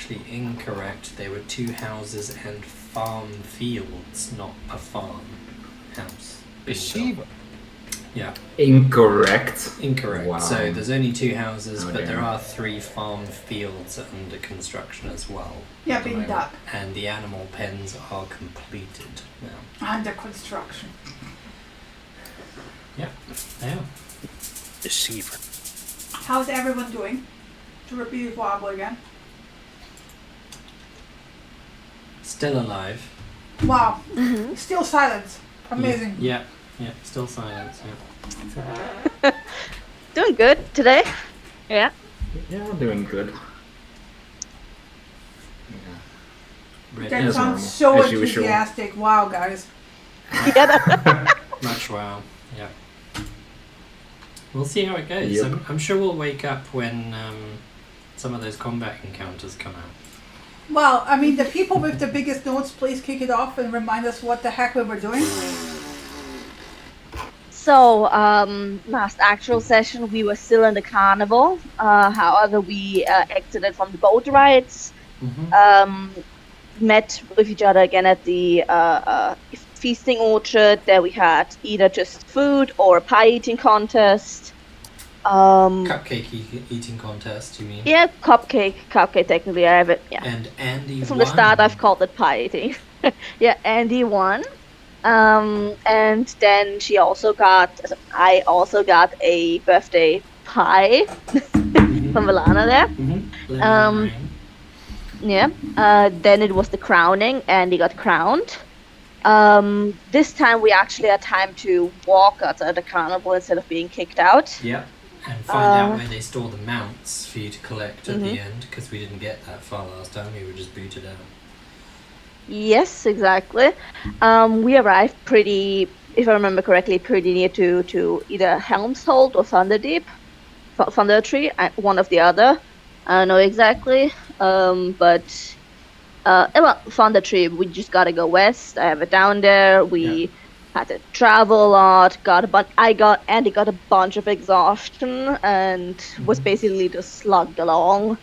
actually incorrect. They were 2 houses and farm fields, not a farm house. Deceiver. Yeah. Incorrect. Incorrect. So Wow. there's only 2 houses, but there damn. are 3 farm fields under construction as well. Yeah, at the being moment. dug. And the animal pens are completed now. Under construction. Yeah, they are. Deceiver. How's everyone doing? To repeat it wobble again. Still alive. Wow. Still silent. Amazing. Yeah, still silence. Yeah. Doing good today. Yeah. Yeah, doing good. Ready. That As sounds normal, so as usual. enthusiastic. Wow, guys. Much wow. Yeah. We'll see how it goes. Yep. I'm sure we'll wake up when some of those combat encounters come out. Well, I mean, the people with the biggest notes, please kick it off and remind us what the heck we were doing. So, last actual session, we were still in the carnival. However, we exited from the boat rides, met with each other again at the feasting orchard. There we had either just food or a pie eating contest. Cupcake eating contest, you mean? Yeah, cupcake technically. I have it. Yeah. And Andy From won. the start, I've called it pie eating. Yeah, Andy won. And then I also got a birthday pie from Valana there. Lemon meringue. Yeah. Then it was the crowning, and he got crowned. This time we actually had time to walk outside the carnival instead of being kicked out. Yep. And find out where they store the mounts for you to collect at the end, because we didn't get that far last time. We were just booted out. Yes, exactly. We arrived if I remember correctly, pretty near to either Helmshold or Thunderdeep, Thundertree, one of the other. I don't know exactly, but Thundertree, we just gotta go west. I have it down there. We had to travel a lot. Andy got a bunch of exhaustion and was basically just slugged along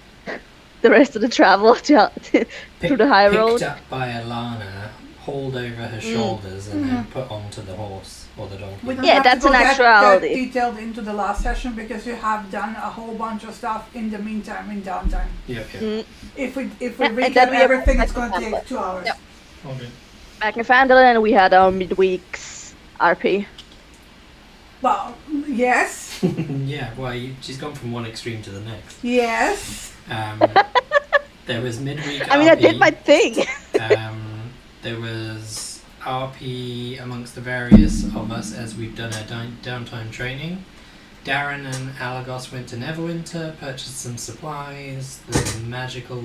the rest of the travel through the high road. Picked up by Alana, hauled over her shoulders, and then put onto the horse or the donkey. We don't Yeah, have that's to go an that actuality. detailed into the last session because you have done a whole bunch of stuff in the meantime, in downtime. Yep. If we Yeah, and recap then we have- everything, it's going to take 2 hours. Yep. All good. Back in Phandelver, and we had our midweek's RP. Well, yes, Yeah, well, she's gone from one extreme to the next. yes. There was midweek I mean, I RP. did my thing. There was RP amongst the various of us as we've done our downtime training. Darren and Alagos went to Neverwinter, purchased some supplies. The magical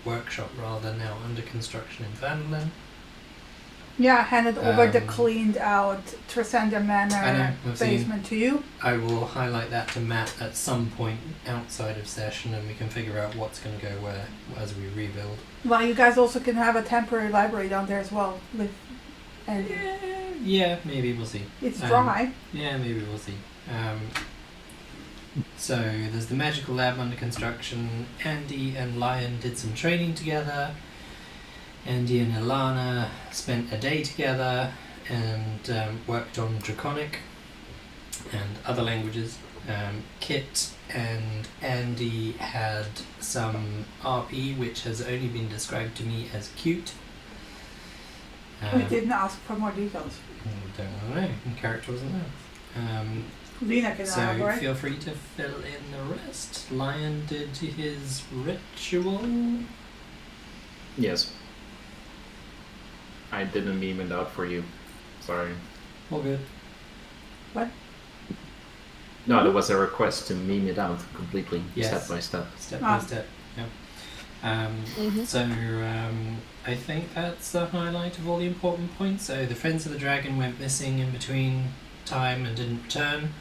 workshop now under construction in Phandelver. Yeah, handed over the cleaned out Trisenda I Manor know, I've seen. basement to you. I will highlight that to Matt at some point outside of session, and we can figure out what's going to go where as we rebuild. Well, you guys also can have a temporary library down there as well. And Yeah, maybe we'll see. it's dry. Yeah, maybe we'll see. So there's the magical lab under construction. Andy and Lion did some training together. Andy and Ilana spent a day together and worked on Draconic and other languages. Kit and Andy had some RP, which has only been described to me as cute. We didn't ask for more details. Don't know. The character wasn't there. Lena can So elaborate. feel free to fill in the rest. Lion did his ritual. Yes. I didn't meme it out for you. Sorry. All good. What? No, there was a request to meme it out completely, Yes. step by step. Step by step. Yeah. So I think that's the highlight of all the important points. So the Friends of the Dragon went missing in between time and didn't return.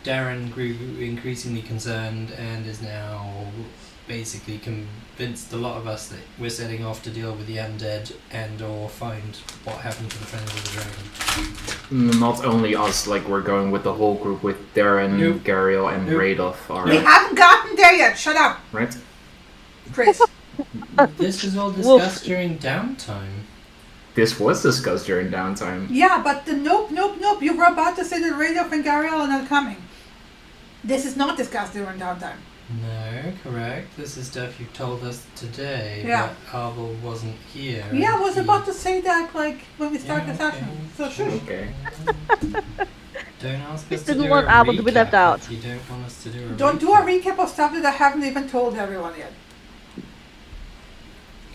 Darren grew increasingly concerned and is now basically convinced a lot of us that we're setting off to deal with the undead and or find what happened to the Friends of the Dragon. Not only us, like we're going with the whole group with Darren, Nope. Gariel, and Nope. Radoff. We haven't gotten there yet. Shut up. Right? Chris. This was all discussed during downtime. This was discussed during downtime. Yeah, but the nope. You were about to say that Radolf and Gariel are not coming. This is not discussed during downtime. No, correct. This is stuff you told us today. Yeah. But Abel wasn't here. Yeah, I was He- about to say that like when we start the Yeah, session. okay. So shush. Okay. Don't ask us Just to didn't do want a Abel to be recap left out. if you don't want us to do a Don't recap. do a recap of stuff that I haven't even told everyone yet.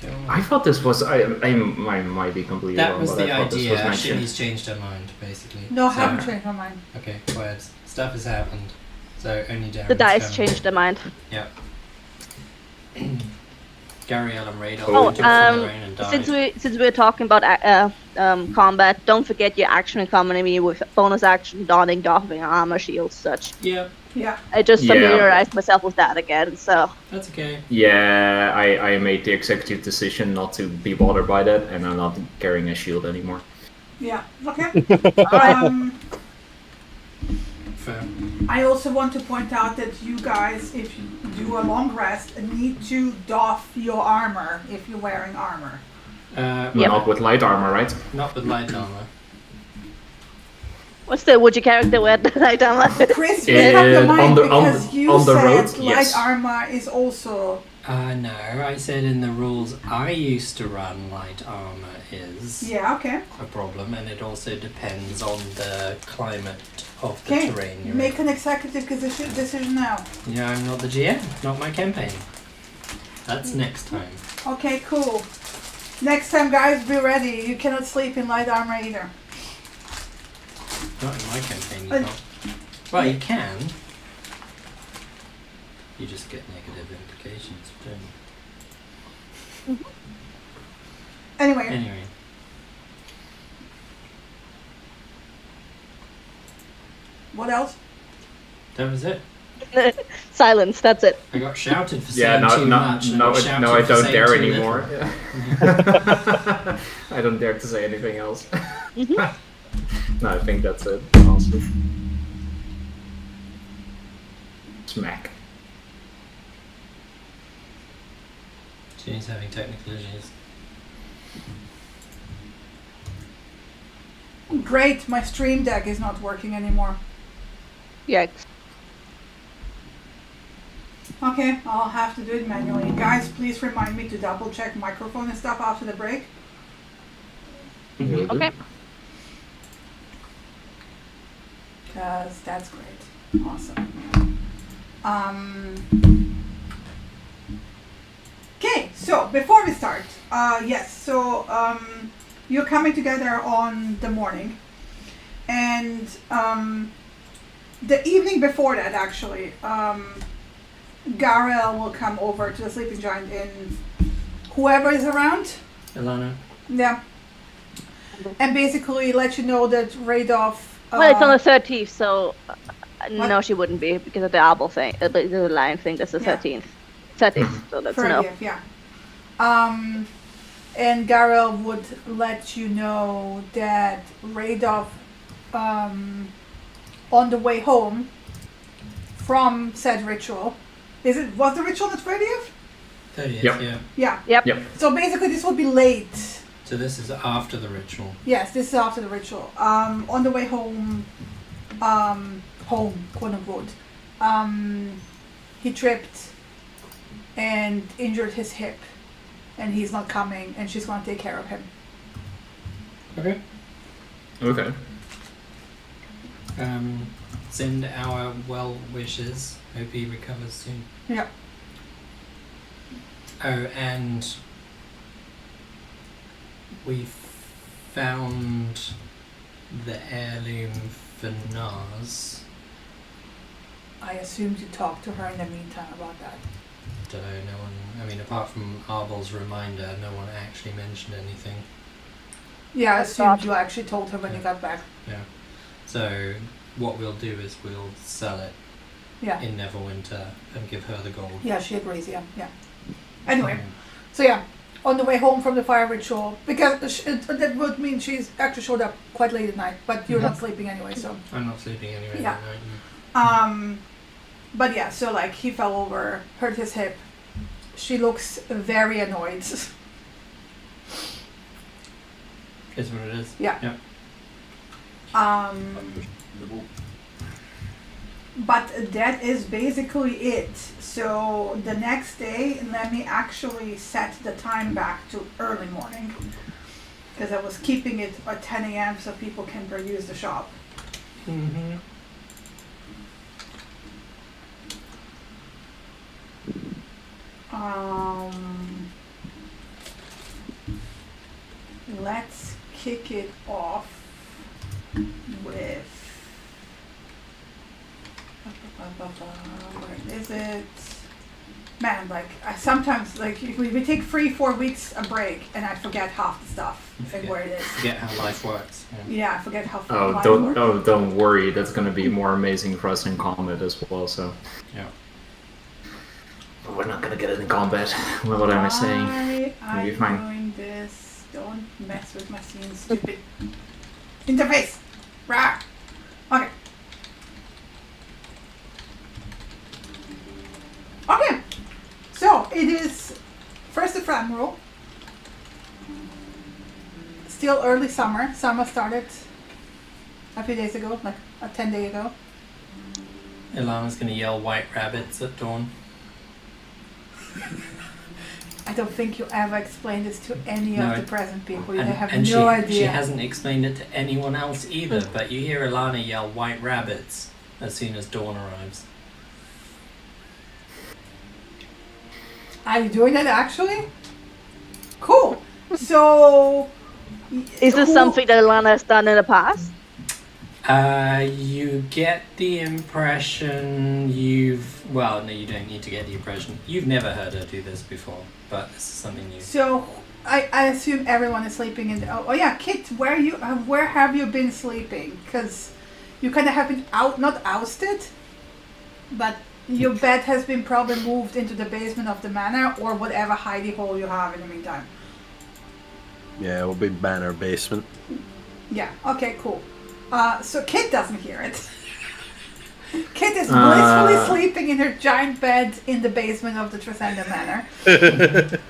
Go on. I thought this was. I might be completely That wrong, was but the I thought this was idea. mentioned. Shini's changed her mind, basically. No, I So- haven't changed my mind. Okay, words. Stuff has happened. So only Darren's The dice coming. changed their mind. Yeah. Gariel and Radolf Oh, went off on their own and died. Since we're talking about combat, don't forget your action economy with bonus action, donning, doffing, armor, shields, such. Yeah, Yeah. I just Yeah. familiarized myself with that again, so. that's okay. Yeah, I made the executive decision not to be bothered by that, and I'm not carrying a shield anymore. Yeah. Okay. um, Fair. I also want to point out that you guys, if you do a long rest, need to doff your armor if you're wearing armor. Yep. Not with light armor, right? Not with light armor. Would your character wear the night armor? Chris, make up your mind on the- on because the- you on the said road, light yes. armor is also. No, I said in the rules I used to run light armor is Yeah. Okay. a problem, and it also depends on the climate of the Okay. terrain you're Make an executive decision now. in. Yeah, I'm not the GM, not my campaign. That's next time. Okay. Cool. Next time, guys, be ready. You cannot sleep in light armor either. Not in my campaign, you Uh, can't. Well, you can. You just get negative implications, don't you? Anyway. Anyway. What else? That was it. Silence, that's it. I got shouted for Yeah, saying too no, much. and no, got shouted no, I for don't saying dare too anymore. little. I don't dare to say anything else. Mhm. No, I think that's it. Honestly. Smack. She's having technical issues. Great, my stream deck is not working anymore. Yikes. Okay, I'll have to do it manually. Guys, please remind me to double check microphone and stuff after the break. Okay. Because that's great. Awesome. Okay, so before we start, yes, so you're coming together on the morning. And the evening before that, actually, Garel will come over to the Sleeping Giant and whoever is around. Ilana? Yeah. And basically let you know that Radolf. Well, it's on the 13th, so What? no, she wouldn't be because of the Abel thing, the lion thing. That's the Yeah. 13th. 13th, so that's a no. 30th, yeah. And Garel would let you know that Radolf, on the way home from said ritual, was the ritual the 30th? 30th, Yep. yeah. Yeah. Yep. Yep. So basically this will be late. So this is after the ritual. Yes, this is after the ritual. On the way home, quote unquote, he tripped and injured his hip, and he's not coming, and she's gonna take care of him. Okay. Okay. Send our well wishes. Hope he recovers soon. Yeah. Oh, and we found the heirloom for Nars. I assumed you talked to her in the meantime about that. Don't know, no one, I mean, apart from Arbel's reminder, no one actually mentioned anything. Yeah, I I assumed thought- you actually told her when you got back. So what we'll do is we'll sell it Yeah. in Neverwinter and give her the gold. Yeah, she agrees, yeah. Anyway, so yeah, on the way home from the fire ritual, because that would mean she's actually showed up quite late at night, but you're not sleeping anyway, so. I'm not sleeping anyway Yeah. that night. But yeah, so like he fell over, hurt his hip, she looks very annoyed. Is what it is. Yeah. But that is basically it. So the next day, let me actually set the time back to early morning. Because I was keeping it at 10 a.m. so people can use the shop. Mm-hmm. Let's kick it off with... Where is it? Man, like, I sometimes, like, we take 3-4 weeks a break and I forget half the stuff and where it is. Forget how life works. Yeah, I forget how Oh, life don't works. don't worry. That's gonna be more amazing for us in combat as well. So Yeah. but we're not gonna get it in combat. What am I saying? I'm You're fine. doing this. Don't mess with my scene, stupid interface. Rah. Okay. Okay. So it is first ephemeral. Still early summer. Summer started a few days ago, like 10 days ago. Ilana's gonna yell white rabbits at dawn. I don't think you ever explained this to any No, of the present people. They And, have and no idea. she hasn't explained it to anyone else either, but you hear Ilana yell white rabbits as soon as dawn arrives. Are you doing that actually? Cool. So, Is this who- something that Ilana has done in the past? You get the impression well, no, you don't need to get the impression. You've never heard her do this before, but this is something new. So, I assume everyone is sleeping in the. Oh yeah, Kit, where have you been sleeping? Because you kind of have been not ousted, but your bed has been probably moved into the basement of the manor or whatever hidey hole you have in the meantime. Yeah, it will be banner basement. Yeah. Okay. Cool. So Kit doesn't hear it. Kit is blissfully sleeping in her giant bed in the basement of the Tresenda Manor.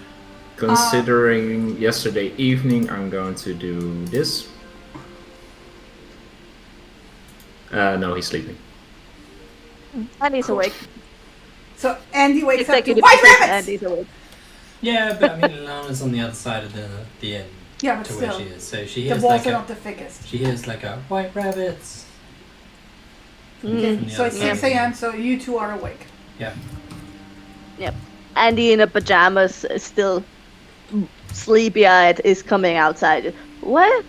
Considering yesterday evening, I'm going to do this. No, he's sleeping. And he's awake. So Andy wakes up to Executive white decision, rabbits. and he's awake. Yeah, but I mean, Ilana's on the other side of the inn Yeah, but to where still, she is, so she the hears walls like are a not the thickest. she hears like a white rabbits. Okay, from the so other it's side 6 of the a.m. inn. So you two are awake. Yeah. Andy in her pajamas, still sleepy-eyed, is coming outside. What?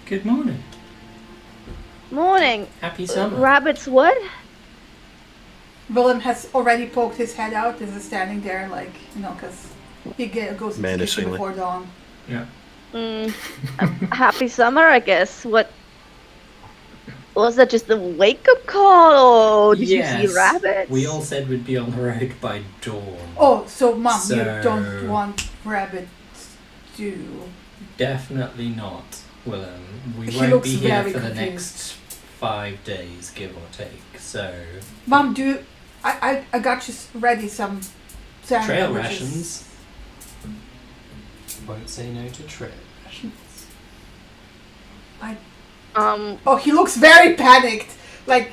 Good morning. Morning. Happy summer. Rabbits, what? Willem has already poked his head out and is standing there, like, because he goes to sleep Menacingly. before dawn. Yeah. Happy summer, I guess. What? Was that just a wake-up call, or did you see rabbits? We all said we'd be on the road by dawn. Oh, so Mom, you So- don't want rabbits to... Definitely not, Willem. We He won't looks be here very for the confused. next 5 days, give or take. So, Mom, I got you ready some sandwiches. trail rations. Won't say no to trail rations. Oh, he looks very panicked. No,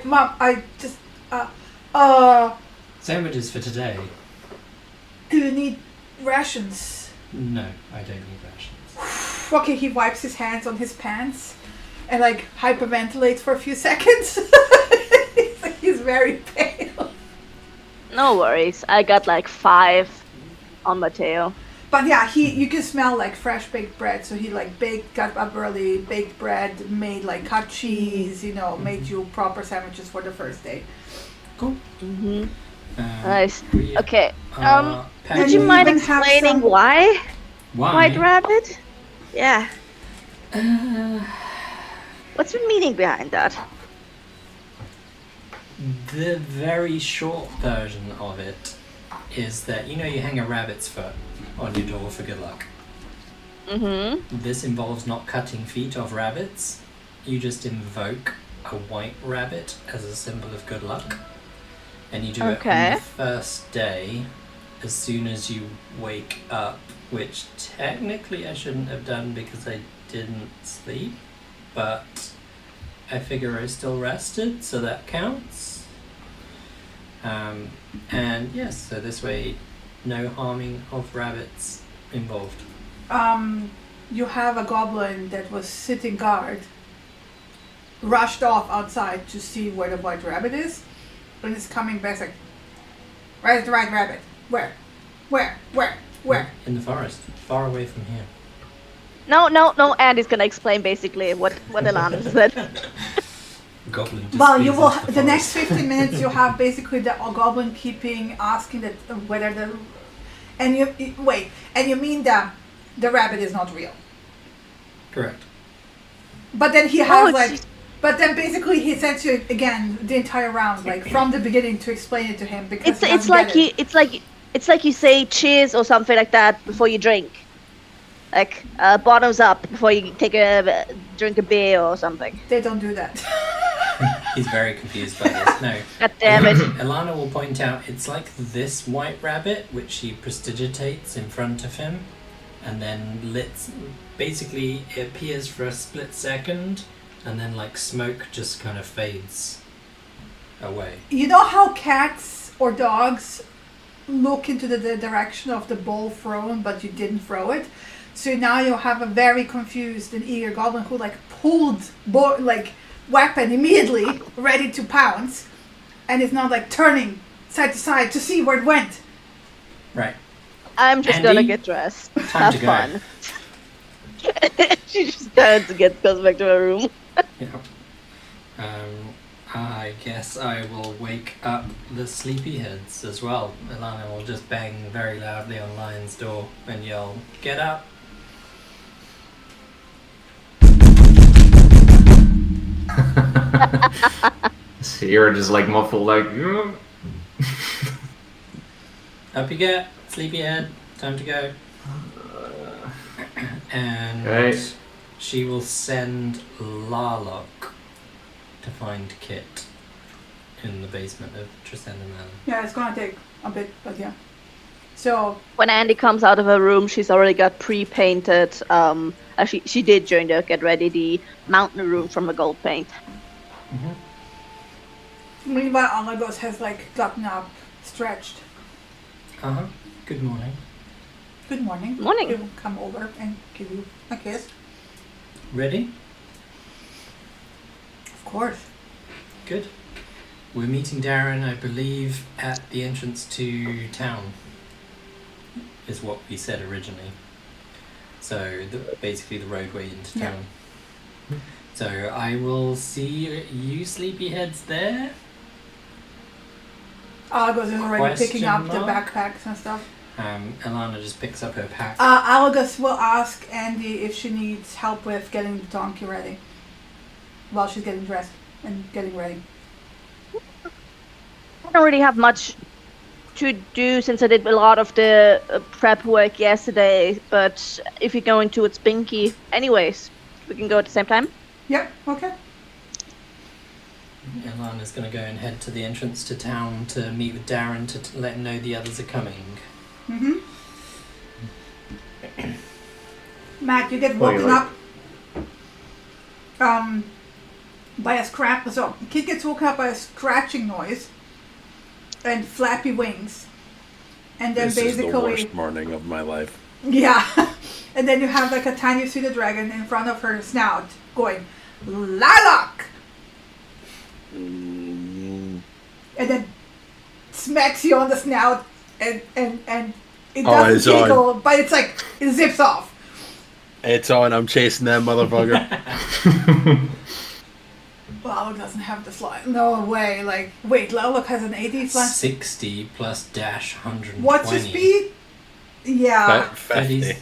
Mom, I just, Sandwiches for today? do you need rations? No, I don't need rations. Okay, he wipes his hands on his pants and, hyperventilates for a few seconds. He's very pale. No worries. I got 5 on my tail. But yeah, you can smell fresh baked bread. So he got up early, baked bread, made cut cheese, made you proper sandwiches for the first day. Cool. Mm-hmm. Um, Nice. we Okay. are And Would you you mind even have explaining some- why? Why? White rabbit? Yeah. Uh, What's the meaning behind that? The very short version of it is that you hang a rabbit's foot on your door for good luck. Mm-hmm. This involves not cutting feet off rabbits. You just invoke a a white rabbit as a symbol of good luck. And you do it Okay. on the first day, as soon as you wake up, which technically I shouldn't have done because I didn't sleep, but I figure I still rested, so that counts. And yes, so this way, no harming of rabbits involved. You have a goblin that was sitting guard, rushed off outside to see where the white rabbit is, and is coming back like, where's the white rabbit? Where? In the forest, far away from here. No, Andy's gonna explain basically what Elana said. Goblin Well, you will. displeases The next forest. 15 minutes, you have basically the goblin keeping asking that whether the, and you wait, and you mean the rabbit is not real. Correct. But then he has it's like, just- but then basically he sends you again the entire round, like from the beginning to explain it to him because he It's doesn't like get it. it's like you say cheers or something like that before you drink, like bottoms up before you take a drink a beer or something. They don't do that. He's very confused by this. No. God damn it! Elana will point out it's like this white rabbit, which she prestidigitates in front of him, and then basically it appears for a split second, and then like smoke just kind of fades away. You know how cats or dogs look into the direction of the ball thrown, but you didn't throw it. So now you have a very confused and eager goblin who like pulled weapon immediately, ready to pounce, and is now like turning side to side to see where it went. Right. I'm just Andy, gonna get dressed. time Have to go. fun. She just turns and goes back to her room. Yeah. I guess I will wake up the sleepyheads as well. Elana will just bang very loudly on Lion's door and yell, "Get up!" So you're just like muffled, like. Up you get, sleepyhead. Time to go. And Okay. she will send Larlock to find Kit in the basement of Trisenda Manor. Yeah, it's gonna take a bit, but yeah. So When Andy comes out of her room, she's already got pre-painted. She did during the get ready the mountain room from the gold paint. meanwhile, Alagos has like gotten up, stretched. Uh-huh. Good morning. Good morning. Morning. He will come over and give you a kiss. Ready? Of course. Good. We're meeting Darren, I believe, at the entrance to town, is what we said originally. So, basically the roadway into Yeah. town. So, I will see you sleepyheads there. Alagos is already picking up Question the mark? backpacks and stuff. Elana just picks up her pack. Alagos will ask Andy if she needs help with getting the donkey ready while she's getting dressed and getting ready. I don't really have much to do since I did a lot of the prep work yesterday, but if you're going towards Binky anyways, we can go at the same time. Yep, okay. Elana's going to go and head to the entrance to town to meet with Darren to let him know the others are coming. Mm-hmm. Matt, you get What do woken you up by a scrap. So, Kid gets woken up by a scratching noise and flappy wings. And then This is the basically, worst morning of my life. yeah. And then you have like a tiny seated dragon in front of her snout going, Lilac! Mm, And then smacks you on the snout and it Oh, it's doesn't on. tickle, but it's like, it zips off. It's on. I'm chasing that motherfucker. Lalo doesn't have the slide. No way. Like, wait, Lalo has an 80 fly. 60 plus dash 120. What's his speed? Yeah. 50.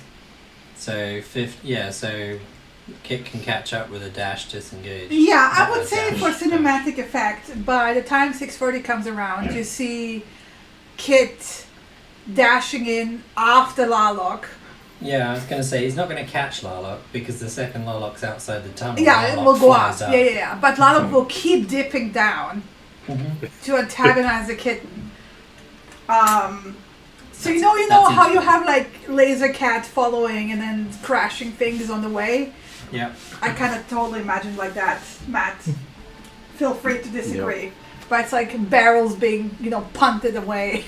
So, so Kit can catch up with a dash disengage. Yeah, I Not would a say dash, for dash. cinematic effect, by the time 6:40 comes around, you see Kit dashing in after Lalok Yeah, I was going to say he's not going to catch Larlock because the second Larlock's outside the tunnel. Yeah, it Larlock will go flies up. Yeah. But Larlock will keep dipping down Mhm. to antagonize the kitten. So you know That's how you interesting. have like laser cat following and then crashing things on the way. Yeah. I kind of totally imagined like that, Matt. Feel free to disagree, but it's like barrels being punted away.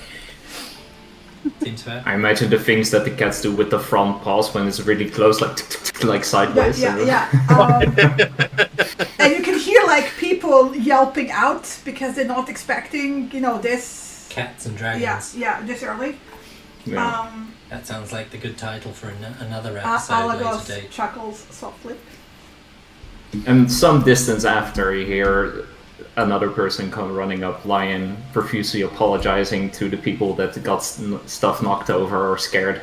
Seems fair. I imagine the things that the cats do with the front paws when it's really close, like sideways. Yeah. And you can hear like people yelping out because they're not expecting this. Cats and dragons. Yeah, this early. Yeah. That sounds like the good title for another episode later Alagos date. chuckles softly. And some distance after, you hear another person come running up, Lion, profusely apologizing to the people that got stuff knocked over or scared.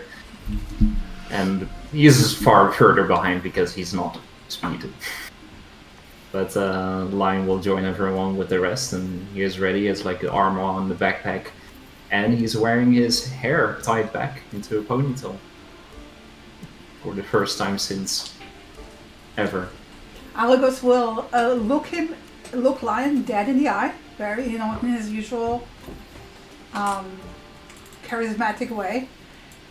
And he's far further behind because he's not speed. But Lion will join everyone with the rest, and he is ready. It's like the armor on the backpack. And he's wearing his hair tied back into a ponytail. For the first time since ever. Alagos will look Lion dead in the eye, very in his usual charismatic way,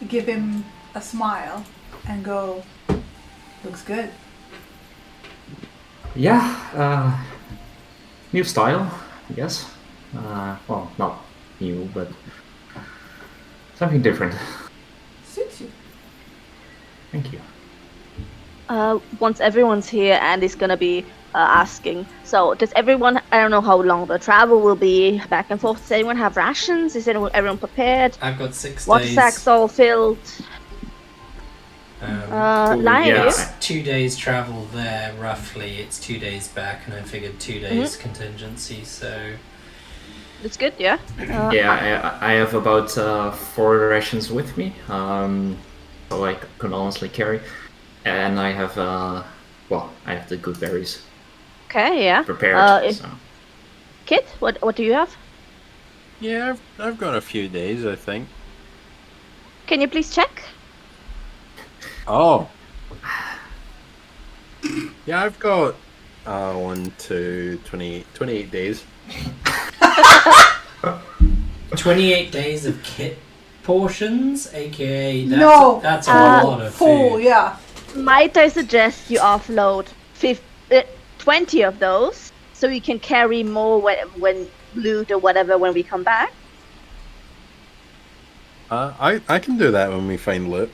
give him a smile, and go, looks good. Yeah, new style, I guess. Well, not new, but something different. Suits you. Thank you. Once everyone's here, Andy's gonna be asking. So, does everyone? I don't know how long the travel will be back and forth. Does anyone have rations? Is everyone prepared? I've got 6 Water days. sacks all filled. Um, Lion, yeah. you? It's 2 days travel there, roughly. It's 2 days back, and I figured 2 days contingency, so... That's good, yeah. Yeah, I have about 4 rations with me, so I can honestly carry. And I have, I have the good berries Okay, yeah. prepared. So. Kit, what do you have? Yeah, I've got a few days, I think. Can you please check? Oh. Yeah, I've got 1, 2, 28 days. 28 days of kit portions, aka that's a lot of full, food. yeah. Might I suggest you offload 20 of those so you can carry more when loot or whatever when we come back? I can do that when we find loot.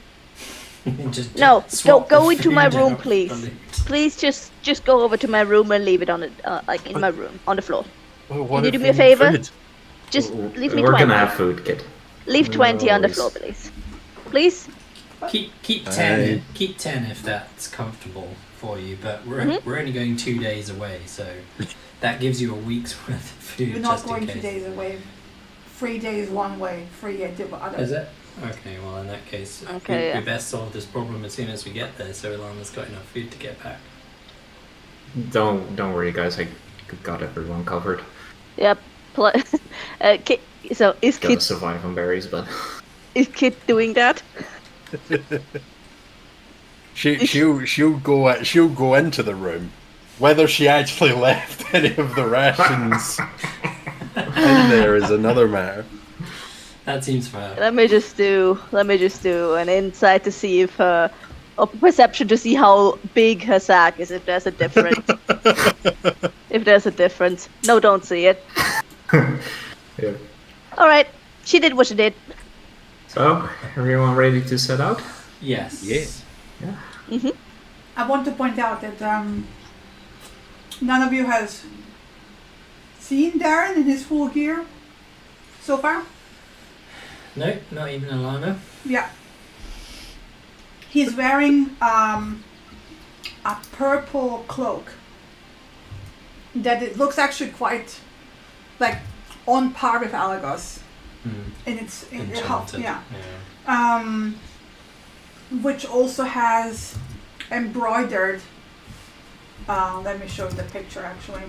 No, swap go the into my food room, out for please. loot. Please just go over to my room and leave it on it, in my room on the floor. Well, Can you do me a favor? Just leave me We're 20. gonna have food, kid. Leave 20 on the worries. floor, please. Please. Keep 10. Keep 10 if that's comfortable for you. But we're only going 2 days away, so that gives you a week's worth of food. You're not just going in 2 case. days away. 3 days one way, 3 at the other. Is it? Okay. Well, in that case, Okay, we yeah. best solve this problem as soon as we get there, so Ilana's got enough food to get back. Don't worry, guys. I got everyone covered. Yep. Kit, so is Gotta Kit survive on berries, but is Kit doing that? She'll go into the room. Whether she actually left any of the rations in there is another matter. That seems fair. Let me just do an insight to see if or perception to see how big her sack is. If there's a difference. If there's a difference. No, don't see it. yeah. All right. She did what she did. So, everyone ready to set out? Yes. Yeah. I want to point out that none of you has seen Darren in his full gear so far. No, not even Ilana. Yeah. He's wearing a purple cloak that it looks actually quite like on par with Alagos. And it's Enchanted. yeah. Which also has embroidered. Let me show you the picture actually.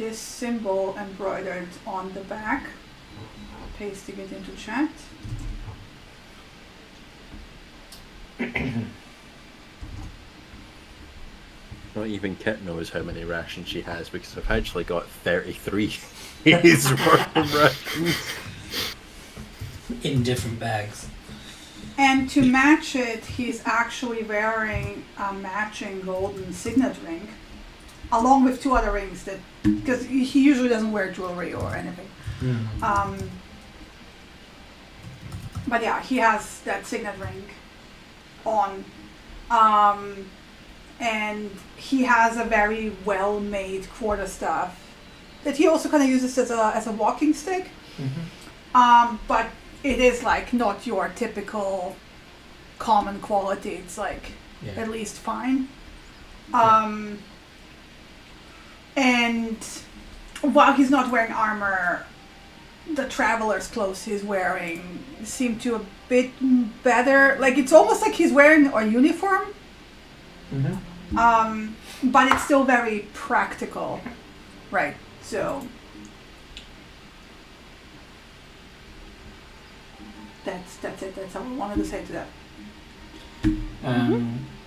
this symbol embroidered on the back. Pasting it into chat. Not even Kit knows how many rations she has because I've actually got 33 days worth of rations. In different bags. And to match it, he's actually wearing a matching golden signet ring, along with 2 other rings that, because he usually doesn't wear jewelry or anything. But yeah, he has that signet ring on. And he has a very well-made quarterstaff that he also kind of uses as a walking stick. But it is like not your typical common quality. It's like at least fine. And while he's not wearing armor, the traveler's clothes he's wearing seem to a bit better. Like it's almost like he's wearing a uniform. But it's still very practical, right? So that's it. That's all I wanted to say to that.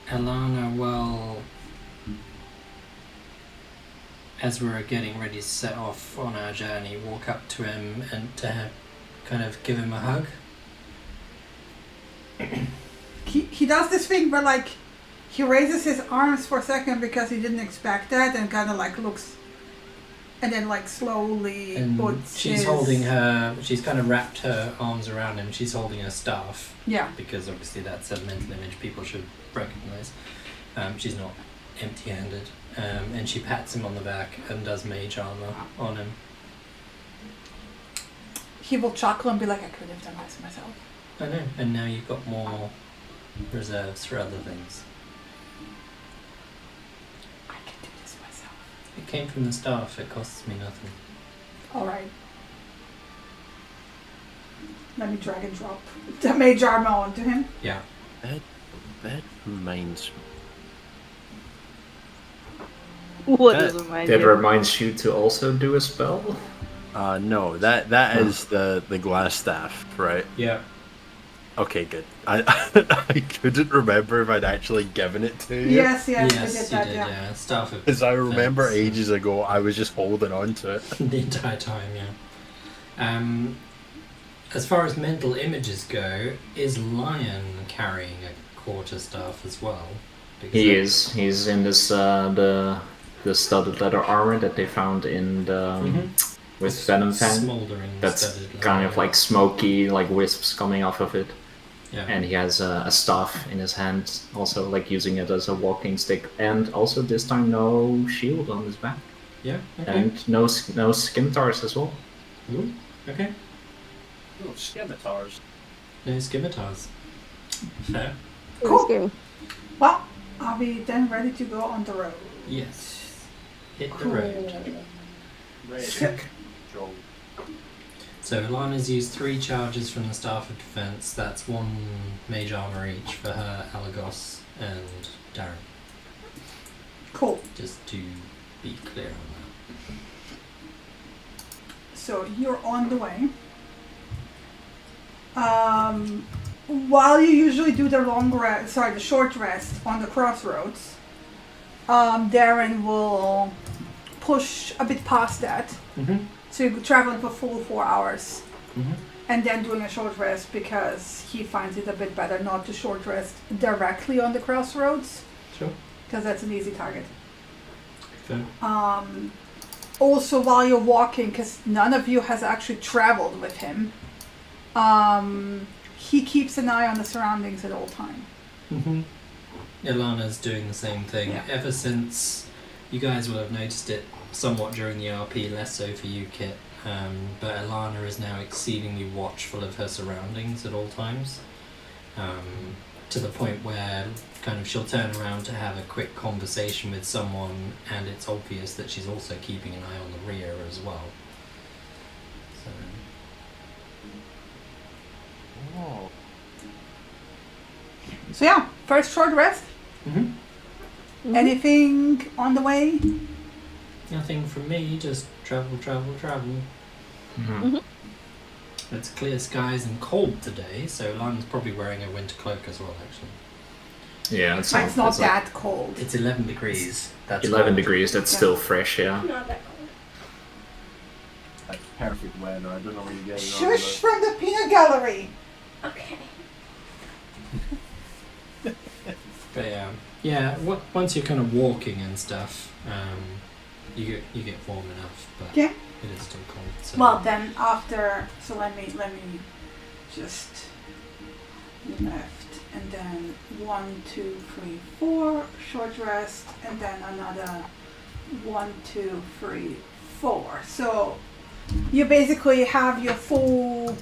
Alana will, as we're getting ready to set off on our journey, walk up to him and to kind of give him a hug. He does this thing where like he raises his arms for a second because he didn't expect that, and kind of like looks, and then like slowly And puts she's his... holding her, she's kind of wrapped her arms around him. She's holding her staff. Yeah. Because obviously that's a mental image people should recognize. She's not empty-handed. And she pats him on the back and does mage armor on him. He will chuckle and be like, I could have done this myself. I know. And now you've got more reserves for other things. I can do this myself. It came from the staff. It costs me nothing. All right. Let me drag and drop the mage armor onto him. Yeah. That reminds me. What That- does remind That you? reminds you to also do a spell? No, that is the glass staff, right? Yeah. Okay, good. I couldn't remember if I'd actually given it to you. Yes, yes, I Yes, did you that, did, yeah. Staff of Because I remember Defense. ages ago I was just holding on to it. The entire time, yeah. As far as mental images go, is Lion carrying a quarterstaff as well? Because He that- is. He's in this the studded leather armor that they found in the with Venom Fang. Smoldering. That's studded kind leather. of like smoky, like wisps coming off of it. Yeah. And he has a staff in his hand, also like using it as a walking stick, and also this time no shield on his back, Yeah. Okay. and no scimitars as well. Ooh, okay. Oh, scimitars. No scimitars. Fair. Cool. Scary. Well, are we then ready to go on the road? Yes. Hit the road. Sick. So Alana's used 3 charges from the Staff of Defense. That's 1 mage armor each for her, Alagos, and Darren. Cool. Just to be clear on So you're on the way. While you usually do the the short rest on the crossroads, Darren will push a bit past that that. to traveling for full 4 hours, Mm-hmm. and then doing a short rest because he finds it a bit better not to short rest directly on the crossroads Sure. because that's an easy target. Fair. Also, while you're walking, because none of you has actually traveled with him, he keeps an eye on the surroundings at all time. Mm-hmm. Ilana's doing the same thing. Yeah. Ever since you guys will have noticed it somewhat during the RP, less so for you, Kit. But Ilana is now exceedingly watchful of her surroundings at all times. To the point where kind of she'll turn around to have a quick conversation with someone, and it's obvious that she's also keeping an eye on the rear as well. So, Oh. So yeah, first short rest. mm-hmm. Mhm. Anything on the way? Nothing from me, just travel. Mhm. It's clear skies and cold today, so Lana's probably wearing a winter cloak as well, actually. Yeah, It's not like that cold. It's 11 degrees. That's 11 cold. degrees. That's Yeah. still fresh. Yeah. Not that cold. Like perfect weather. I don't know what you guys are. Shush from the peanut gallery. Okay. But yeah. Once you're kind of walking and stuff, you get warm enough, but Okay. it is still cold. So. Well, then after, so let me just left, and then 1, 2, 3, 4 short rest, and then another 1, 2, 3, 4. So you basically have your full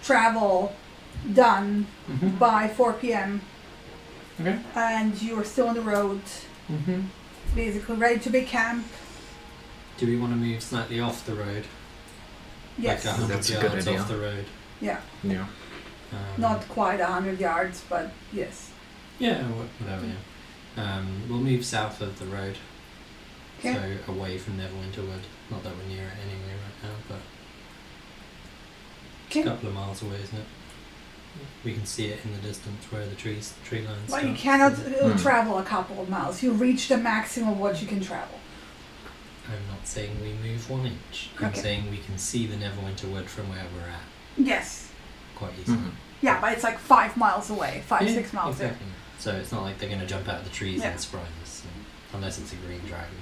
travel done Mhm. by 4 p.m. Okay. and you are still on the road, Mhm. basically ready to be camped. Do we want to move slightly off the road? Yes, Like 100 That's a good yards idea. off the road. yeah, Yeah. not quite 100 yards, but yes. Yeah, whatever. Yeah. We'll move south of the road, Okay. so away from Neverwinter Wood. Not that we're near it anyway right now, but it's Okay. a couple of miles away, isn't it? We can see it in the distance where the tree lines. But you start. cannot Hmm. travel a couple of miles. You reach the maximum of what you can travel. I'm not saying we move 1 inch. I'm Okay. saying we can see the Neverwinter Wood from where we're at Yes. quite easily. Mhm. Yeah, but it's like 5 miles away, 5, Yeah, 6 miles exactly. So it's not like they're going to jump out of the trees Yeah. and surprise us, unless it's a green dragon.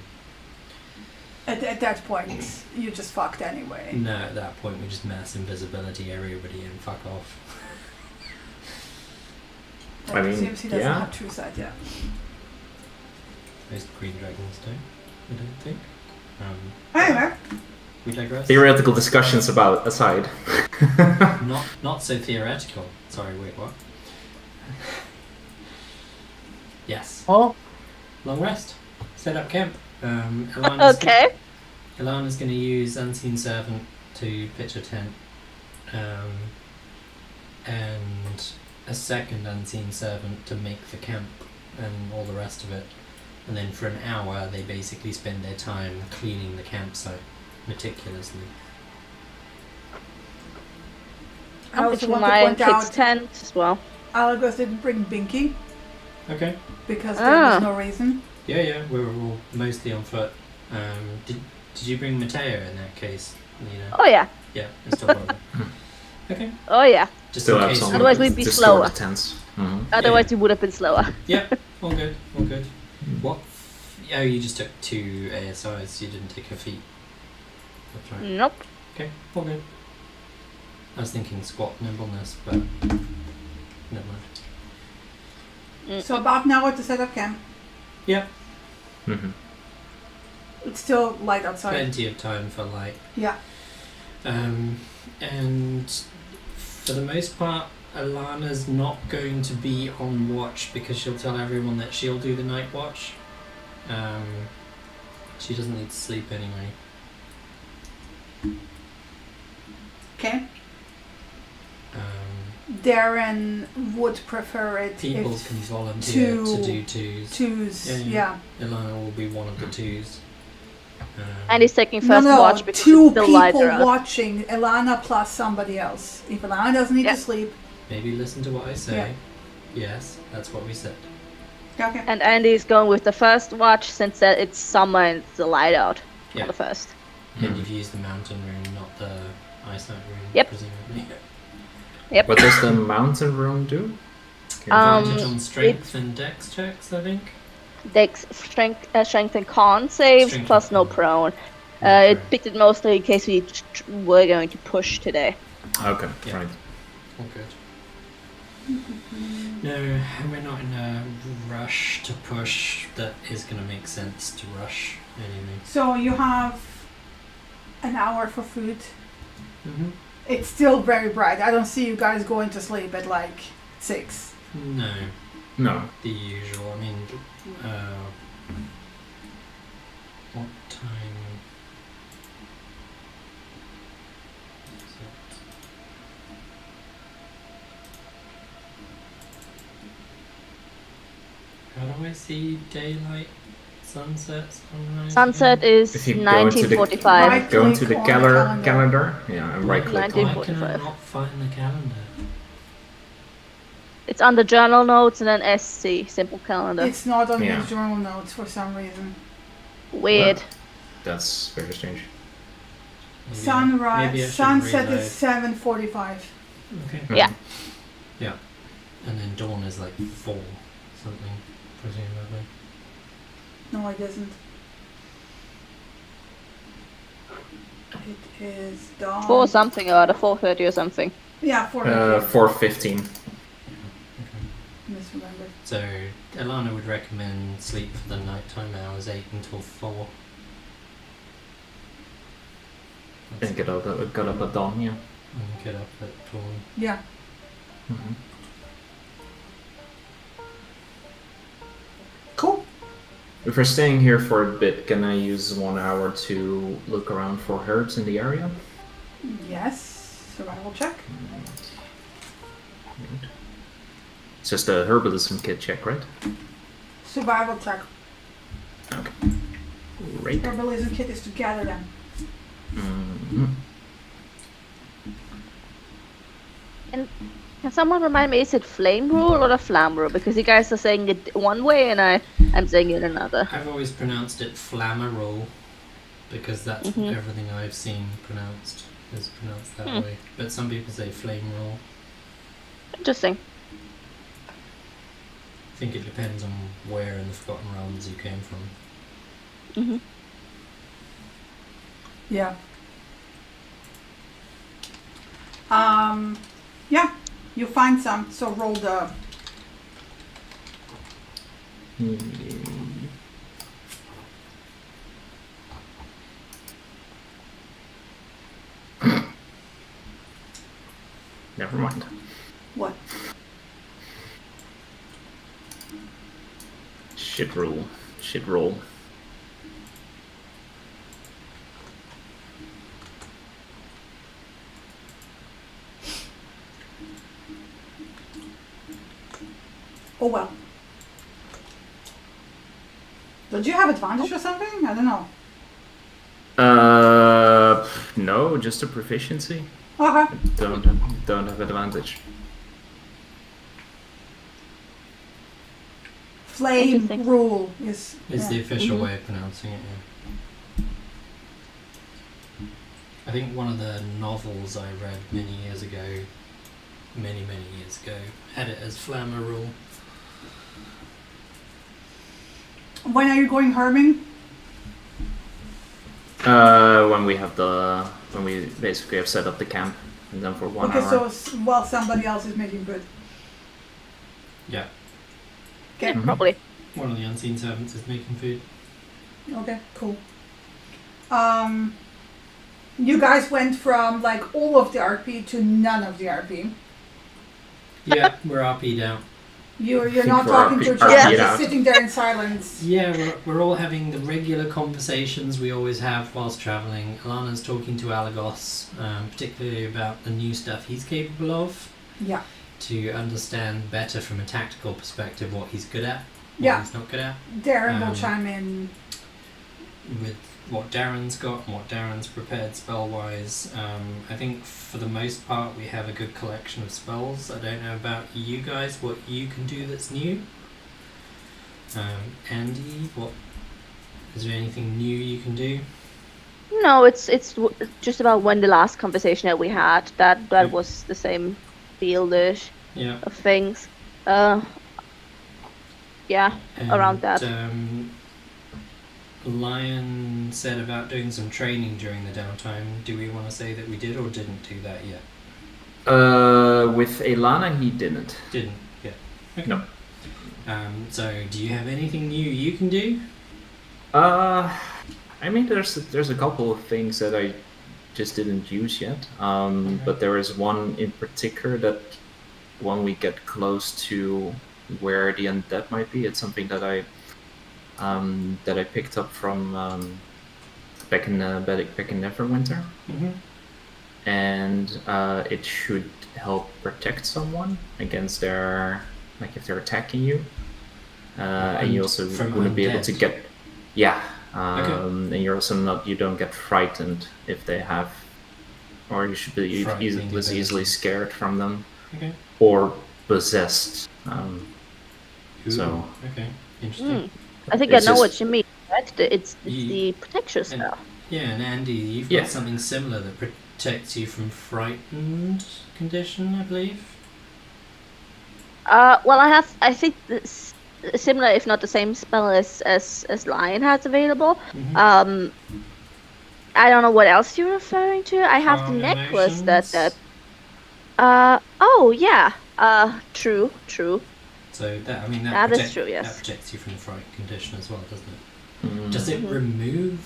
there. At that point, you're just fucked anyway. No, at that point we just mass invisibility everybody and fuck off. That I mean, presumes he doesn't yeah. have true sight yet. Most green dragons don't, I don't think. Anyway, We digress. Theoretical discussions about aside. Not so theoretical. Sorry, wait, what? Yes. Oh, Long rest. Set up camp. Alana's Okay. Alana's going to use Unseen Servant to pitch a tent. And a second Unseen Servant to make the camp and all the rest of it. And then for an hour, they basically spend their time cleaning the campsite meticulously. I I'm also pitching want to my point kids' out tent as well. Alagos didn't bring Binky Okay. because there Ah. was no reason. Yeah, we were all mostly on foot. Did you bring Mateo in that case? Nina? Oh yeah. Yeah, it's still probably. Okay. Oh yeah. Just Still in have case. some. Otherwise we'd be to store slower. the tents. Mhm. Otherwise we would have been slower. Yep, all good, all good. What? Oh, you just took 2 ASIs, you didn't take a feat. That's right. Nope. Okay, all good. I was thinking squat nimbleness, but never mind. So about now at the setup camp. Yep, Mhm. It's still light outside. plenty of time for light. Yeah. And for the most part, Alana's not going to be on watch because she'll tell everyone that she'll do the night watch. She doesn't need to sleep anyway. Okay. Um, Darren would prefer it people if can volunteer to two- do twos. twos. Yeah. Yeah. Alana will be one of the twos. And he's taking No, first no, watch because two it's still lighter people out. watching. Elana plus somebody else. If Elana doesn't need Yeah. to sleep. Maybe listen to what I say. Yeah. Yes, that's what we said. Okay. And Andy's going with the first watch since it's summer and it's the light out Yeah. on the first. And you've used the mountain room, not the eyesight room, Yep. presumably. Yep. What does the mountain room do? Advantage on strength and dex checks, I think. Dex, strength and con saves Strength plus and no con. prone. Yeah, It correct. picked it mostly in case we were going to push today. Okay, Yeah. right. All good. No, we're not in a rush to push that is going to make sense to rush anyway. So you have an hour for food. Mm-hmm. It's still very bright. I don't see you guys going to sleep at like 6. No, No. the usual. I mean, what time? is it? How do I see daylight sunset, sunrise? Sunset is If you go into the- 1945. Right. Go into the Click on the calendar. calendar. Yeah, and right click on it. Why can I 1945. not find the calendar? It's under journal notes and then SC, simple calendar. It's not on Yeah. his journal notes for some reason. Weird. That's very strange. Maybe I Sunrise, should sunset reload. is 7:45. Okay. Yeah. Yeah. And then dawn is like 4 something, presumably. No, it isn't. It is dawn. 4 something or other, 4:30 or something. Yeah, 4:30. 4:15. Okay. Misremembered. So Alana would recommend sleep for the nighttime hours 8 until 4. And get up at dawn. Yeah. And get up at dawn. Yeah. Mm-hmm. Cool. If we're staying here for a bit, can I use 1 hour to look around for herbs in the area? Yes. Survival check. It's just a herbalism kit check, right? Survival check. Okay. Great. Herbalism kit is to gather them. Mm-hmm. Can someone remind me, is it flame rule or the flam rule? Because you guys are saying it one way and I'm saying it another. I've always pronounced it flammable because that's Mhm. everything I've seen pronounced is pronounced that Hmm. way. But some people say flame roll. Interesting. I think it depends on where in the Forgotten Realms you came from. Hmm. Yeah. Yeah. You find some, so roll the. Never mind. What? Shit roll. Shit roll. Oh well. Did you have advantage or something? I don't know. No, just a proficiency. Okay. Don't have advantage. Flame Interesting. rule is. Is yeah. the official Mhm. way of pronouncing it, yeah. I think one of the novels I read many years ago, many years ago, had it as Flammer rule. When are you going herbing? When we basically have set up the camp, and then for 1 Okay, hour. so while somebody else is making food. Yeah. Okay. Mhm. Probably. One of the unseen servants is making food. Okay, cool. You guys went from like all of the RP to none of the RP. Yeah, we're RP'd out. You're think not we're talking to RP each other, RP'd just out. sitting there in silence. Yeah, we're all having the regular conversations we always have whilst travelling. Alana's talking to Alagos, particularly about the new stuff he's capable of, Yeah. to understand better from a tactical perspective what he's good at, what Yeah. he's not good at, Darren will Um, chime in. with what Darren's got and what Darren's prepared spell-wise. I think for the most part we have a good collection of spells. I don't know about you guys, what you can do that's new. Andy, is there anything new you can do? No, it's just about when the last conversation that we had. That was the same field-ish Yeah. of things. Yeah, around that. Lion said about doing some training during the downtime. Do we want to say that we did or didn't do that yet? With Elana, he didn't. Didn't. Yeah. Okay. No. So, do you have anything new you can do? I mean, there's a couple of things that I just didn't use yet. But there is one in particular that when we get close to where the undead might be, it's something that I picked up from back in Neverwinter, Mm-hmm. and it should help protect someone against their, like if they're attacking you, and you also From wouldn't be able to undead. get Yeah, and you're also not. You don't get frightened if they have, or you should be Frightening less easily ability. scared from them, Okay. or possessed. So Okay. Interesting. I think It's I know just- what you mean. Right? It's Ye- the protection And, spell. yeah, and Andy, you've got Yeah. something similar that protects you from frightened condition, I believe. Well, I think this similar, if not the same spell as Lion has available. Mhm. I don't know what else you're referring to. I have the Calm necklace emotions. that. Oh yeah. True. So that that That is protect- true, yes. That protects you from the fright condition as well, doesn't it? mm, Does it Mhm. remove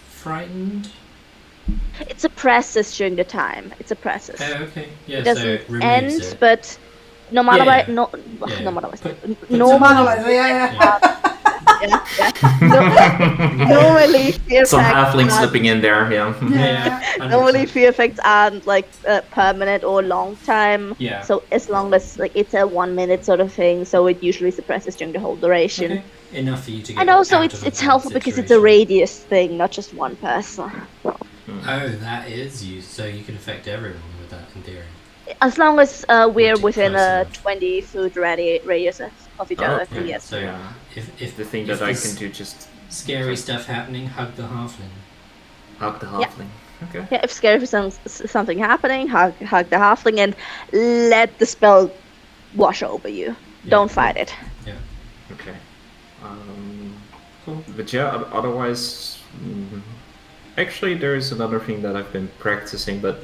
frightened? It suppresses during the time. It suppresses. Oh, okay. Yeah, It so doesn't it removes end, it. but no matter Yeah, what, no, yeah. no matter what. Put No, some- Manualize, yeah. normally fear some effects halfling are- slipping in there. Yeah. Yeah. 100%. Normally fear effects aren't like permanent or long time. Yeah. So as long as like it's a 1 minute sort of thing, so it usually suppresses during the whole duration. Okay. Enough for you to get And also out it's of a it's bad helpful because it's a situation. radius thing, not just one person. Oh, that is used, so you can affect everyone with that in theory. As long as we're Which is within close a enough. 20-foot radius of each other, then Okay, yes. so Yeah. if The thing if that I there's can do just scary stuff happening, hug the halfling. hug the Yeah. halfling. Okay. Yeah, if scary something happening, hug the halfling and let the spell wash over you. Yeah. Don't fight it. Okay. Cool. But yeah, otherwise, actually, there is another thing that I've been practicing, but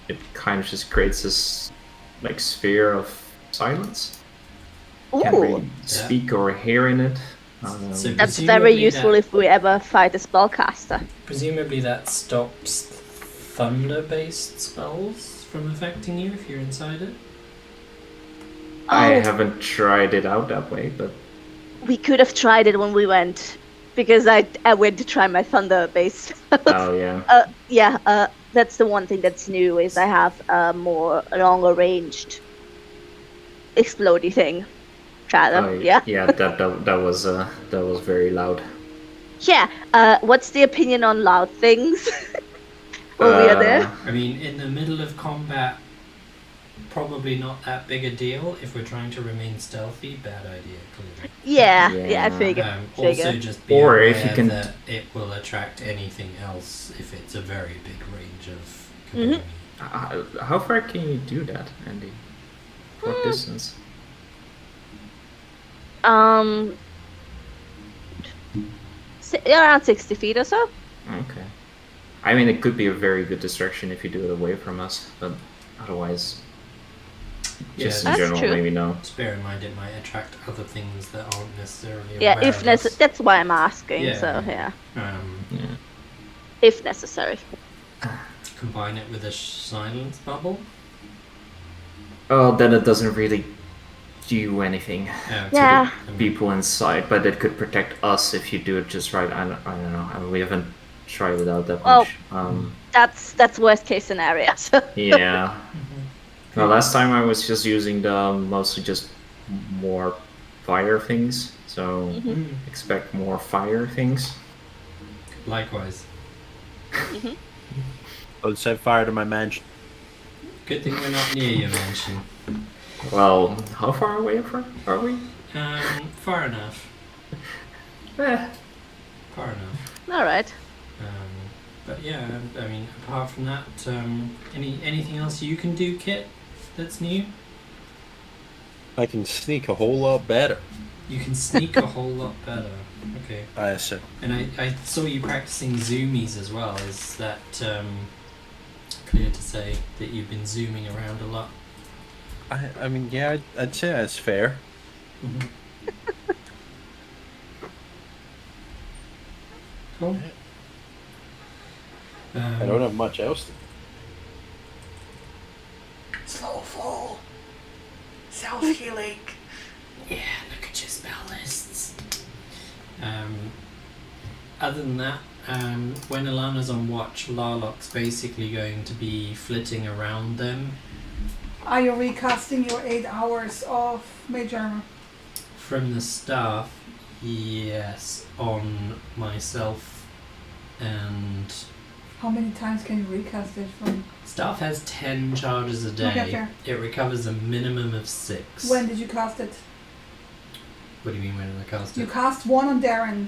it kind of just creates this like sphere of silence. Can't Ooh, really speak or hear in it. So that's very presumably useful that- if we ever fight a spellcaster. Presumably that stops thunder-based spells from affecting you if you're inside it. I Oh. haven't tried it out that way, but We could have tried it when we went, because I went to try my thunder base. oh yeah. That's the one thing that's new is I have a more longer ranged explodey thing. Shadow, Oh, yeah. Yeah, that was very loud. Yeah. What's the opinion on loud things? When we are there. I mean, in the middle of combat, probably not that big a deal. If we're trying to remain stealthy, bad idea, clearly. Yeah, I figure. Also, just be Or aware if you can- that it will attract anything else if it's a very big range of Mhm. company. How far can you do that, Andy? What distance? Around 60 feet or so. Okay. I mean, it could be a very good distraction if you do it away from us, but otherwise, just in That's general, true. maybe no. Just bear in mind it might attract other things that aren't necessarily Yeah, aware if of us. that's why I'm asking. Yeah. So yeah, Yeah. if necessary. Combine it with a silence bubble. Oh, then it doesn't really do anything Yeah. to the people inside, but it could protect us if you do it just right. I don't know. I mean, we haven't tried it out that Well- much. That's worst case scenario. So. Yeah. Well, last time I was just using the mostly just more fire things, so expect more fire things. Likewise. Don't set fire to my mansion. Good thing we're not near your mansion. Well, how far away are we? Far enough. Eh. Far enough. All right. But yeah, I mean, apart from that, anything else you can do, Kit? That's new. I can sneak a whole lot better. You can sneak a whole lot better. Okay. I assume. And I saw you practicing zoomies as well. Is that clear to say that you've been zooming around a lot? I mean, yeah, I'd say that's fair. Cool. I don't have much else to do. Slow fall. Self-healing. Yeah, look at your spell lists. Other than that, when Alana's on watch, Larlock's basically going to be flitting around them Are you recasting your 8 hours of mage armor? from the staff. Yes, on myself and How many times can you recast it from? staff has 10 charges a day. Okay, fair. It recovers a minimum of 6. When did you cast it? What do you mean when did I cast You it? cast one on Darren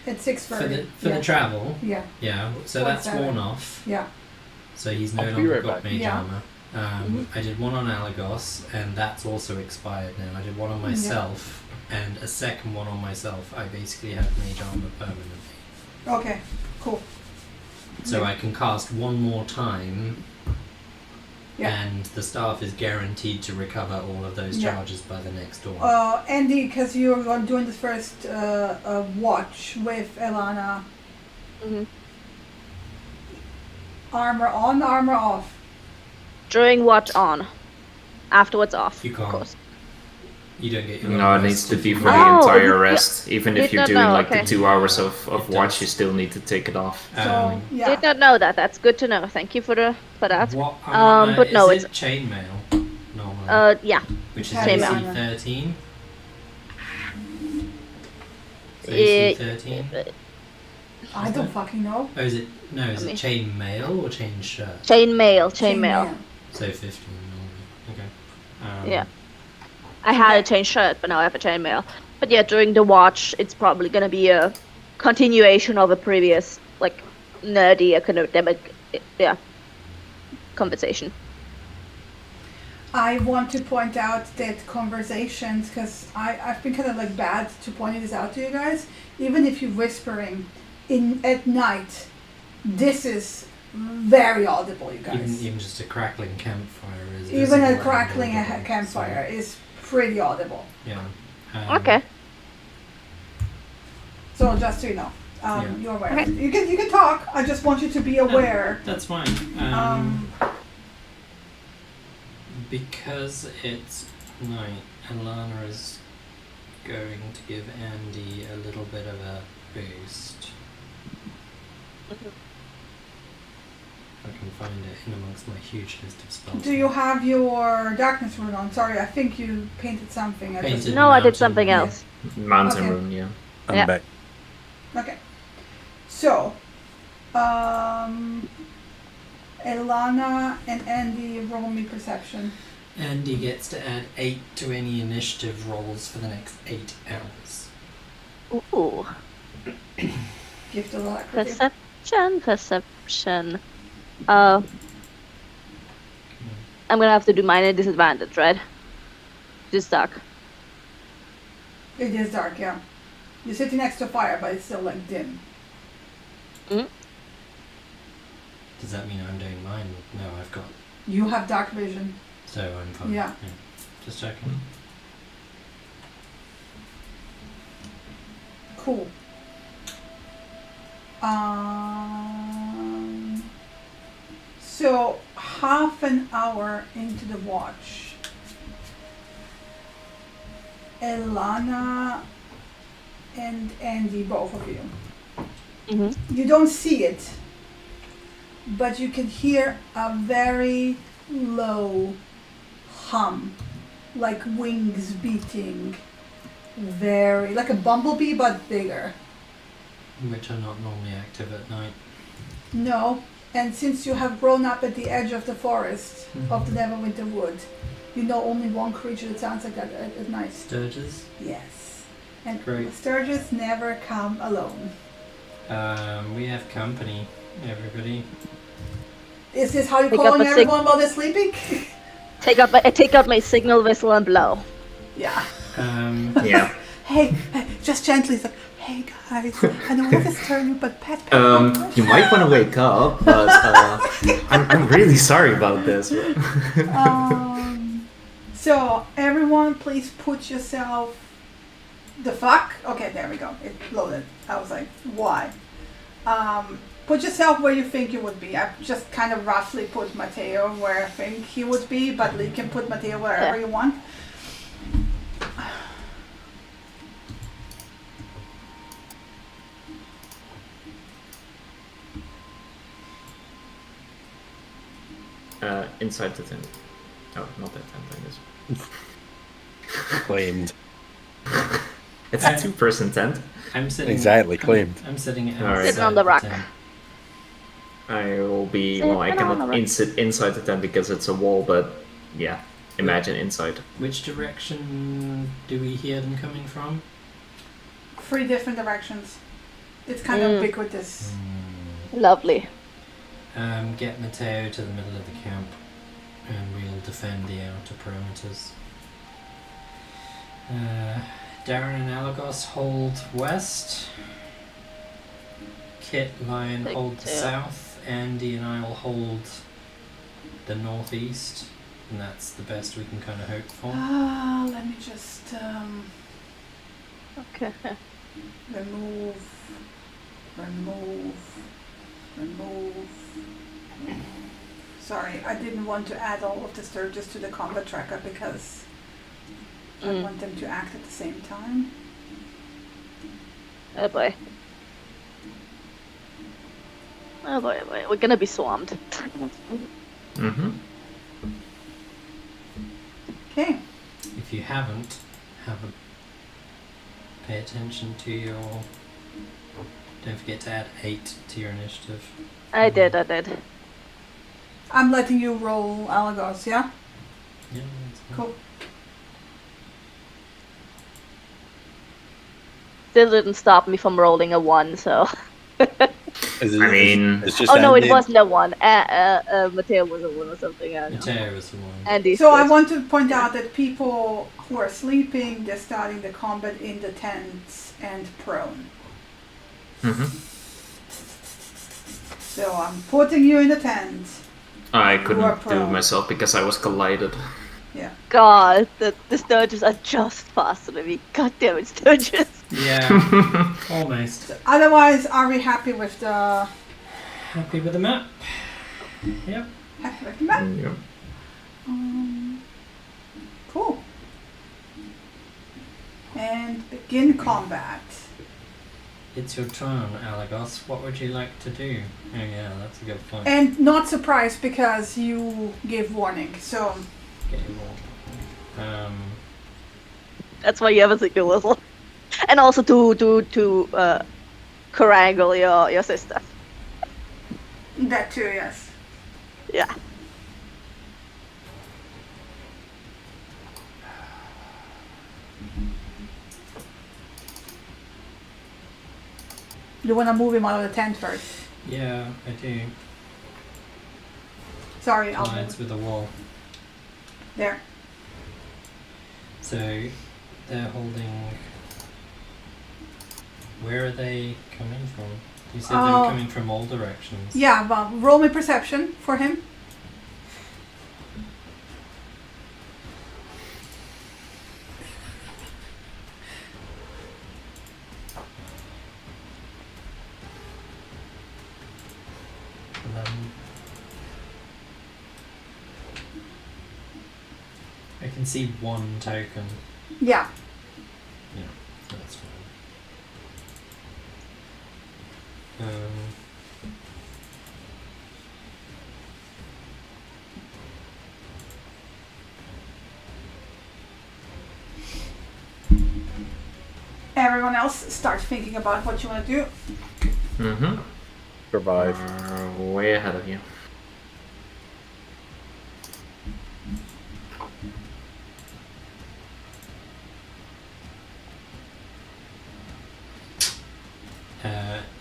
at 6:30. For the travel, Yeah, yeah. So What's that's that? worn off. yeah. So he's no I'll be longer right got back. mage Yeah. armor. I did one on Alagos, and that's also expired now. I did one on Yeah. myself, and a second one on myself. I basically have mage armor permanently. Okay, cool. So Yeah. I can cast one more time, Yeah. and the staff is guaranteed to recover all of those Yeah. charges by the next dawn. Andy, because you're doing the first watch with Elana, Hmm. armor on, armor off. During watch on, afterwards off. You Of can't. course. You don't get your No, long it needs rest to if be you for want. the Oh, entire yeah. rest. Even if Did you're not doing know, like okay. the 2 hours of It watch, does. you still need to take it off. So yeah. Did not know that. That's good to know. Thank you for that. What But is no, it it's chainmail normally? yeah. Which is Chainmail. AC 13. So Eh, AC 13. I don't fucking know. Oh, is it? No, is Let it me- chain mail or chain shirt? Chainmail. So 15 normally. Okay. Yeah. I had a chain shirt, but now I have a chainmail. But yeah, during the watch, it's probably gonna be a continuation of a previous, like, nerdy academic, conversation. I want to point out that conversations, because I've been kind of like bad to pointing this out to you guys. Even if you're whispering at night, this is very audible, you guys. Even just a crackling campfire is. Even visible a and crackling audible, campfire so, is pretty audible. yeah. Okay. So just so you know, Yeah. you're aware. Okay. You can talk. I just want you to be aware. That's fine. Because it's night, and Lana is going to give Andy a little bit of a boost. If I can find it in amongst my huge list of spells. Do you have your darkness rune on? Sorry, I think you painted something. I just- Painted. No, I did Mountain. something Yeah. else. Mountain Okay. rune, yeah. I'm Yeah. back. Okay. So, Elana and Andy roll me perception. Andy gets to add 8 to any initiative rolls for the next 8 hours. Ooh. Gift of alacrity. Perception. I'm gonna have to do mine at disadvantage, right? Just dark. It is dark, yeah. You're sitting next to a fire, but it's still like dim. Does that mean I'm doing mine? No, I've got. You have dark vision. So I'm fine. Yeah. Just checking. Cool. So half an hour into the watch, Elana and Andy, both of you. Mm-hmm. You don't see it, but you can hear a very low hum, like wings beating, very like a bumblebee but bigger. Which are not normally active at night. No, and since you have grown up at the edge of the forest of the Neverwinter Wood, you know only one creature that sounds like that at night. Sturges. Yes, and Great. Sturges never come alone. We have company, everybody. Is this how you Pick calling up a everyone while they're sleeping? I take out my signal whistle and blow. Yeah. Yeah. Hey, just gently. It's like, hey guys, I know all this turn you, but pet. You might want to wake up, but I'm really sorry about this. So everyone, please put yourself. The fuck? Okay, there we go. It loaded. I was like, why? Put yourself where you think you would be. I just kind of roughly put Matteo where I think he would be, but you can put Matteo wherever Yeah. you want. Inside the tent. Oh, not that tent, I guess. Claimed. It's a 2-person tent. I'm sitting Exactly, claimed. I'm sitting Alright. Sitting on the rock. tent. I will be, Sit well, I down on cannot the rock. sit inside the tent because it's a wall, but yeah, imagine inside. Which direction do we hear them coming from? 3 different directions. It's kind of ubiquitous. Lovely. Get Matteo to the middle of the camp, and we'll defend the outer perimeters. Darren and Alagos hold west. Kit, Lion Take hold the 2. south. Andy and I will hold the northeast, and that's the best we can kind of hope for. Let me just Okay. remove. Sorry, I didn't want to add all of the sturges to the combat tracker because I want them to act at the same time. Oh boy. Oh boy, we're gonna be swarmed. Mm-hmm. Okay. If you haven't, pay attention to your. Don't forget to add 8 to your initiative. I did. I'm letting you roll Alagos, yeah? Yeah, that's fine. Cool. Still didn't stop me from rolling a 1, so. Is it, I mean- it's just Oh no, it Andy- wasn't a 1. Mateo was a 1 or something. I don't know. Matteo was the one. Andy. So I want to point out that people who are sleeping, they're starting the combat in the tents and prone. Mm-hmm. So I'm putting you in the tent. I You are couldn't do it prone. myself because I was collided. Yeah. God, the Sturges are just faster than me. God damn it, Sturges. Yeah, almost. Otherwise, are we happy with the Happy with the map? Yep. map? Yeah. Cool. And begin combat. It's your turn, Alagos. What would you like to do? Oh yeah, that's a good point. And not surprised because you gave warning. So Get your roll. That's why you have a signal whistle. And also to corrangle your sister. that too, yes. Yeah. You want to move him out of the tent first. Yeah, I do. Sorry, I'll Collides move. with the wall. There. So they're holding. Where are they coming from? You said they were Oh. coming from all directions. Yeah, well, roll me perception for him. I can see one token. Yeah. Yeah, that's fine. Everyone else start thinking about what you want to do. Mm-hmm. Survive. Way ahead of you.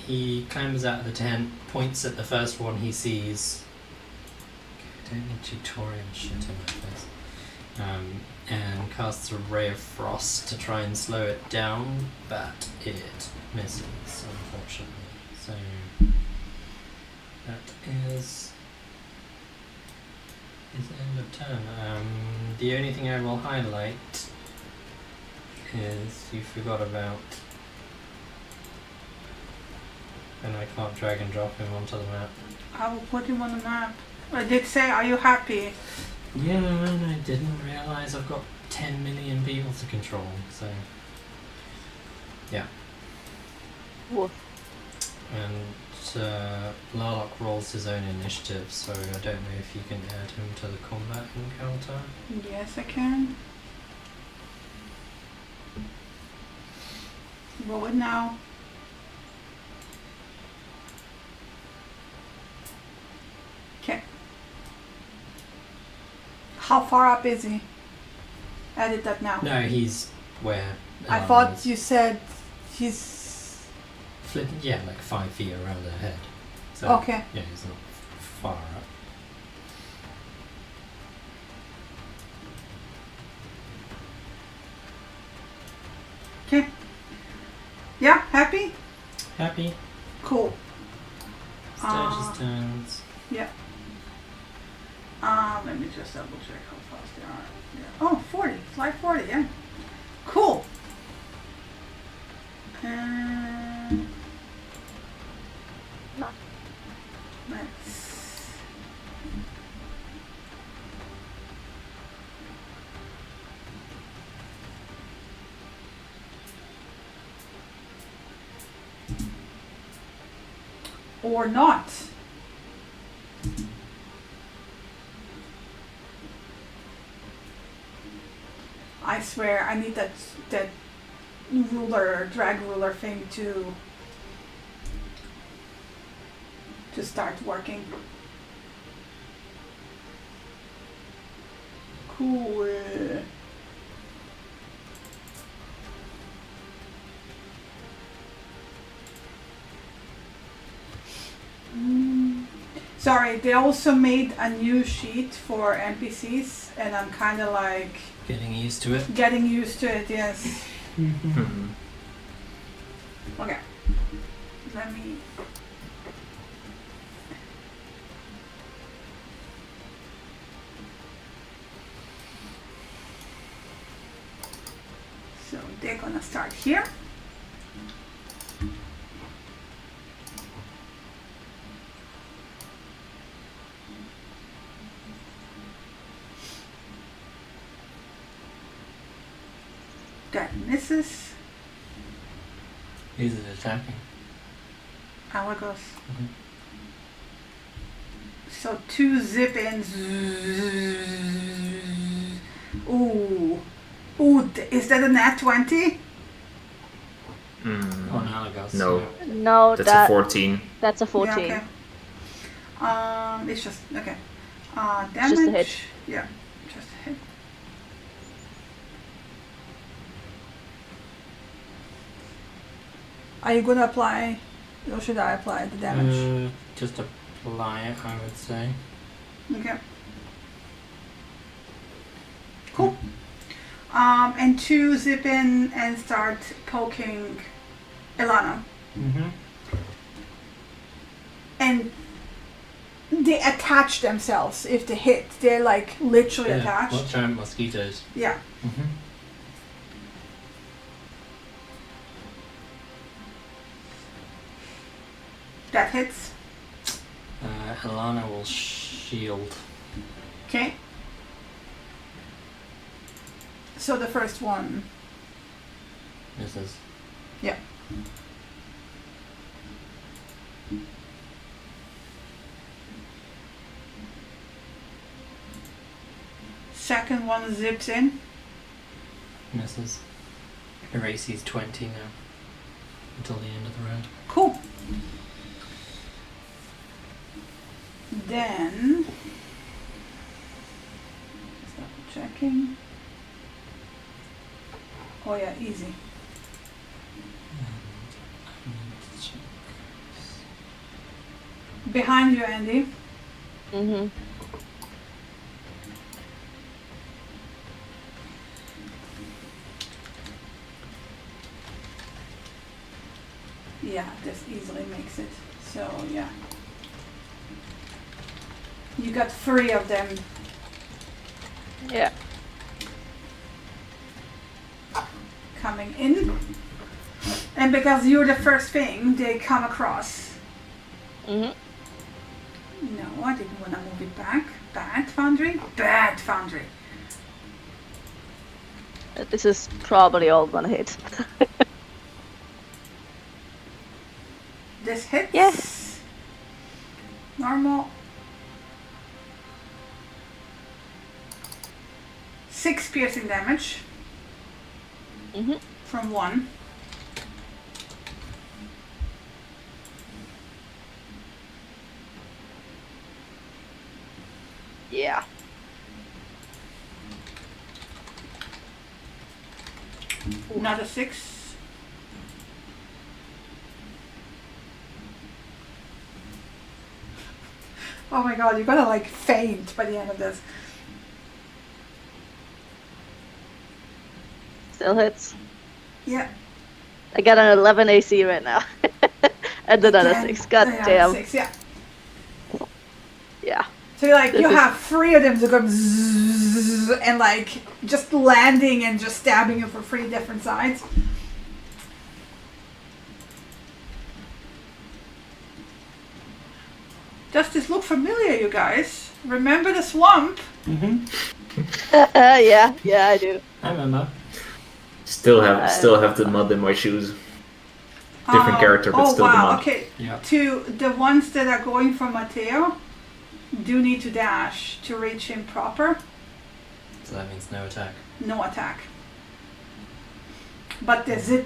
He climbs out of the tent, points at the first one he sees. I don't need tutorial shit in my face. And casts a ray of frost to try and slow it down, but it misses, unfortunately. So that is his end of turn. The only thing I will highlight is you forgot about, and I can't drag and drop him onto the map. I will put him on the map. I did say, are you happy? Yeah, and I didn't realise I've got 10 million people to control, so yeah. Woof. And Larlock rolls his own initiative, so I don't know if you can add him to the combat encounter. Yes, I can. Roll it now. Okay. How far up is he? Edit that now. No, he's where. I thought you said he's... Yeah, like 5 feet around her head. So, Okay. Yeah, he's not far up. Okay. Yeah, happy? Happy? Cool. Sturgis turns. Yeah. Let me just double check how fast they are. Yeah. Oh, 40. Slide 40, yeah. Cool. Let's... Or not. I swear, I need that ruler, drag ruler thing to start working. Cool. Sorry, they also made a new sheet for NPCs, and I'm kind of like Getting used to it. getting used to it. Yes. Okay. Let me. So they're gonna start here. That misses. Is it attacking? Alagos. So 2 zip ins. Ooh. Ooh, is that a nat 20? On Alagos. No. Yeah. No, That's a 14. that's a 14. Yeah, okay. It's just, okay. Damage. Just a hit. Yeah, just a hit. Are you gonna apply, or should I apply the damage? Just apply it, I would say. Okay. Cool. And 2 zip in and start poking Ilana. Mm-hmm. And they attach themselves if they hit. They're like literally attached. What giant mosquitoes? Yeah. Mm-hmm. That hits. Alana will shield. Okay. So the first one. Misses. Yeah. Second one zips in. Misses. Erases 20 now. Until the end of the round. Cool. Then, just double checking. Oh yeah, easy. Behind you, Andy. Mm-hmm. Yeah, this easily makes it. So yeah. You got 3 of them. Yeah. Coming in. And because you're the first thing they come across. Mm-hmm. No, I didn't want to move it back. Bad Foundry? Bad Foundry. This is probably all gonna hit. This hits. Yes. Normal. 6 piercing damage Mm-hmm. from 1. Not a 6. Oh my god, you're gonna like faint by the end of this. Still hits. Yeah. I got an 11 AC right now. And another Again, 6. God yeah, damn. 6, yeah. Yeah. So like This you is- have 3 of them to go zzz, and like just landing and just stabbing you from 3 different sides. Does this look familiar, you guys? Remember the swamp? Mm-hmm. Yeah, I do. I remember. Still have the mud in my shoes. Different character, but oh still the wow, mud. okay. Yeah. To the ones that are going for Matteo, do need to dash to reach him proper. So that means no attack. No attack. But the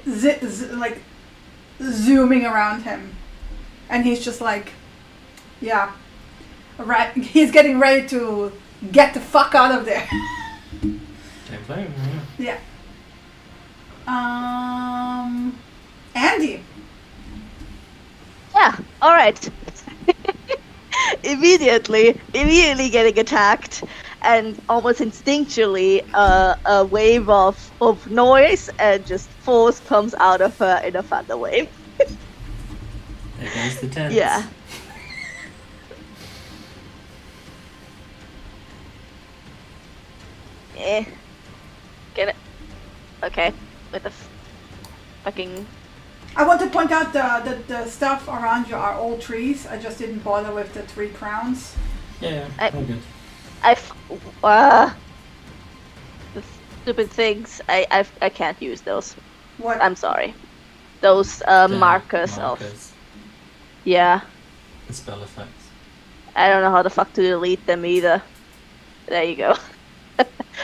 like zooming around him, and he's just like, yeah, right. He's getting ready to get the fuck out of there. Don't blame him. Yeah. Andy. Yeah, alright. immediately getting attacked, and almost instinctually a wave of noise and just force comes out of her in a thunder wave. There goes the tents. Yeah. Get it? Okay. With the fucking... I want to point out the stuff around you are all trees. I just didn't bother with the 3 crowns. Yeah, I- all good. The stupid things. I can't use those. What? I'm sorry. Those The markers of... markers, Yeah. the spell effects. I don't know how the fuck to delete them either. There you go.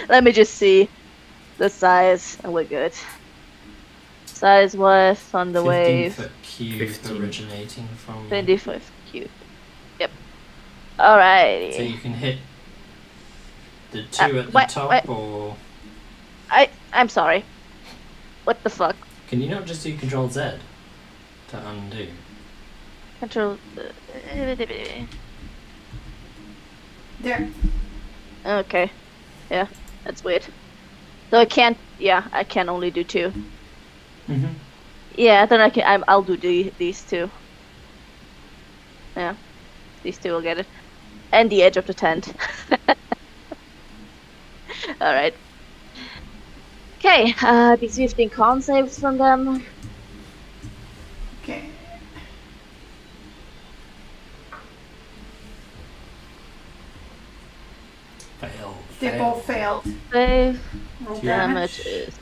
Let me just see the size, and we're good. Size was on the 15 wave. foot cube 15. originating from... 25 cube. Yep. Alrighty. So you can hit the 2 at the wait, top, wait. or... I'm sorry. What the fuck? Can you not just do Control Z to undo? Control. There. Okay. Yeah, that's weird. So I can't. Yeah, I can only do 2. Mm-hmm. Yeah, then I can. I'll do these 2. Yeah, these 2 will get it, and the edge of the tent. All right. Okay. These 15 con saves from them. Okay. Fail. They fail. both failed. Save Roll damage damage. is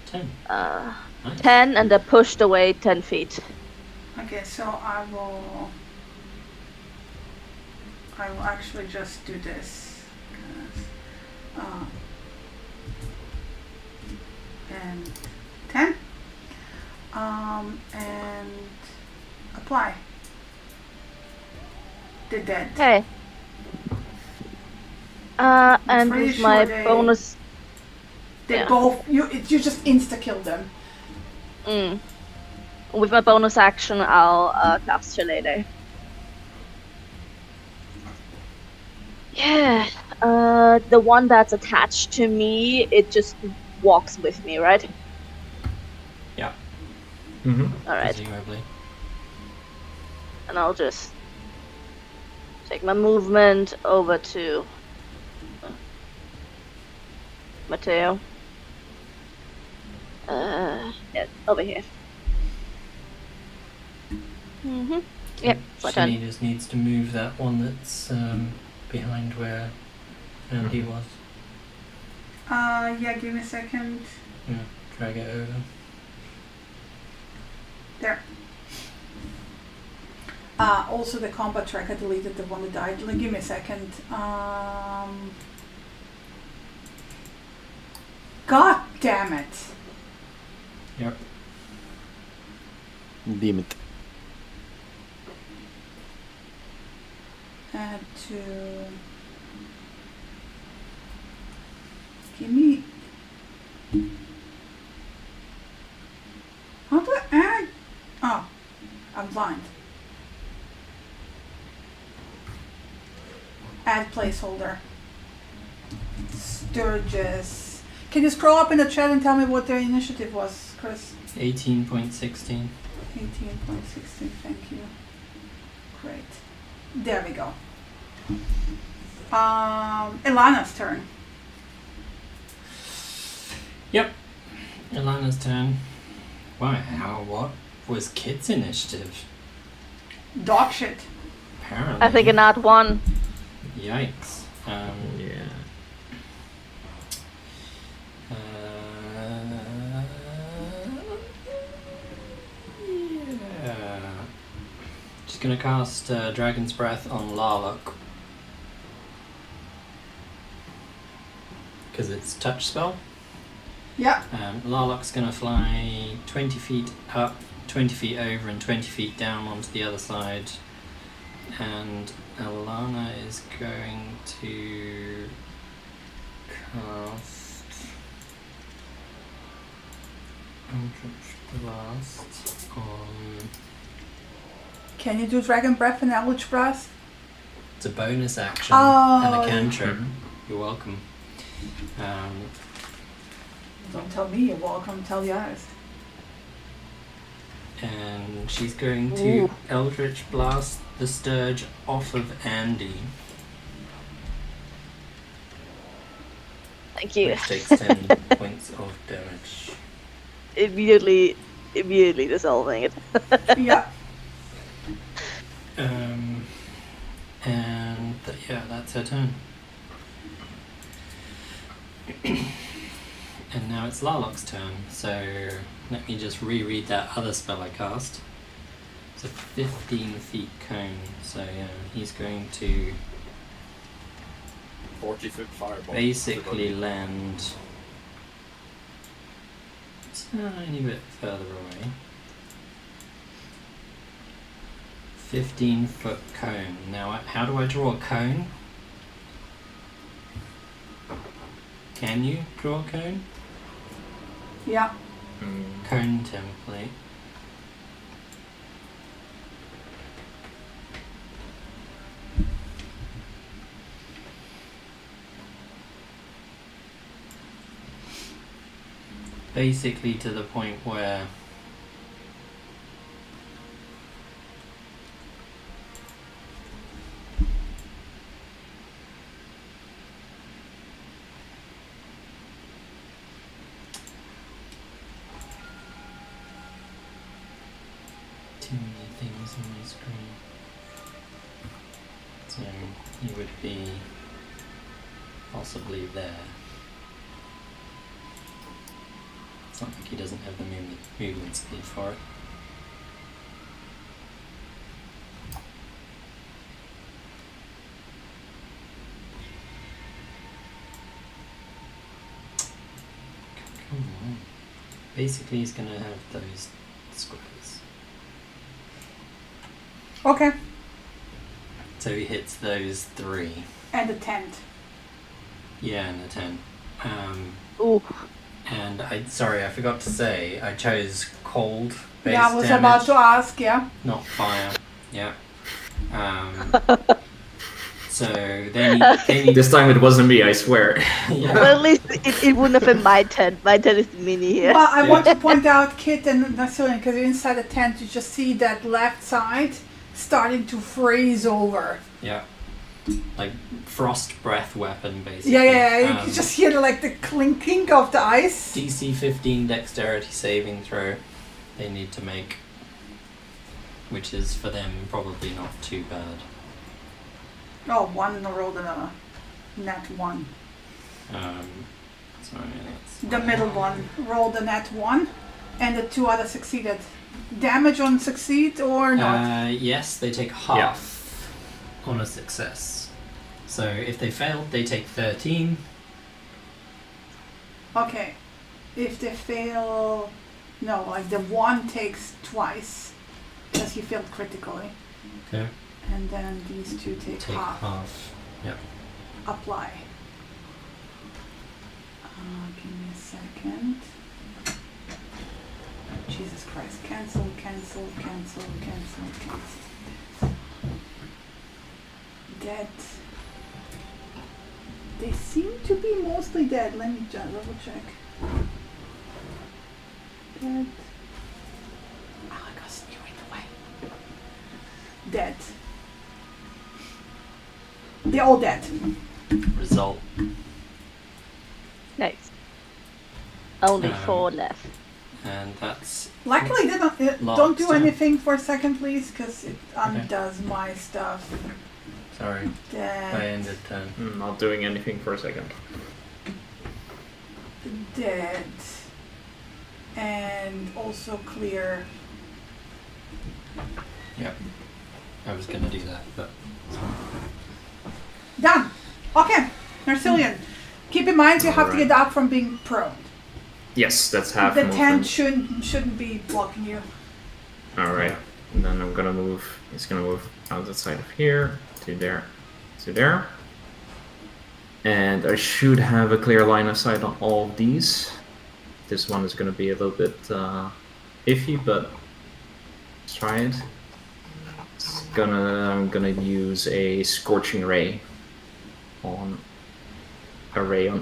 10. uh Nice. 10, and they're pushed away 10 feet. Okay, so I will actually just do this. 'Cause, and 10. And apply. They're dead. Okay. And pretty with my sure they- bonus. They Yeah. both you just insta killed them. With my bonus action, I'll cast Shillelagh. Yeah. The one that's attached to me, it just walks with me, right? Yeah, Mm-hmm. All right. presumably. And I'll just take my movement over to Matteo. Yeah, over here. Yep, my She turn. just needs to move that one that's behind where Andy was. Yeah, give me a second. Yeah, drag it over. There. Also the combat track, I deleted the one that died. Like, give me a second. God damn it. Yep. Damn it. Add to... Give me... blind. Add placeholder. Sturgis. Can you scroll up in the chat and tell me what their initiative was, Chris? 18.16. 18.16, thank you. Great. There we go. Ilana's turn. Yep. Ilana's turn. What was Kit's initiative? Dog shit. Apparently. I think an odd one. Yikes. Yeah. Yeah. Just gonna cast Dragon's Breath on Larlock. Because it's touch spell. Yeah. Larlock's gonna fly 20 feet up, 20 feet over, and 20 feet down onto the other side. And Ilana is going to cast Eldritch Blast on. Can you do Dragon Breath and Eldritch Blast? It's a bonus action Oh. and a cantrip. Mhm. You're welcome. Don't tell me you're welcome, tell the others. And she's going to Ooh. Eldritch Blast the Sturge off of Andy, Thank you. which takes 10 points of damage. Immediately dissolving it. Yeah. That's her turn. And now it's Larlock's turn, so let me just reread that other spell I cast. It's a 15 feet cone, so yeah, he's going to 40-foot fireball. basically land a tiny bit further away. 15-foot cone. Now, how do I draw a cone? Can you draw a cone? Yeah. Cone template. Basically to the point where too many things on my screen. So he would be possibly there. It's not like he doesn't have the movement speed for it. Come on. Basically, he's gonna have those squares. Okay. So he hits those three. And the tent. Yeah, and a 10. Ooh. And I forgot to say, I chose cold based Yeah, I was damage, about to ask, yeah. not fire. Yeah. So they need This time it wasn't me, I swear. yeah. Well, at least it wouldn't have been my tent. My tent is mini here. Well, I want to point out, Kit and Nasillian, because inside the tent you just see that left side starting to freeze over. Yeah. Like frost breath weapon, basically. Yeah. You can just hear like the clinking of the ice. DC 15 dexterity saving throw they need to make, which is for them probably not too bad. Oh, one rolled a nat 1. Sorry, that's The middle one rolled a nat 1, and the two others succeeded. Damage on succeed or not? Yes, they take half on a success. So if they failed, they take 13. Okay. If they fail, no, like the one takes twice, because he failed critically. Okay. And then these two take Take half. half. Yep. Apply. Give me a second. Jesus Christ. Cancel. Dead. They seem to be mostly dead. Let me just double check. Dead. Oh, I got you in the way. Dead. They're all dead. Result. Nice. Only 4 Um, left. And that's Luckily, they don't do anything for a second, please, because it undoes my stuff. sorry. I Dead. ended turn. Not doing anything for a second. Dead. And also clear. Yep. I was gonna do that, but Done. Okay. Narcillian. Keep in mind you have to Alright. get up from being prone. Yes, that's half The movement. tent shouldn't be blocking you. Alright. And then I'm gonna move. He's gonna move outside of here to there to there. And I should have a clear line of sight on all of these. This one is gonna be a little bit iffy, but let's try it. I'm gonna use a scorching ray on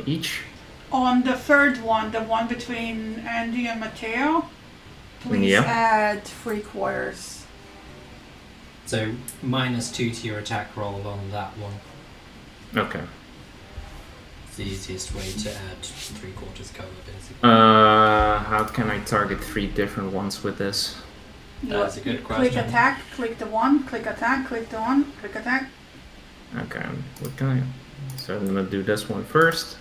each. On the third one, the one between Andy and Matteo, please Yeah. add 3/4. so -2 to your attack roll on that one. Okay. It's the easiest way to add 3/4 cover, basically. How can I target 3 different ones with this? That's a good Click question. attack, click the one, click attack, click the one, click attack. Okay, what can I? So I'm gonna do this one first.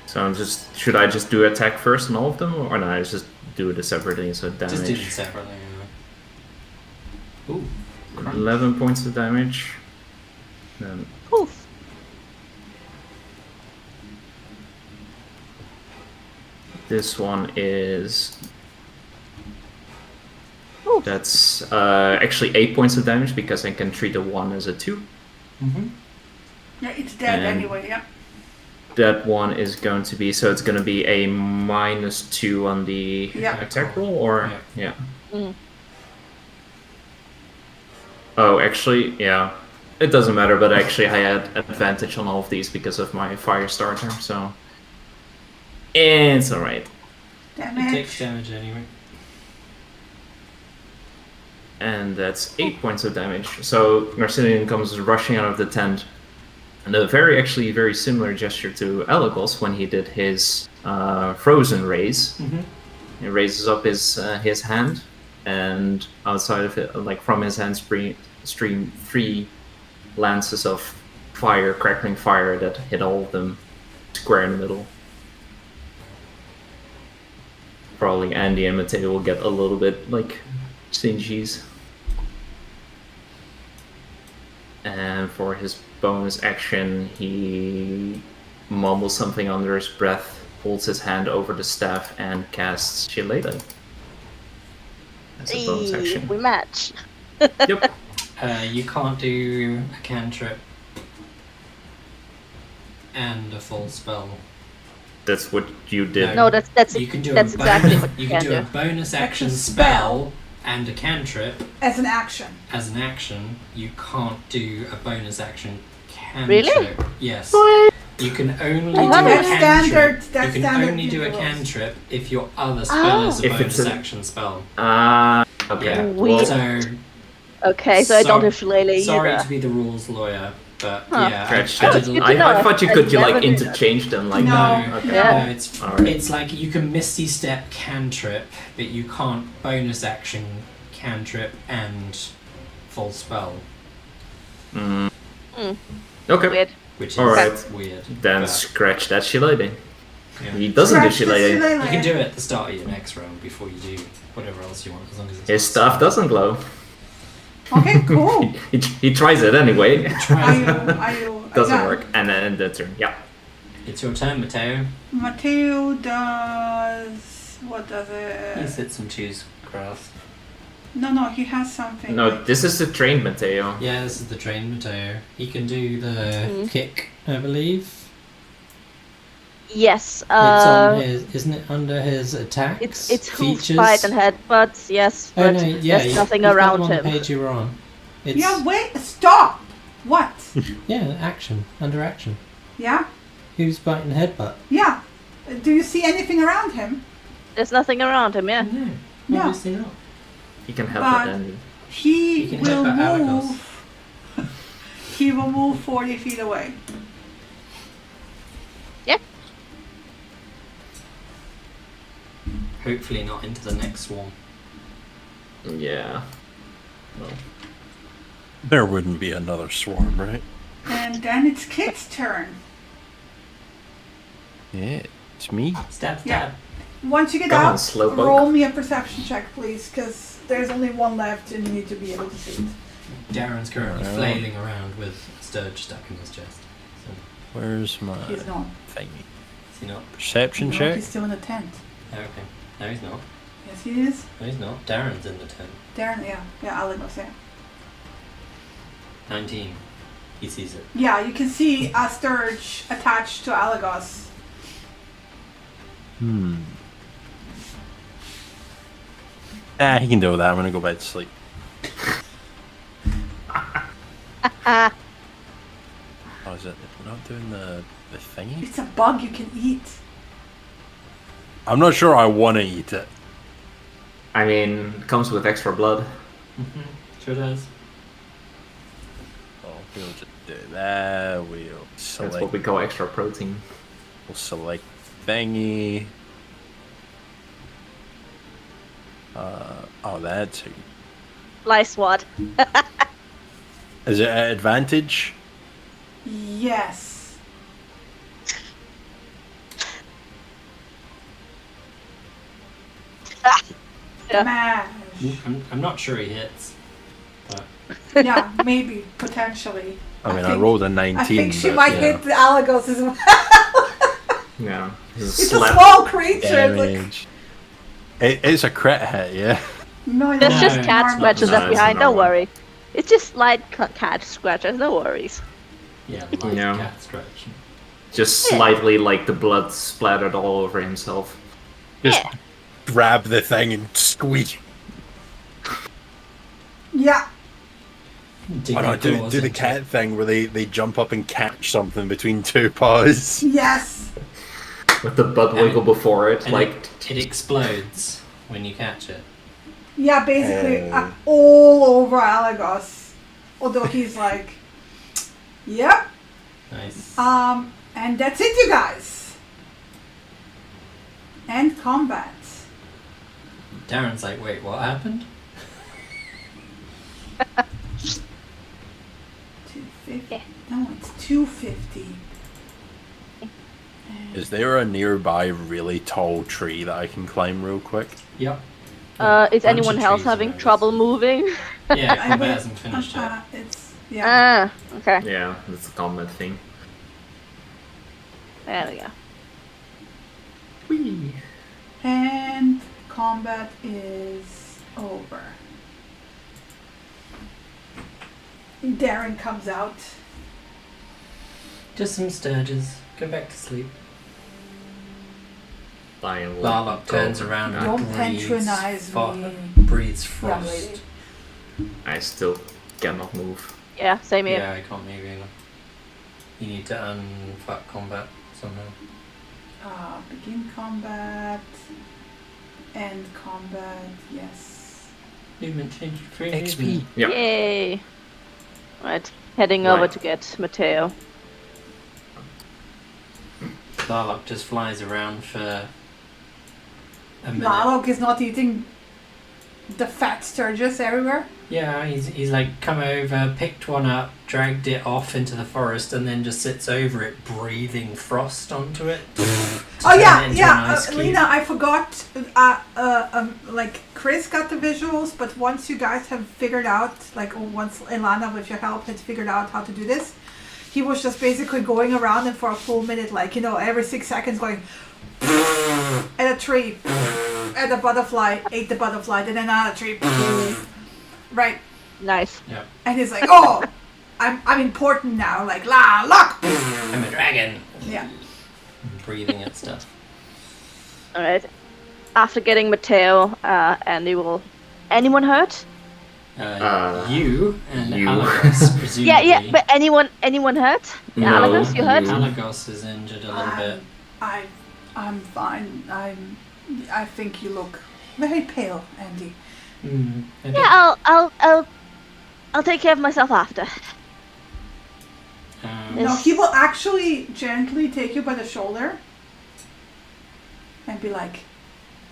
So should I just do attack first on all of them, or no? I just do it separately, so damage. Just do them separately. Ooh. 11 points of damage. Then Poof. this one is. Oof. That's actually 8 points of damage because I can treat a 1 as a 2. Mm-hmm. Yeah, it's dead And- anyway, yeah. That one is going to be, so it's going to be a -2 on the Yeah. attack roll, or Yeah. Mm. Oh, actually, yeah, it doesn't matter. But actually, I had advantage on all of these because of my fire starter, so it's all right. It takes Damage. damage anyway. And that's 8 points of damage. So Narcillian comes rushing out of the tent, and a very similar gesture to Elagos when he did his frozen raise. Mm-hmm. He raises up his hand, and outside of it, like from his hand, stream 3 lances of fire, crackling fire that hit all of them square in the middle. Probably Andy and Matteo will get a little bit like singies. And for his bonus action, he mumbles something under his breath, holds his hand over the staff, and casts Shillelagh as a bonus Hey, action. we match. Yep. You can't do a cantrip and a full spell. That's what you did. No, that's You can do that's a exactly bonus, what you you can can do a do. bonus action Action spell and a cantrip As an action. as an action. You can't do a bonus action cantrip. Really? Yes. What? You can only I do thought a it was cantrip. standard- that's you can standard only do a in the rules. cantrip if your other spell Oh. is a If it's bonus an- action spell. Okay. Yeah. Weird. So Okay, so I don't Sorry- have Shillelagh sorry either. to be the rules lawyer, but Huh. yeah, Scratch I that. did. good to I know. thought you I could never like knew that. interchange them like No. that. Okay. Yeah. No, it's Alright. it's like you can Misty Step cantrip, but you can't bonus action cantrip and full spell, Mm, Okay. weird. which is Alright. weird. Then but, scratch that Shillelagh. yeah. He doesn't do Scratch the Shillelagh. Shillelagh. You can do it at the start of your next round before you do whatever else you want, as long as it's His not stuff spell. doesn't glow. Okay, cool. He tries it anyway. Are you Doesn't done? work. And then the turn. Yeah. It's your turn, Matteo. Matteo does. What does He it? sits and chews grass. No, he has something. No, like- this is the trained Mateo. Yeah, this is the trained Matteo. He can do the Mm. kick, I believe. Yes. It's on his, isn't it under his attacks? It's hoof, features? bite, and headbutts. Yes, Oh but no, yeah, there's nothing you've got around them on him. the page you were on. It's, Yeah, wait, stop! What? yeah, action, under action. Yeah? Who's biting headbutt? Yeah. Do you see anything around him? There's nothing around him. Yeah. No, Yeah. obviously not. You can help But- it then. He You can will headbutt move. He will move 40 feet away. Hopefully not into the next swarm. Yeah. Well, There wouldn't be another swarm, right? And then it's Kit's turn. Yeah, it's me. Stab, stab. Yeah. Once you get Come on, out, Slowpoke. roll me a perception check, please, because there's only one left and you need to be able to see it. Darren's currently Well. flailing around with Sturge stuck in his chest. So, Where's my He's not. thingy? is he not? Perception No, check? he's still in the tent. Oh, okay. No, he's not. Yes, he is. No, he's not. Darren's in the tent. Darren, yeah. Yeah, Aligos, yeah. 19. He sees it. Yeah, you can see a Sturge attached to Alagos. He can deal with that. I'm gonna go back to sleep. Oh, is it not doing the thingy? It's a bug you can eat. I'm not sure I want to eat it. I mean, it comes with extra blood. Sure does. Oh, we'll just do that. We'll That's what select. we call extra protein. We'll select thingy. Oh, that's. Fly swat. Is it at advantage? Yes. Yeah. Smash. I'm not sure he hits. Yeah, maybe, potentially. I mean, I think- rolled a 19. I think she but, might yeah. hit the Alagos as well. Yeah. It's a small creature. It's like, Damage. It's a crit hit, yeah. no, There's No, just it's cat normal. scratches No, left it's behind. Don't normal. worry. It's just light cat scratches. No worries. Yeah, light Yeah. cat stretch. Just Yeah. slightly like the blood splattered all over himself. Just Yeah. grab the thing and squeeze. Yeah. Dig Oh no, your do claws the into cat it. thing where they jump up and catch something between two paws. Yes. With the butt wiggle before it, And like it explodes when you catch it. Yeah, basically Hey. all over Alagos. Although he's like, yep. Nice. And that's it, you guys. End combat. Darren's like, wait, what happened? 250. No, it's 250. Is there a nearby really tall tree that I can climb real quick? Yep. Is Bunch anyone of else trees having around trouble us. moving? Yeah, I combat will- hasn't finished yet. It's yeah. Okay. yeah, that's a combat thing. There we go. And combat is over. Darren comes out. Just some sturges. Go back to sleep. Lion will Larlock go. turns around and Don't breathes, patronize me, breathes young frost. lady. I still cannot move. Yeah, same here. Yeah, I can't move either. You need to unfuck combat somehow. Begin combat. End combat. Yes. Movement change free XP. movement. Yeah. Yay. Right. Heading over Right. to get Mateo. Larlock just flies around for a minute. Larlock is not eating the fat sturges everywhere. Yeah, he's like come over, picked one up, dragged it off into the forest, and then just sits over it, breathing frost onto it. Oh yeah, Turn it into an yeah, ice cube. Lena, I forgot. Like Chris got the visuals, but once you guys have figured out, like once Ilana with your help had figured out how to do this, he was just basically going around and for a full minute, like every 6 seconds, going at a tree, at a butterfly, ate the butterfly, then another tree, right? Nice. Yeah, And he's like, oh, I'm important now, like la look, I'm a dragon. yeah. breathing at stuff. All right. After getting Mateo, Andy will. Anyone hurt? You and you. Alagos, presumably. Yeah, but anyone hurt? Yeah, No, Alagos, you hurt? you. Alagos is injured a little bit. I'm fine. I think you look very pale, Andy. I think, Yeah, I'll take care of myself after. No, he will actually gently take you by the shoulder and be like,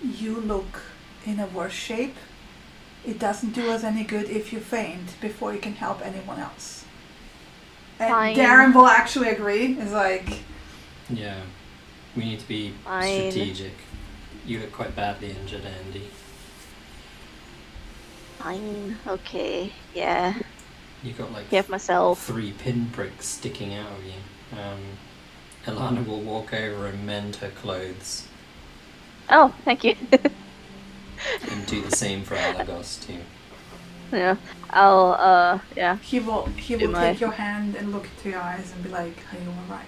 "You look in a worse shape. It doesn't do us any good if you faint before you can help anyone else." And Fine. Darren will actually agree. Is like, yeah, we need to be Fine. strategic. You look quite badly injured, Andy. Fine. Okay. Yeah. You got like Care of myself. 3 pinpricks sticking out of you. Ilana will walk over and mend her clothes Oh, thank you. and do the same for Alagos too. Yeah. I'll. Yeah. he will my- take your hand and look into your eyes and be like, "Are you all right?"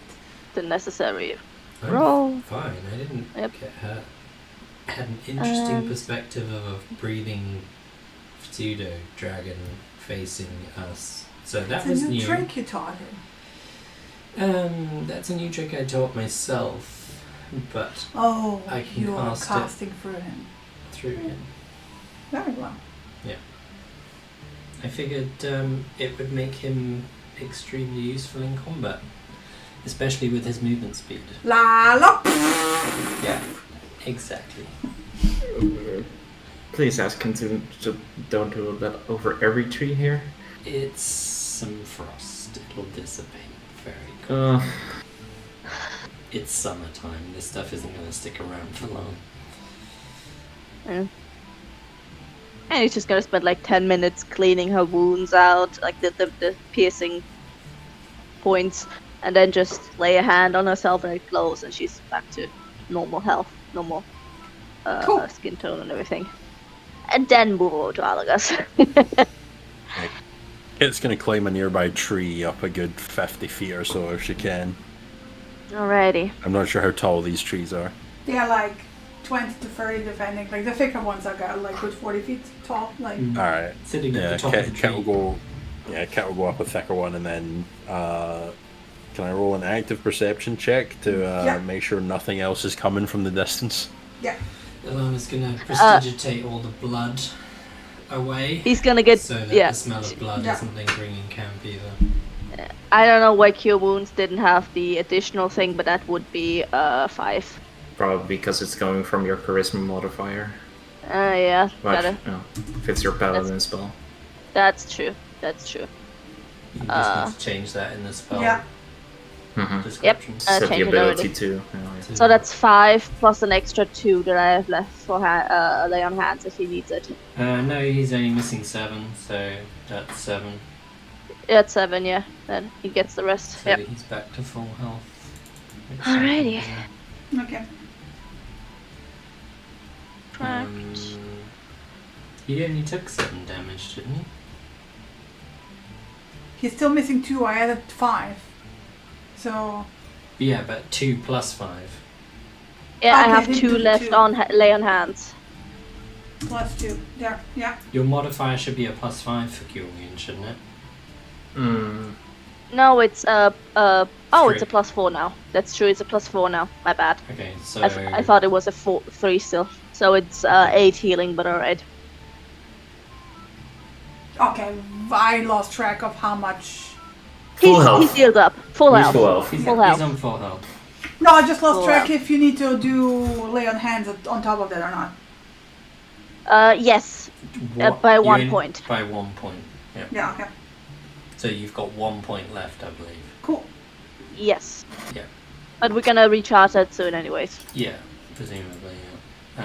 The necessary. I'm Roll. fine. I didn't Yep. get hurt. I had an interesting perspective of a breathing pseudo dragon facing us. So that It's was a new new. trick you taught him. That's a new trick I taught myself, but Oh, I can you are cast it. casting through him. through him. Very well. I figured it would make him extremely useful in combat, especially with his movement speed. La la. Yeah, exactly. Please ask him to don't do that over every tree here. It's some frost. It'll dissipate very quickly. It's summertime. This stuff isn't going to stick around for long. Yeah. And he's just gonna spend like 10 minutes cleaning her wounds out, like the piercing points, and then just lay a hand on herself and it glows, and she's back to normal health, normal Cool. skin tone and everything. And then move over to Alagos. Kit's gonna climb a nearby tree up a good 50 feet or so if she can. Alrighty. I'm not sure how tall these trees are. They are like 20 to 30 depending. Like the thicker ones are got like good 40 feet tall. Like Alright. Sitting Yeah, at the top of the Kit tree. will go. Yeah, Kit will go up a thicker one, and then can I roll an active perception check to Yeah. make sure nothing else is coming from the distance? yeah. Ilana's going to prestidigitate all the blood away, He's gonna get so that yeah. the smell of blood Yeah. isn't lingering in camp either. I don't know why Cure Wounds didn't have the additional thing, but that would be 5. Probably because it's going from your charisma modifier. Yeah, Like, gotta. if it's your paladin spell. That's true. That's true. You just need to change that in the spell Yeah. Mm-hmm. description. Set the change it ability already. to. So that's 5 plus an extra 2 that I have left for lay on hands if he needs it. No, he's only missing 7, so that's 7. Yeah, it's 7, yeah. Then he gets the rest. So Yep. he's back to full health. Alrighty. Okay. Um, he only took 7 damage, didn't he? He's still missing 2. I added 5. So Yeah, but 2 plus 5. Yeah, I Okay, have then 2 do left 2. on lay on hands. plus 2. There. Yeah. Your modifier should be a plus 5 for cure wound, shouldn't it? No, it's oh, it's a Three. +4 now. That's true. It's a +4 now. My bad. Okay, so I thought it was a 3 still. So it's 8 healing, but alright. Okay. I lost track of how much. Full health. He's healed up. Full He's health. full health. he's, full he's health. on full health. No, I just lost Full track health. if you need to do lay on hands on top of that or not. Yes. What- by you 1 in- point. By 1 point. Yeah. Yeah. Okay. So you've got 1 point left, I believe. Cool. Yes. Yeah. But we're gonna recharge that soon, anyways. Yeah, presumably. Yeah.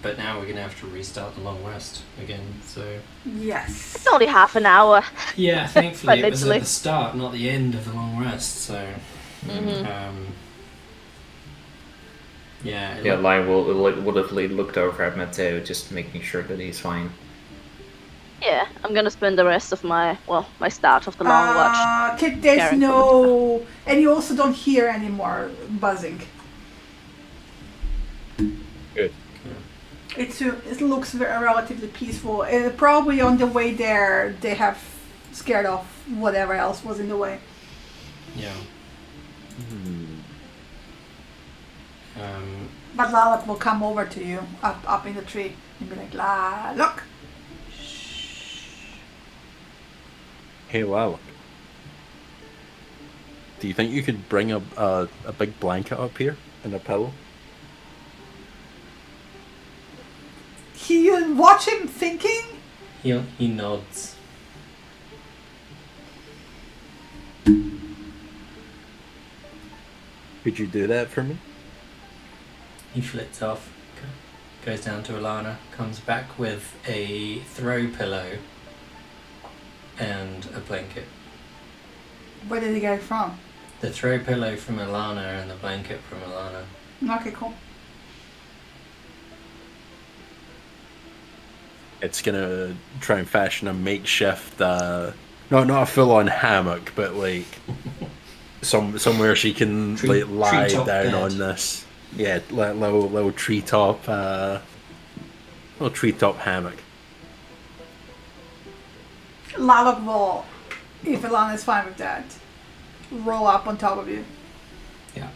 But now we're gonna have to restart the long rest again. So Yes. It's only half an hour. yeah, thankfully But it was at literally. the start, not the end of the long rest. So yeah. Yeah, Lion would have looked over at Matteo, just making sure that he's fine. Yeah, I'm gonna spend the rest of my start of the long watch. Kit, there's Karen, no, and you also don't hear any more buzzing. Good. It looks relatively peaceful. Probably on the way there, they have scared off whatever else was in the way. Yeah. But Lalak will come over to you up in the tree and be like, look. Hey, Lal. Do you think you could bring a big blanket up here and a pillow? You watch him thinking. He nods. Could you do that for me? He flits off, goes down to Alana, comes back with a throw pillow and a blanket. Where did he get it from? The throw pillow from Alana and the blanket from Alana. Okay, cool. It's gonna try and fashion a makeshift, not a full-on hammock, but like somewhere she can like lie treetop down bed. on this. Yeah, little treetop, little treetop hammock. Lalak will, if Alana is fine with that, roll up on top of you. Yeah.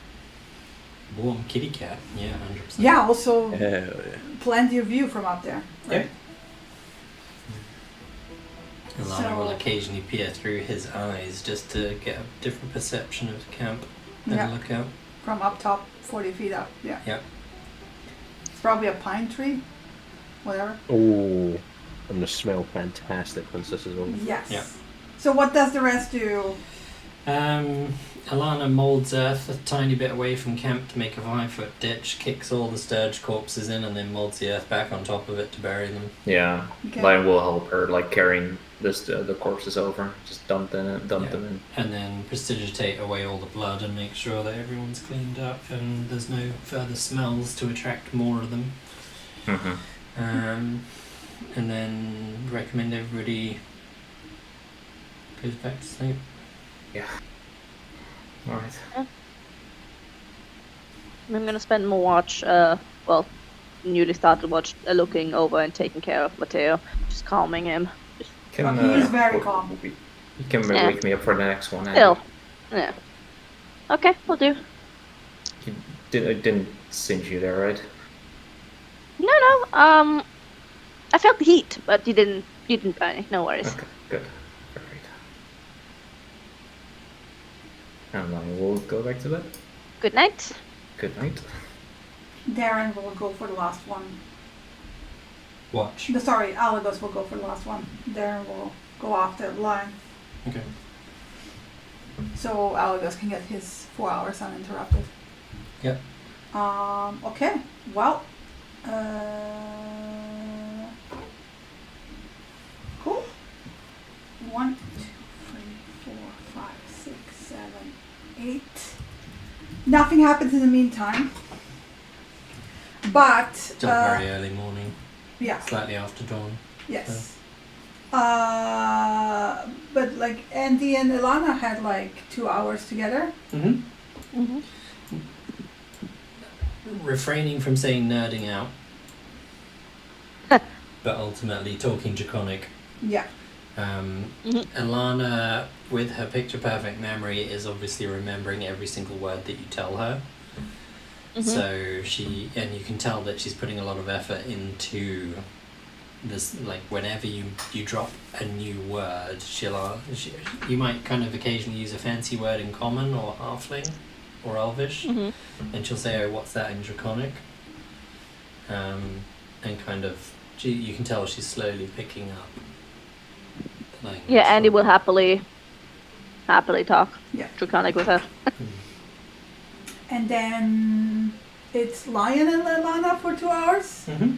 Warm kitty cat. Yeah, 100%. Yeah, also Hell yeah. plenty of view from up there. Right? Yep. Alana will So- occasionally peer through his eyes just to get a different perception of the camp and Yeah. look out. From up top, 40 feet up. Yeah. Yep. It's probably a pine tree. Whatever. Oh, and the smell fantastic once this is over. Yes. Yeah. So what does the rest do? Alana molds earth a tiny bit away from camp to make a 5-foot ditch, kicks all the sturge corpses in, and then molds the earth back on top of it to bury them. Yeah, Okay. Lion will help her, like carrying the corpses over. Just dump them in. And then prestidigitate away all the blood and make sure that everyone's cleaned up and there's no further smells to attract more of them. Mm-hmm. And then recommend everybody goes back to sleep. Yeah. All right. I'm gonna spend more watch, newly started watch, looking over and taking care of Mateo, just calming him. Can, He is very w- calm. You can Yeah. wake me up for the next one. Still, yeah. Okay, will do. I didn't singe you there, right? No, I felt the heat, but you didn't burn me. No worries. Okay, good. Perfect. And then we'll go back to bed. Good night. Good night. Darren will go for the last one. Watch. Sorry, Alagos will go for the last one. Darren will go after the lion. Okay. So Alagos can get his 4 hours uninterrupted. Yep. Okay. Well. Cool. 1, 2, 3, 4, 5, 6, 7, 8. Nothing happens in the meantime. But Still very early morning, yeah. slightly after dawn. Yes. But like Andy and Ilana had like 2 hours together. Mm-hmm. Mm-hmm. Refraining from saying nerding out, but ultimately talking Draconic. Yeah. Alana, with her picture-perfect memory, is obviously remembering every single word that you tell her. Mhm. So and you can tell that she's putting a lot of effort into this. Like whenever you drop a new word, you might kind of occasionally use a fancy word in common or halfling or elvish, Mhm. and she'll say, "Oh, what's that in Draconic?" And kind of, you can tell she's slowly picking up the language. Yeah, Andy from- will happily talk Yeah. Draconic with her. And then it's Lion and Ilana for 2 hours. Mm-hmm.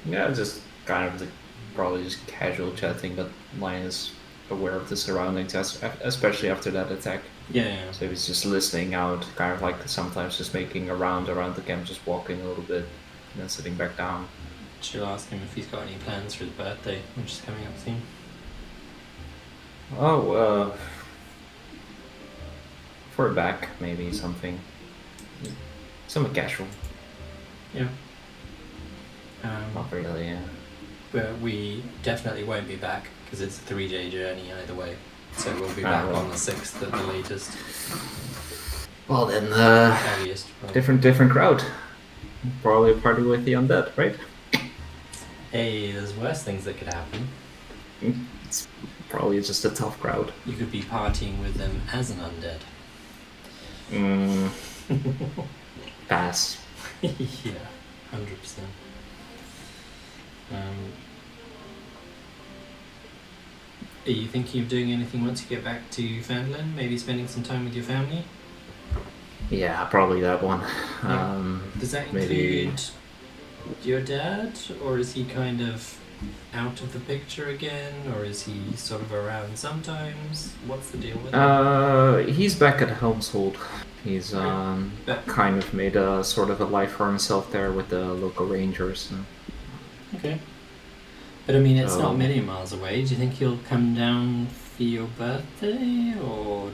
Yeah, just kind of probably just casual chatting, but Lion is aware of the surroundings, especially after that attack. Yeah. So he's just listening out, kind of like sometimes just making a round around the camp, just walking a little bit, and then sitting back down. She'll ask him if he's got any plans for his birthday, which is coming up soon. Oh, for back, maybe something. Somewhat casual. Yeah. Not really, yeah. But we definitely won't be back because it's a 3-day journey either way. So we'll be back on the 6th at the latest. Well then, Earliest. Probably. different crowd. Probably a party with the undead, right? Hey, there's worse things that could happen. It's probably just a tough crowd. You could be partying with them as an undead. Pass. Yeah, 100%. Are you thinking of doing anything once you get back to Phandelver? Maybe spending some time with your family? Yeah, probably that one. Yeah. Does that maybe... include your dad, or is he kind of out of the picture again, or is he sort of around sometimes? What's the deal with him? He's back at Helmshold. He's kind of made a sort of a life for himself there with the local rangers. Okay. But I mean, it's not many miles away. Do you think he'll come down for your birthday, or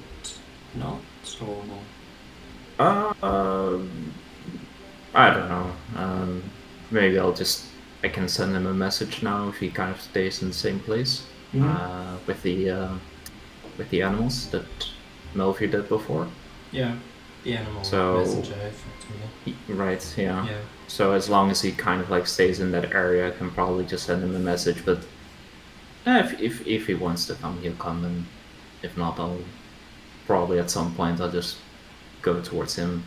not? Or... I don't know. Maybe I can send him a message now if he kind of stays in the same place with the animals that Melfi did before. Yeah, the animal messenger, effectively. Right, yeah. So as long as he kind of like stays in that area, I can probably just send him a message. But if he wants to come, he'll come, and if not, I'll probably at some point I'll just go towards him.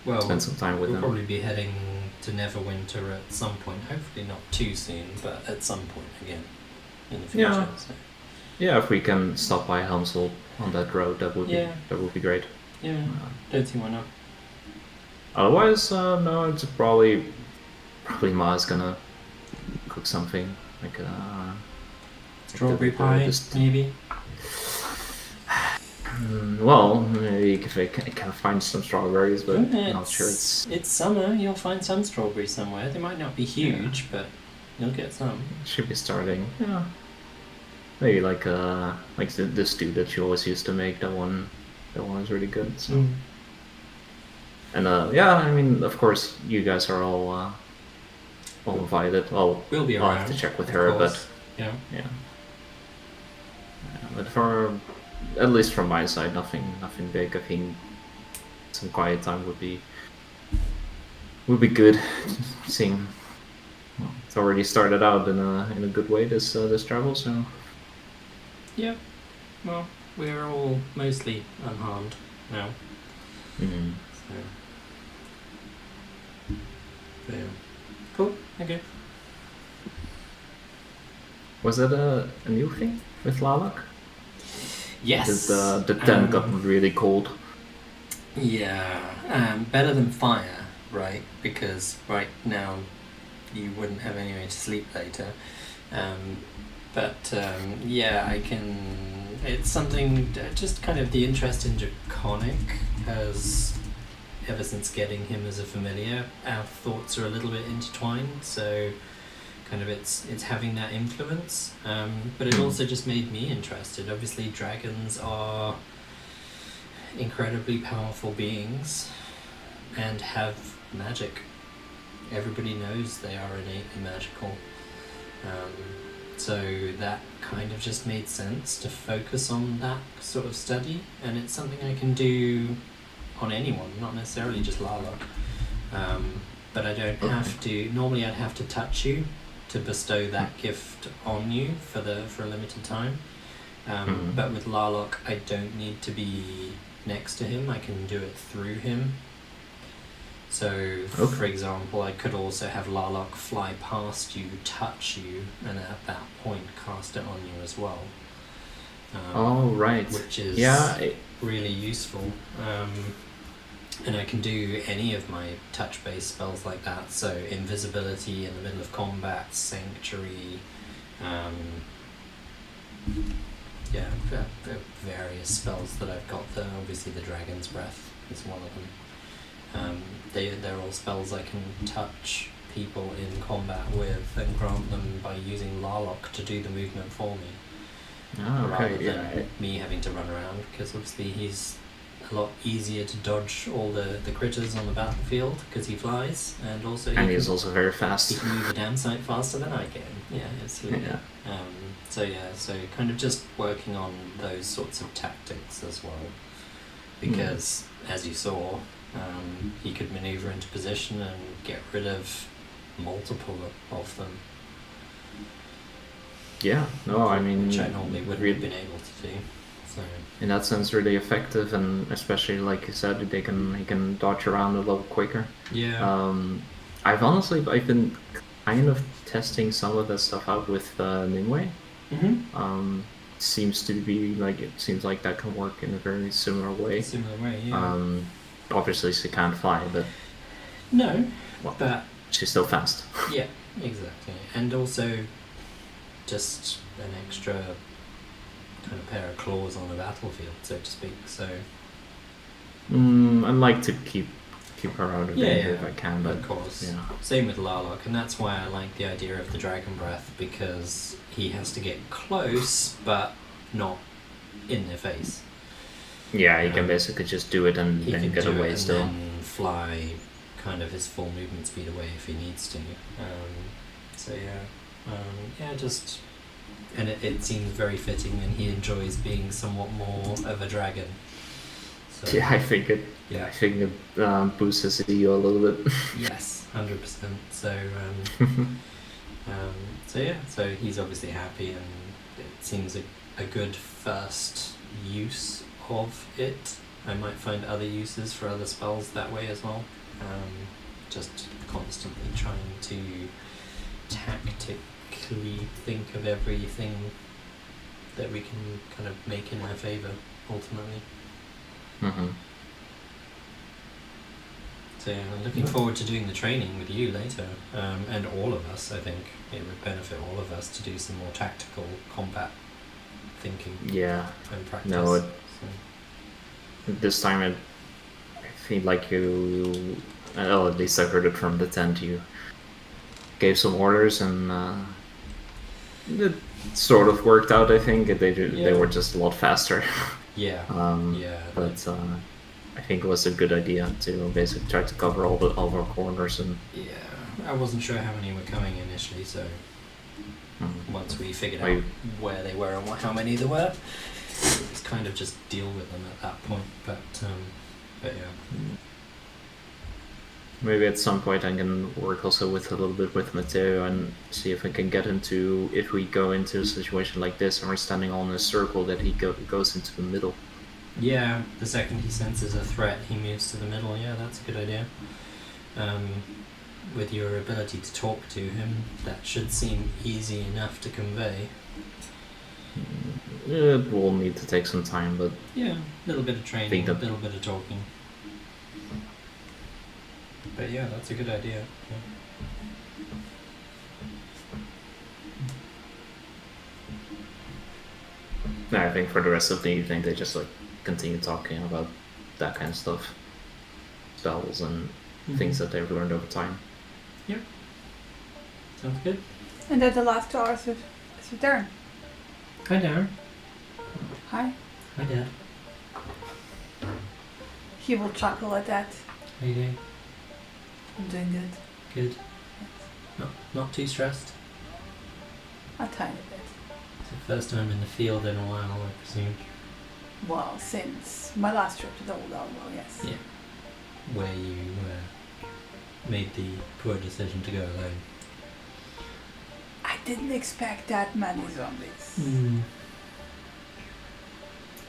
Well, spend some time with him. We'll probably be heading to Neverwinter at some point. Hopefully not too soon, but at some point again in the future. Yeah. So. Yeah, if we can stop by Helmshold on that road, that would be great. Yeah, don't see why not. Otherwise, no, it's probably Ma's gonna cook something like strawberry pie, maybe. Well, maybe if I can find some strawberries, but I'm not sure it's... It's summer, you'll find some strawberries somewhere. They might not be huge, but you'll get some. Should be starting. Yeah. Maybe like the stew that you always used to make. That one is really good. So. And yeah, I mean, of course, you guys are all invited. We'll be around. I'll have to check with her, but yeah. But for at least from my side, nothing big. I think some quiet time would be good. Seeing it's already started out in a good way this travel, so. Yeah, well, we're all mostly unharmed now. Mm-hmm. So, yeah. Cool, okay. Was that a new thing with Lalak? Yes. The tent got really cold. Yeah, better than fire, right? Because right now you wouldn't have anywhere to sleep later. But yeah, I can. It's something. Just kind of the interest in Draconic has, ever since getting him as a familiar, our thoughts are a little bit intertwined. So, kind of it's having that influence. But it also just made me interested. Obviously, dragons are incredibly powerful beings and have magic. Everybody knows they are innately magical. So that kind of just made sense to focus on that sort of study, and it's something I can do on anyone, not necessarily just Lala. But I don't have to. Normally, I'd have to touch you to bestow that gift on you for a limited time. But with Larlock, I don't need to be next to him. I can do it through him. So, for example, I could also have Larlock fly past you, touch you, and at that point cast it on you as well. Right. Which is really useful. And I can do any of my touch-based spells like that. So, invisibility in the middle of combat, sanctuary, various spells that I've got there. Obviously, the Dragon's Breath is one of them. They're all spells I can touch people in combat with and grant them by using Larlock to do the movement for me. Rather than me having to run around, because obviously he's a lot easier to dodge all the critters on the battlefield because he flies, and also And he's can, also very he fast. can move a damn sight faster than I can. Yeah, absolutely. Yeah. So kind of just working on those sorts of tactics as well, because as you saw, he could maneuver into position and get rid of multiple of them. Yeah, no, I mean, which I normally wouldn't have been able to do. So in that sense, really effective, and especially like you said, he can dodge around a little quicker. yeah, I've been kind of testing some of that stuff out with Nimue. Seems like that can work in a very similar way. similar way. Yeah. Obviously she can't fly, but No, well, but she's still fast. yeah, exactly, and also just an extra kind of pair of claws on the battlefield, so to speak. So I'd like to keep her out of danger if yeah, I can, but of course. yeah. Same with Larlock, and that's why I like the idea of the Dragon Breath, because he has to get close, but not in their face. Yeah, he can basically just do it and He then can get do away it and still. then fly kind of his full movement speed away if he needs to. Just and it seems very fitting, and he enjoys being somewhat more of a dragon. So, Yeah, I think it boosts his ego a little bit. Yes, 100%. So he's obviously happy, and it seems a good first use of it. I might find other uses for other spells that way as well. Just constantly trying to tactically think of everything that we can kind of make in my favour, ultimately. So I'm looking forward to doing the training with you later, and all of us. I think it would benefit all of us to do some more tactical combat thinking Yeah. and practice. No, So, this time I feel like you well, at least I heard it from the tent, you gave some orders and it sort of worked out, I think. They were just a lot faster. yeah, But I think it was a good idea to basically try to cover all our corners and I wasn't sure how many were coming initially, so once we figured out where they were and how many there were, it was kind of just deal with them at that point. But yeah. maybe at some point I can work also with a little bit with Matteo and see if I can get into, if we go into a situation like this and we're standing all in a circle, that he goes into the middle. Yeah, the second he senses a threat, he moves to the middle. Yeah, that's a good idea. With your ability to talk to him, that should seem easy enough to convey. It will need to take some time, but Yeah, a little bit of training, a little bit of talking. But yeah, that's a good idea. no, I think for the rest of the evening they just like continue talking about that kind of stuff, spells and things that they've learned over time. Yep. Sounds good. And then the last 2 hours is your turn. Hi, Darren. Hi. Hi, Dad. He will chuckle at that. How you doing? I'm doing good. Good. Not too stressed. A tiny bit. It's the first time in the field in a while, I presume. Well, since my last trip to the old Alamo, yes. Yeah. Where you made the poor decision to go alone. I didn't expect that many zombies.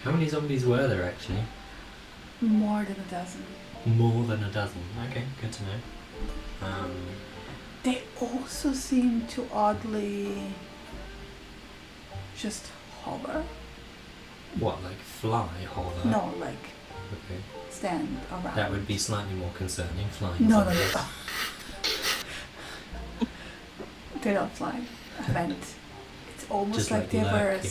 How many zombies were there actually? More than a dozen. More than a dozen. Okay, good to know. They also seem to oddly just hover. What, like fly hover? No, like Okay. stand around. That would be slightly more concerning, flying No, zombies. no. They don't fly. I meant it's almost Just like they were lurking.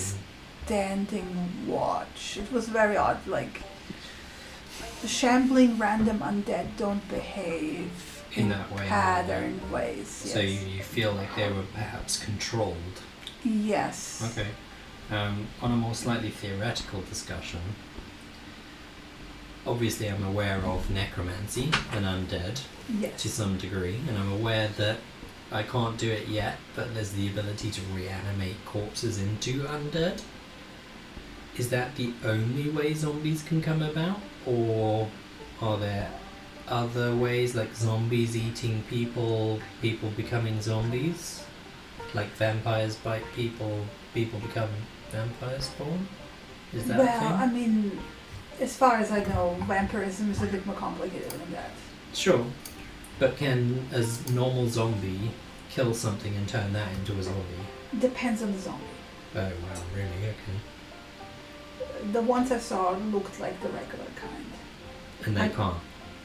standing watch. It was very odd. Like the shambling random undead don't behave In that way, patterned ways. So Yes. you feel like they were perhaps controlled. Yes. Okay. On a more slightly theoretical discussion, obviously I'm aware of necromancy and undead Yes. to some degree, and I'm aware that I can't do it yet, but there's the ability to reanimate corpses into undead. Is that the only way zombies can come about, or are there other ways, like zombies eating people, people becoming zombies? Like vampires bite people, people become vampire spawn? Is that a Well, thing? I mean, as far as I know, vampirism is a bit more complicated than that. Sure. But can a normal zombie kill something and turn that into a zombie? Depends on the zombie. Oh, wow, really? Okay. The ones I saw looked like the regular kind. And they can't?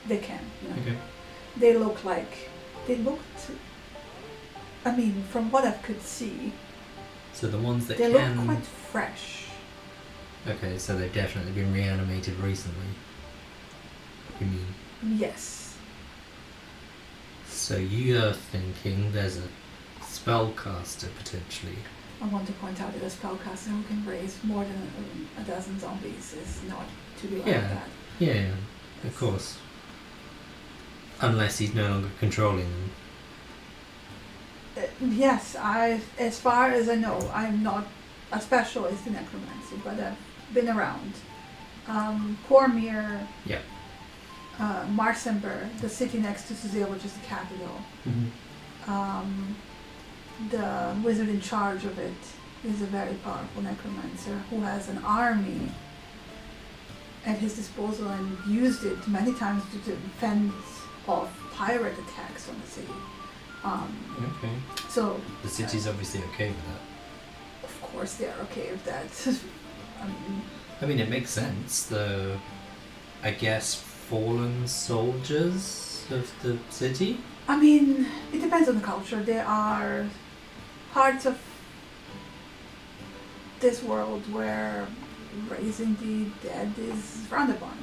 They can, no. Okay. They looked, I mean, from what I could see, So the ones that they can... look quite fresh. Okay, so they've definitely been reanimated recently. You mean? Yes. So you're thinking there's a spellcaster potentially. I want to point out that a spellcaster who can raise more than a dozen zombies is not to be like Yeah. that. Yeah, of course. Unless he's no longer controlling them. Yes, as far as I know, I'm not a specialist in necromancy, but I've been around. Cormyr, Yeah. Marsember, the city next to Suzelle, which is the capital. The wizard in charge of it is a very powerful necromancer who has an army at his disposal and used it many times to fend off pirate attacks on the city. Okay. So The city's obviously okay with that. of course they are okay with that. I mean, it makes sense. I guess, fallen soldiers of the city? I mean, it depends on the culture. There are parts of this world where raising the dead is frowned upon.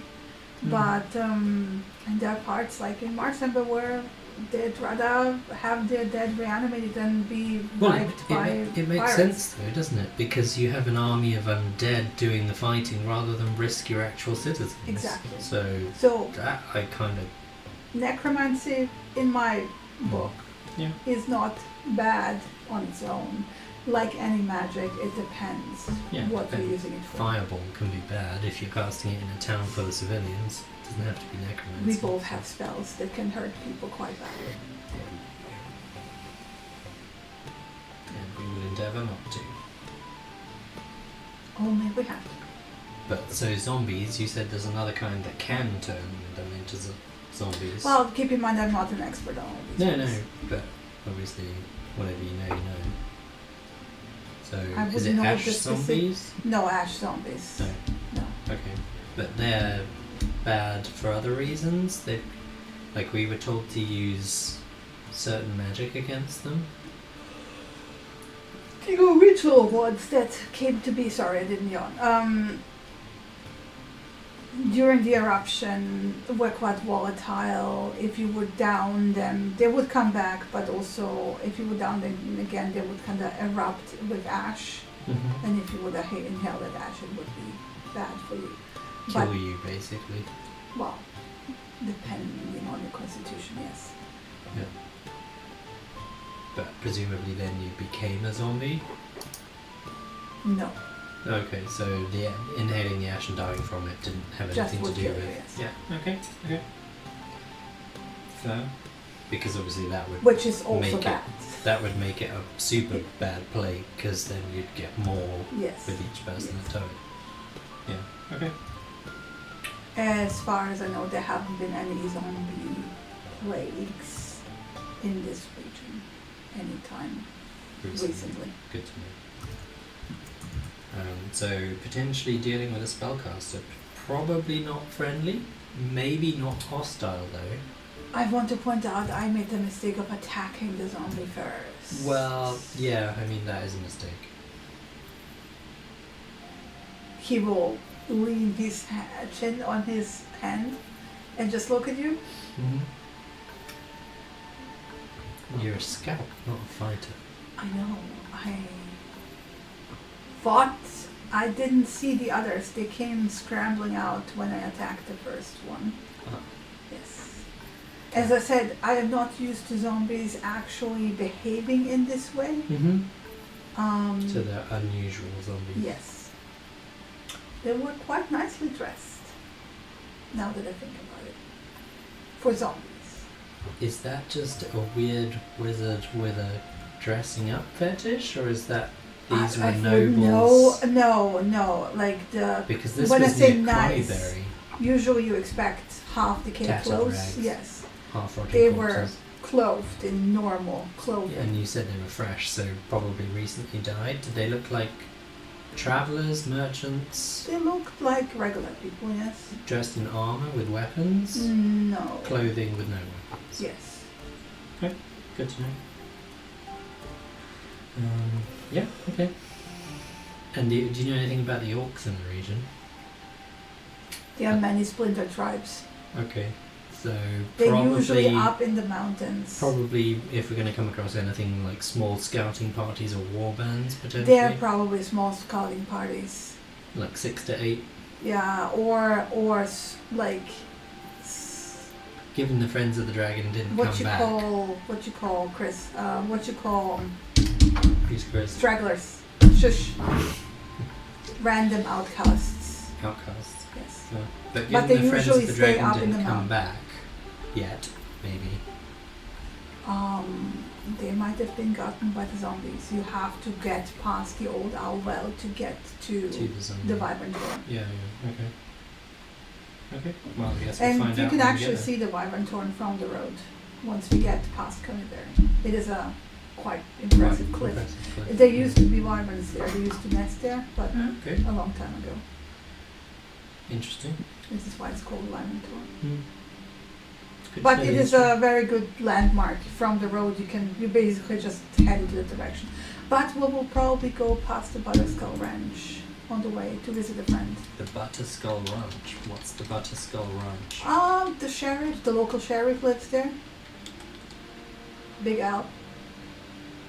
But and there are parts like in Marsember where they'd rather have their dead reanimated than be Well, wiped by it makes pirates. sense though, doesn't it? Because you have an army of undead doing the fighting rather than risk your actual citizens. Exactly. So So that I kind of... necromancy, in my book, Yeah. is not bad on its own. Like any magic, it depends Yeah, what you're depends. using it for. Fireball can be bad if you're casting it in a town full of civilians. It doesn't have to be necromancy. We both have spells that can hurt people quite badly. And we will endeavour not to. Only if we have to. But so zombies, you said there's another kind that can turn them into zombies. Well, keep in mind I'm not an expert on all these no, things. but obviously, whatever you know, you know. So, I is wouldn't it know ash the specific- zombies? No ash zombies. No. No. Okay. But they're bad for other reasons? Like we were told to use certain magic against them? The original ones that came to be, sorry I didn't yawn, during the eruption were quite volatile. If you would down them, they would come back, but also if you would down them again, they would kind of erupt with ash. Mm-hmm. And if you would inhale that ash, it would be bad for you. Kill But, you, basically. well, depending on your constitution, yes. Yeah. But presumably then you became a zombie? No, Okay, so the inhaling the ash and dying from it didn't have just anything would to do kill with you, it. yes. Yeah, okay. Fair. Because obviously that would Which is also make bad. that would make it a super bad plague, because then you'd get more Yes. with each person Yes. that died. Yeah, okay. As far as I know, there haven't been any zombie plagues in this region anytime recently. Good to know. So potentially dealing with a spellcaster, probably not friendly, maybe not hostile though. I want to point out I made the mistake of attacking the zombie first. Well, yeah, I mean that is a mistake. He will lean his chin on his hand and just look at you. Mm-hmm. You're a scout, not a fighter. I know. I fought I didn't see the others. They came scrambling out when I attacked the first one. Ah. Yes. As I said, I am not used to zombies actually behaving in this way. Mm-hmm. Um, So they're unusual zombies. yes. They were quite nicely dressed, now that I think about it, for zombies. Is that just a weird wizard with a dressing up fetish, or is that these were nobles? No. Like Because this when I was say near nice, Cryberry, usually you expect half decayed Tattered clothes. rags. Yes, half rotting they corpses. were clothed in normal clothing. And you said they were fresh, so probably recently died. Did they look like travellers, merchants, They looked like regular people. Yes. dressed in armour with weapons? No. Clothing with no weapons. Yes. Good to know. Yeah, okay. And do you know anything about the orcs in the region? There are many splinter tribes. Okay, so They're probably usually up in the mountains. probably if we're going to come across anything like small scouting parties or war bands potentially, They're probably small scouting parties. like 6 to 8. Yeah, or like Given the Friends of the Dragon didn't what come you back, call Chris? What you call who's Chris? stragglers? Shush. Random outcasts. Outcasts. Yes. Yeah. But But given they the Friends usually of the stay Dragon up in didn't the come mountain. back yet, maybe. They might have been gotten by the zombies. You have to get past the old owl well to get to To the zombie. the vibrant horn. Yeah, okay. Okay, well, I guess we'll And find you out can when we actually get there. see the vibrant horn from the road once we get past Conyberry. It is a quite impressive Right, cliff. impressive cliff. There used to be wyverns there. They used to nest there, but Okay, a long time ago. interesting. This is why it's called Vibrant Horn. Good to But know it the is history. a very good landmark from the road. You basically just head into the direction. But we will probably go past the Butterskull Ranch on the way to visit a friend. The Butterskull Ranch. What's the Butterskull Ranch? The local sheriff lives there. Big Al.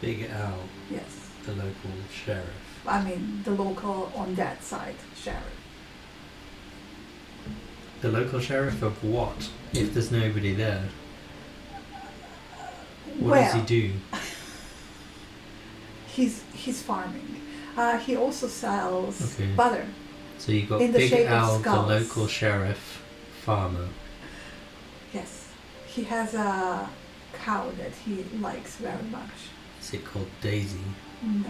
Big Al, Yes. the local sheriff. I mean, the local on that side sheriff. The local sheriff of what? If there's nobody there, what does he do? He's farming. He also sells Okay. butter. So you got In the Big shape of Al, the skulls. local sheriff, farmer. Yes. He has a cow that he likes very much. Is it called Daisy? No.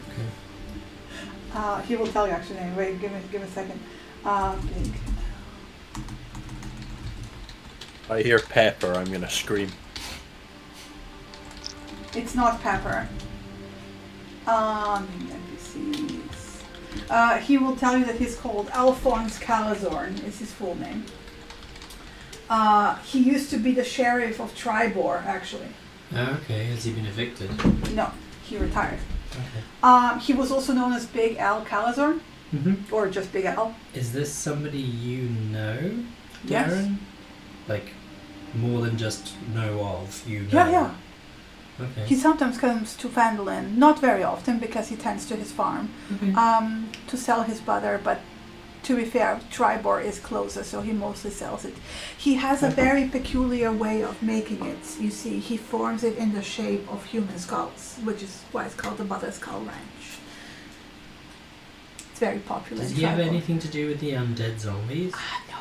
Okay. He will tell you actually. Wait, give me a second. Big. I hear Pepper, I'm gonna scream. It's not Pepper. NPCs. He will tell you that he's called Alphonse Calazorn, is his full name. He used to be the sheriff of Tribor, actually. Okay, has he been evicted? No, he retired. Okay. He was also known as Big Al Calazorn, Mm-hmm. or just Big Al. Is this somebody you know, Yes. Darren? Like, more than just know of, you know? Yeah. Okay. He sometimes comes to Phandelver, not very often because he tends to his farm, Okay. to sell his butter, but to be fair, Tribor is closer, so he mostly sells it. He has a very peculiar way of making it. You see, he forms it in the shape of human skulls, which is why it's called the Butterskull Ranch. It's very popular. Does in he have Tribor. anything to do with the undead zombies? No.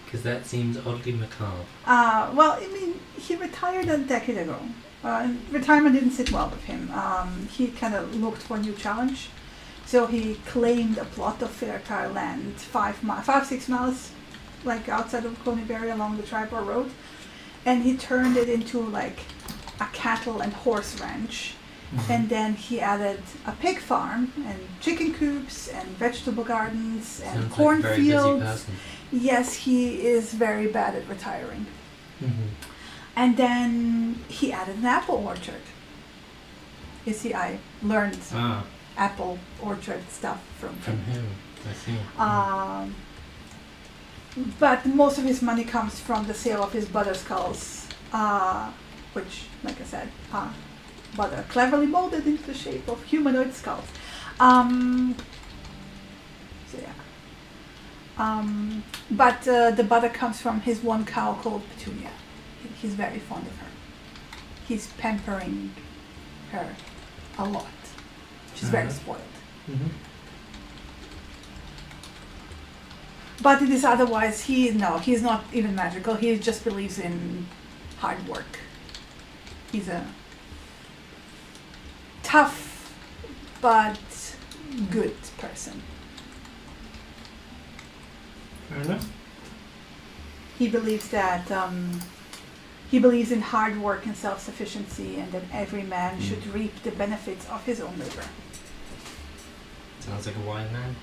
Because that seems oddly macabre. Well, I mean, he retired a decade ago. Retirement didn't sit well with him. He kind of looked for a new challenge. So he claimed a plot of fertile land, 5-6 miles, like outside of Conyberry along the Tribor Road. And he turned it into like a cattle and horse ranch. Mm-hmm. And then he added a pig farm and chicken coops and vegetable gardens and Sounds like a very busy cornfields. person. Yes, he is very bad at retiring. Mm-hmm. And then he added an apple orchard. You see, I learned Ah, apple orchard stuff from from him. him. I see. But most of his money comes from the sale of his butter skulls, which, like I said, butter cleverly molded into the shape of humanoid skulls. So yeah. But the butter comes from his one cow called Petunia. He's very fond of her. He's pampering her a lot. She's very spoiled. Mm-hmm. But it is otherwise. He's not even magical. He just believes in hard work. He's a tough but good person. Fair enough. He believes that he believes in hard work and self-sufficiency, and that every man should reap the benefits of his own labor. Sounds like a wise man.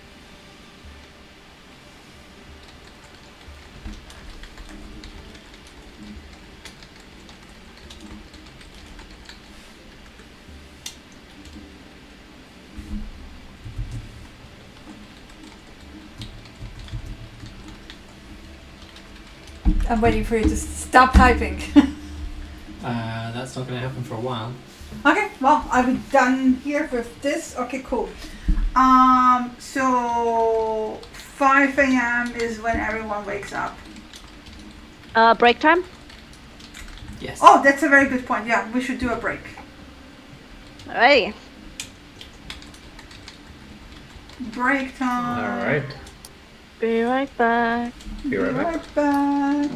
I'm waiting for you to stop typing. That's not going to happen for a while. Okay, well, I'm done here with this. Okay, cool. So 5 a.m. is when everyone wakes up. Break time? Yes. Oh, that's a very good point. Yeah, we should do a break. Alrighty. Break time. All right. Be right back. Be right back. Right back.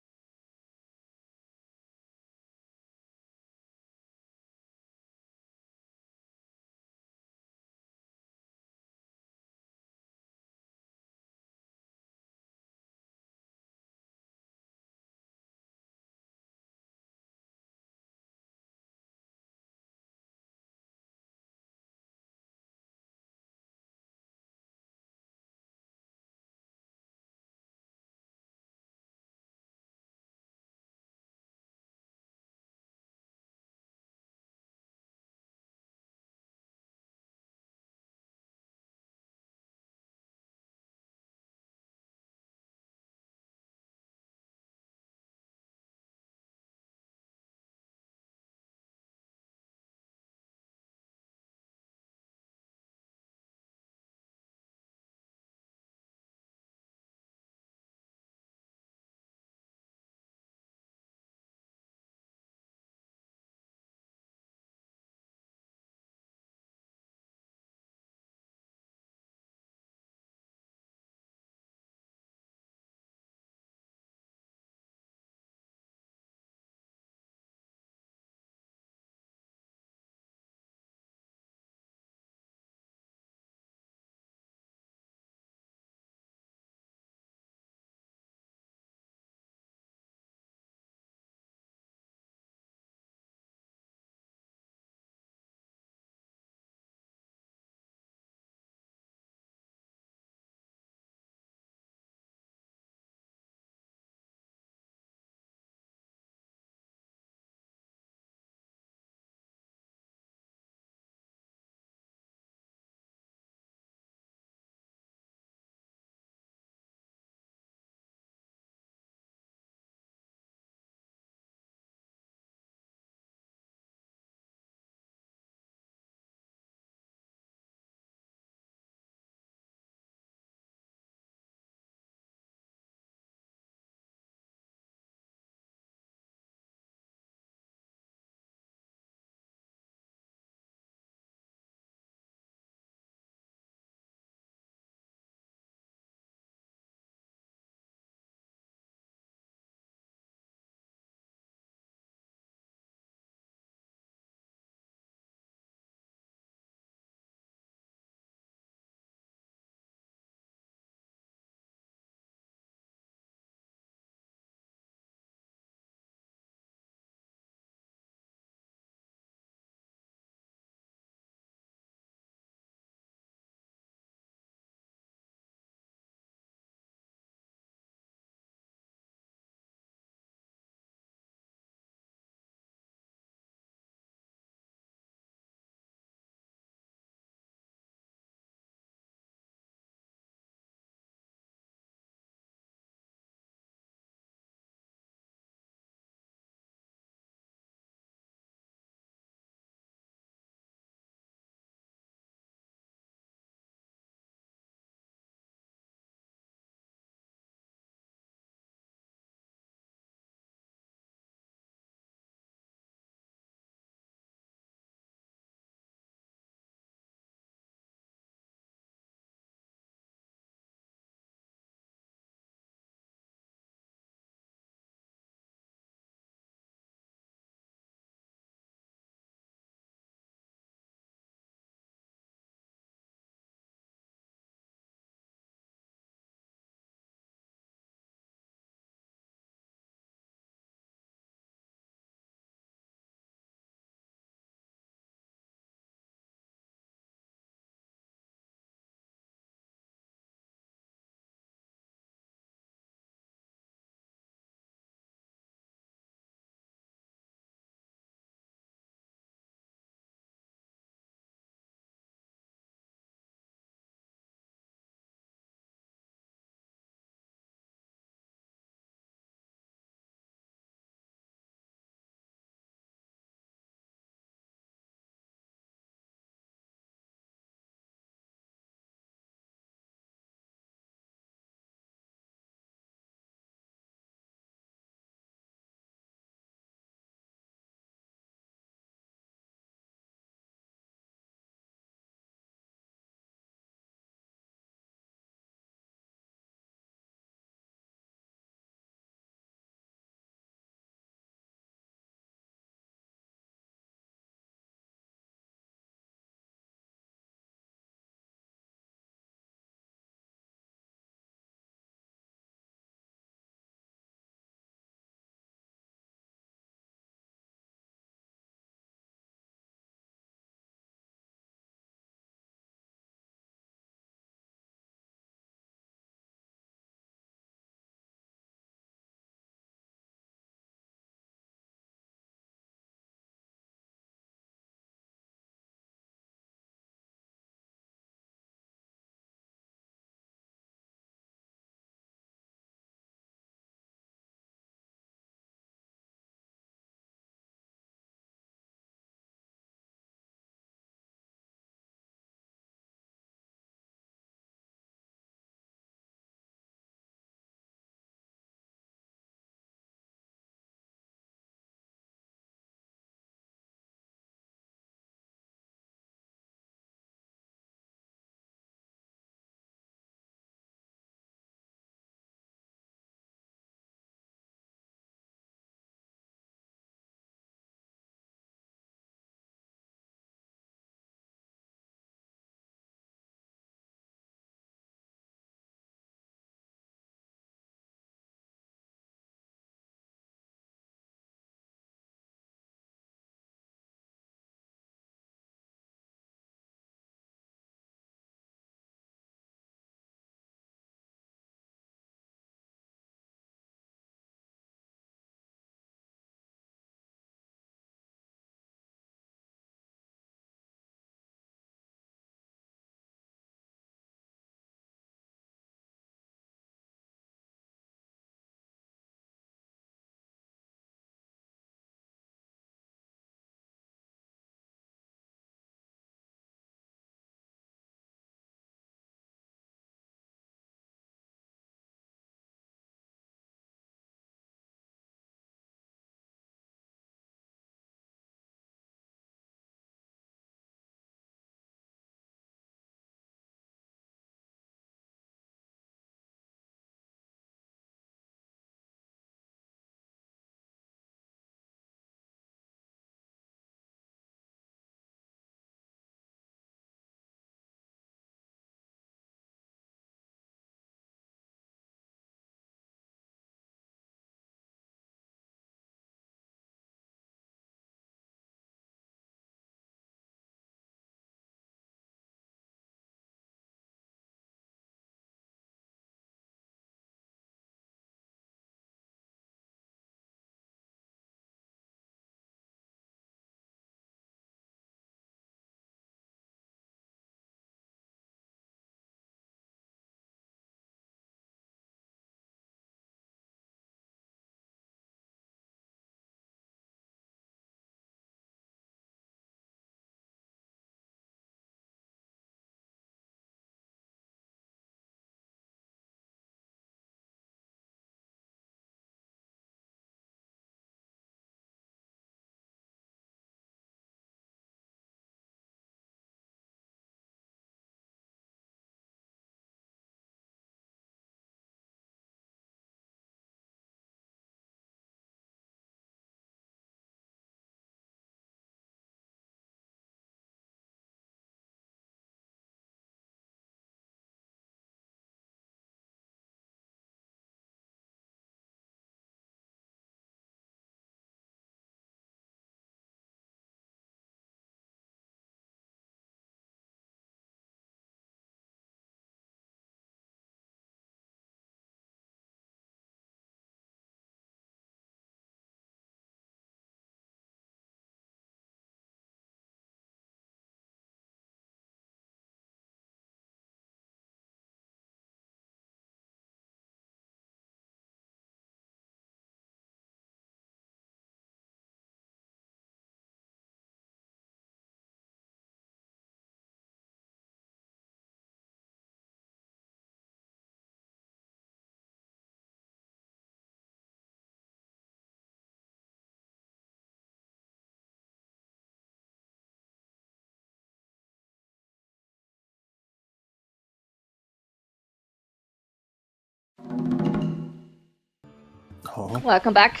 Oh, Welcome back.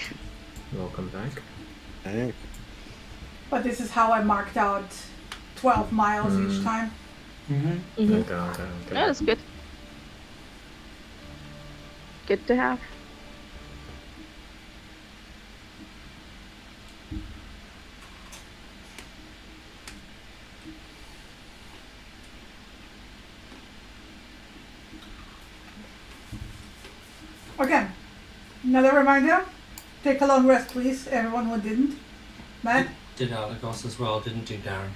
Welcome back. hey. But this is how I marked out 12 miles each time. Mm-hmm. Mm-hmm. Okay. Yeah, that's good. Good to have. Okay, another reminder, take a long rest please, everyone who didn't. Matt? Did Alagos as well, didn't do Darren.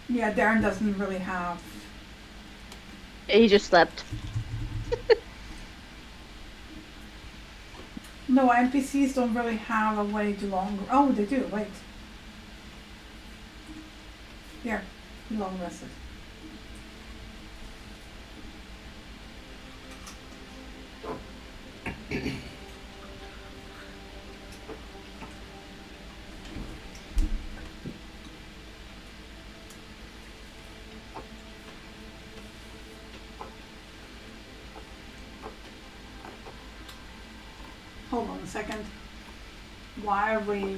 Yeah, Darren doesn't really have. He just slept. No, NPCs don't really have a way to long. Oh, they do, wait. Here, he long rested. Hold on a second. Why are we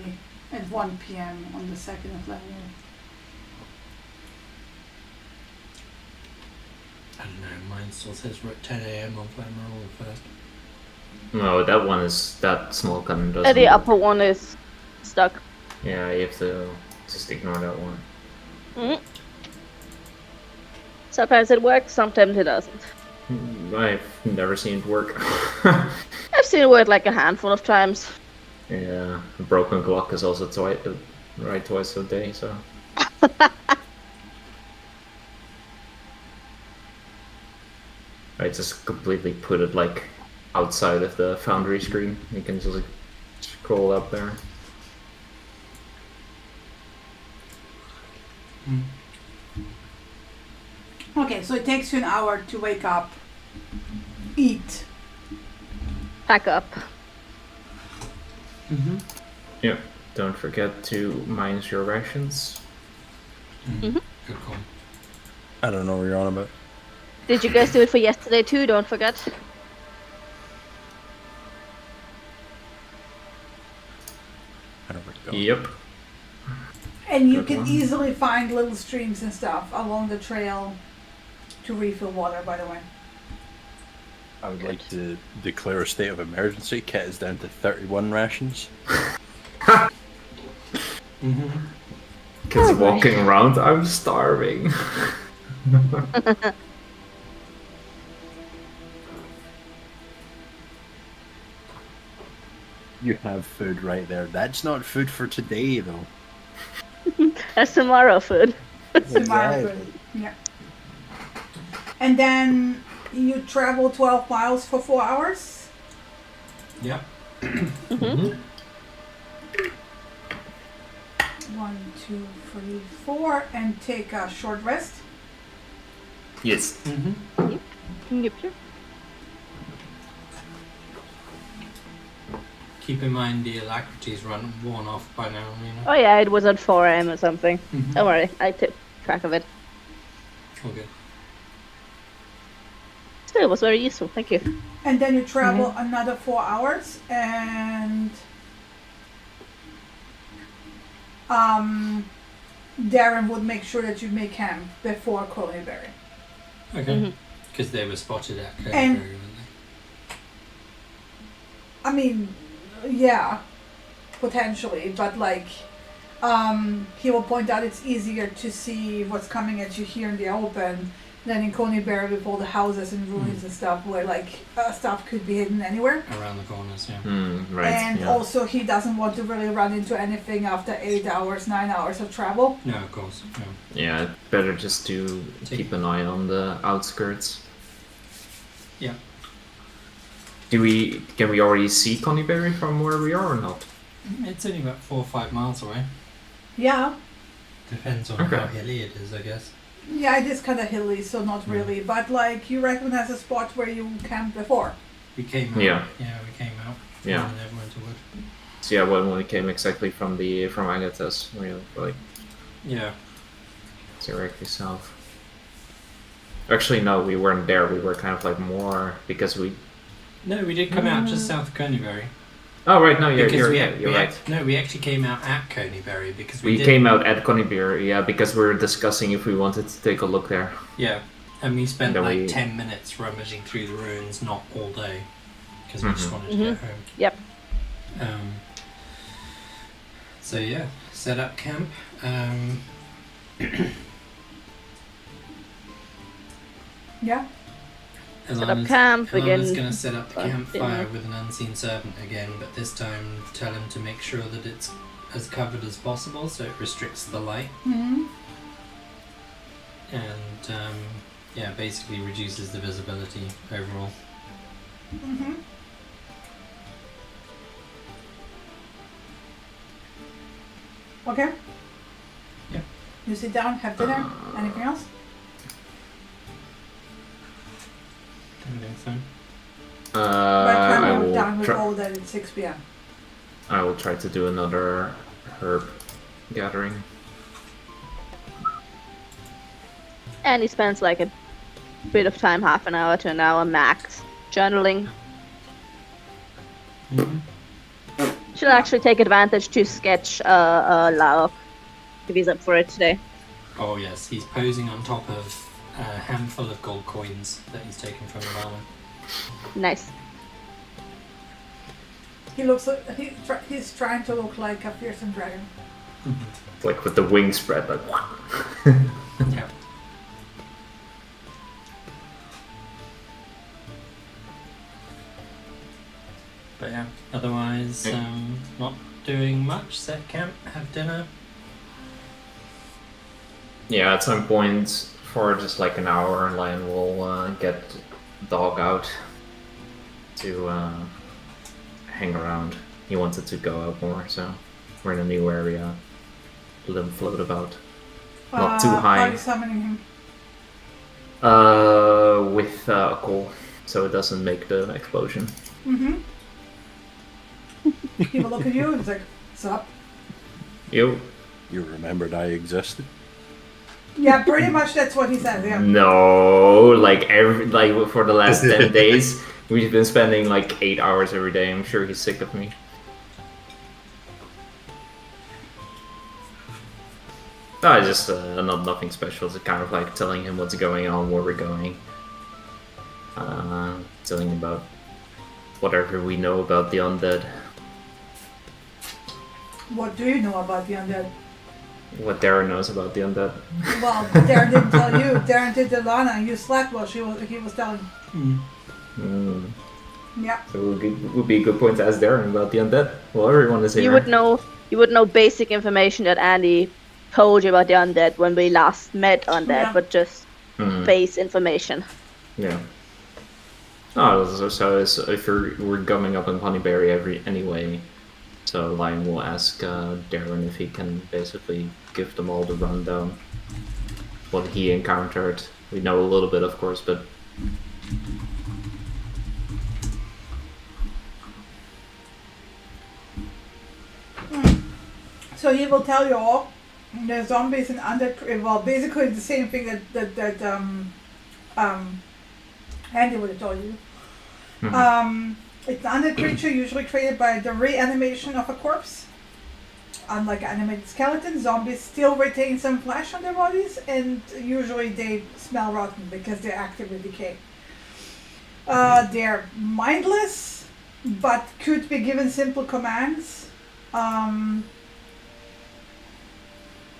at 1 p.m. on the 2nd of January? I don't know, mine still says 10 a.m. on Flamer first. No, that one is that small gun doesn't. The upper one is stuck. Yeah, you have to just ignore that one. Mm. Sometimes it works, sometimes it doesn't. I've never seen it work. I've seen it work like a handful of times. Yeah, a broken clock is also twice a day, so. I just completely put it like outside of the Foundry screen. You can just like scroll up there. Okay, so it takes you an hour to wake up, eat. Pack up. Mm-hmm. Yep. Don't forget to minus your rations. Mm-hmm. Good call. I don't know what you're on about. Did you guys do it for yesterday too? Don't forget. I don't recall. Yep. And you Good can one. easily find little streams and stuff along the trail to refill water, by the way. I would like to declare a state of emergency. Kit is down to 31 rations. Mm-hmm. Kids Oh, walking around, I'm starving. You have food right there. That's not food for today, though. That's tomorrow food. Tomorrow, Exactly. yeah. And then you travel 12 miles for 4 hours. Yep. Mm-hmm. 1, 2, 3, 4, and take a short rest. Yes. Mm-hmm. Yep, yep. Keep in mind the alacrity's worn off by now, you know. Oh yeah, it was at 4 a.m. or something. Mhm. Don't worry, I took track of it. All good. Still, it was very useful. Thank you. And then you travel another 4 hours, and Darren would make sure that you make camp before Coleyberry. Okay. Mhm. Because they were spotted at Curry, And- weren't I mean, yeah, potentially, but like, he will point out it's easier to see what's coming at you here in the open than in Coneyberry with all the houses and ruins and stuff where like stuff could be hidden anywhere. they? Around the corners, yeah. Right. And yeah. also he doesn't want to really run into anything after 8 hours, 9 hours of travel. No, of course. Yeah. Yeah, better just to keep an eye on the outskirts. Yeah. Can we already see Coneyberry from where we are or not? It's only about 4 or 5 miles away. Yeah, Depends on Okay. how hilly it is, I guess. yeah, it is kind of hilly, so not really, but like you recognize a spot where you camped before. We came out. Yeah. Yeah, we came out. Yeah. And never went to wood. So yeah, when we came exactly from Agathas, we were like Yeah. directly south. Actually, no, we weren't there. We were kind of like more because we No, we did come out just south of Coneybury. Oh, right, no, you're we right. No, we actually came out at Coneybury because We came out at Coneybury, yeah, because we were discussing if we wanted to take a look there. Yeah, and we spent And then like we- 10 minutes rummaging through the ruins, not all day, because we just wanted to Mhm. get home. Yep. So yeah, set up camp. Yeah. Set up camp, Alana's again, going to set up the dinner. campfire with an unseen servant again, but this time tell him to make sure that it's as covered as possible so it restricts the light Mm-hmm. and yeah, basically reduces the visibility overall. Mm-hmm. Okay. Yeah. You sit down, have dinner. Anything else? Don't think so. By the time I you're done will with try. all that, it's 6 p.m. I will try to do another herb gathering. And he spends like a bit of time, half an hour to an hour max, journaling. Should actually take advantage to sketch Larok if he's up for it today. Oh yes, he's posing on top of a handful of gold coins that he's taken from Alana. Nice. He looks like he's trying to look like a fearsome dragon. Like with the wings spread, like. Yeah. But yeah, otherwise, not doing much. Set camp, have dinner. Yeah, at some point for just like an hour, Lion will get dog out to hang around. He wanted to go out more, so we're in a new area. Let him float about. Not too How are high. you summoning him? With a coal, so it doesn't make the explosion. Mm-hmm. He will look at you and he's like, "What's up?" You? You remembered I existed? Yeah, pretty much that's what he said. Yeah. No, like for the last 10 days, we've been spending like 8 hours every day. I'm sure he's sick of me. No, it's just nothing special. It's kind of like telling him what's going on, where we're going. Telling him about whatever we know about the undead. What do you know about the undead? What Darren knows about the undead. Well, Darren didn't tell you. Darren did tell Lana, and you slept while he was telling. Mm. Yeah. So it would be a good point to ask Darren about the undead. Well, everyone is here. You would know basic information that Andy told you about the undead when we last met undead, Yeah. but just base information. Yeah. Oh, so if we're going up in Honeyberry anyway, so Lion will ask Darren if he can basically give them all the rundown. What he encountered. We know a little bit, of course, but So he will tell you all the zombies and undead. Well, basically the same thing that Andy would have told you. It's an undead creature usually created by the reanimation of a corpse. Unlike animated skeletons, zombies still retain some flesh on their bodies, and usually they smell rotten because they actively decay. They're mindless, but could be given simple commands.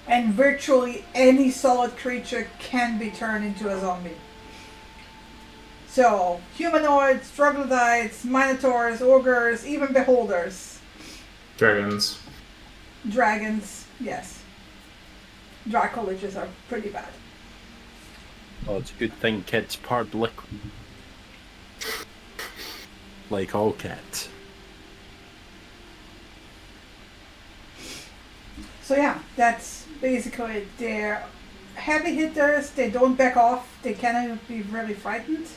And virtually any solid creature can be turned into a zombie. So, humanoids, troglodytes, minotaurs, ogres, even beholders. dragons. Dragons, yes. Dracoliches are pretty bad. Oh, it's a good thing kids part liquid. Like all cats. So yeah, that's basically it. They're heavy hitters, they don't back off, they cannot be really frightened.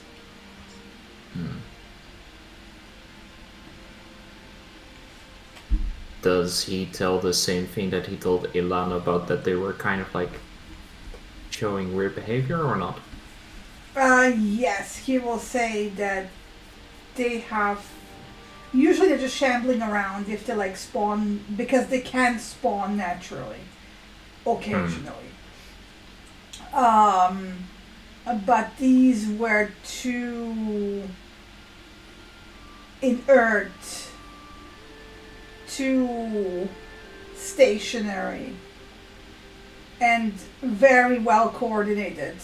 Does he tell the same thing that he told Ilana about that they were kind of like showing weird behavior or not? Yes, he will say that they have. Usually they're just shambling around if they like spawn, because they can spawn naturally, occasionally. But these were too inert, too stationary, and very well coordinated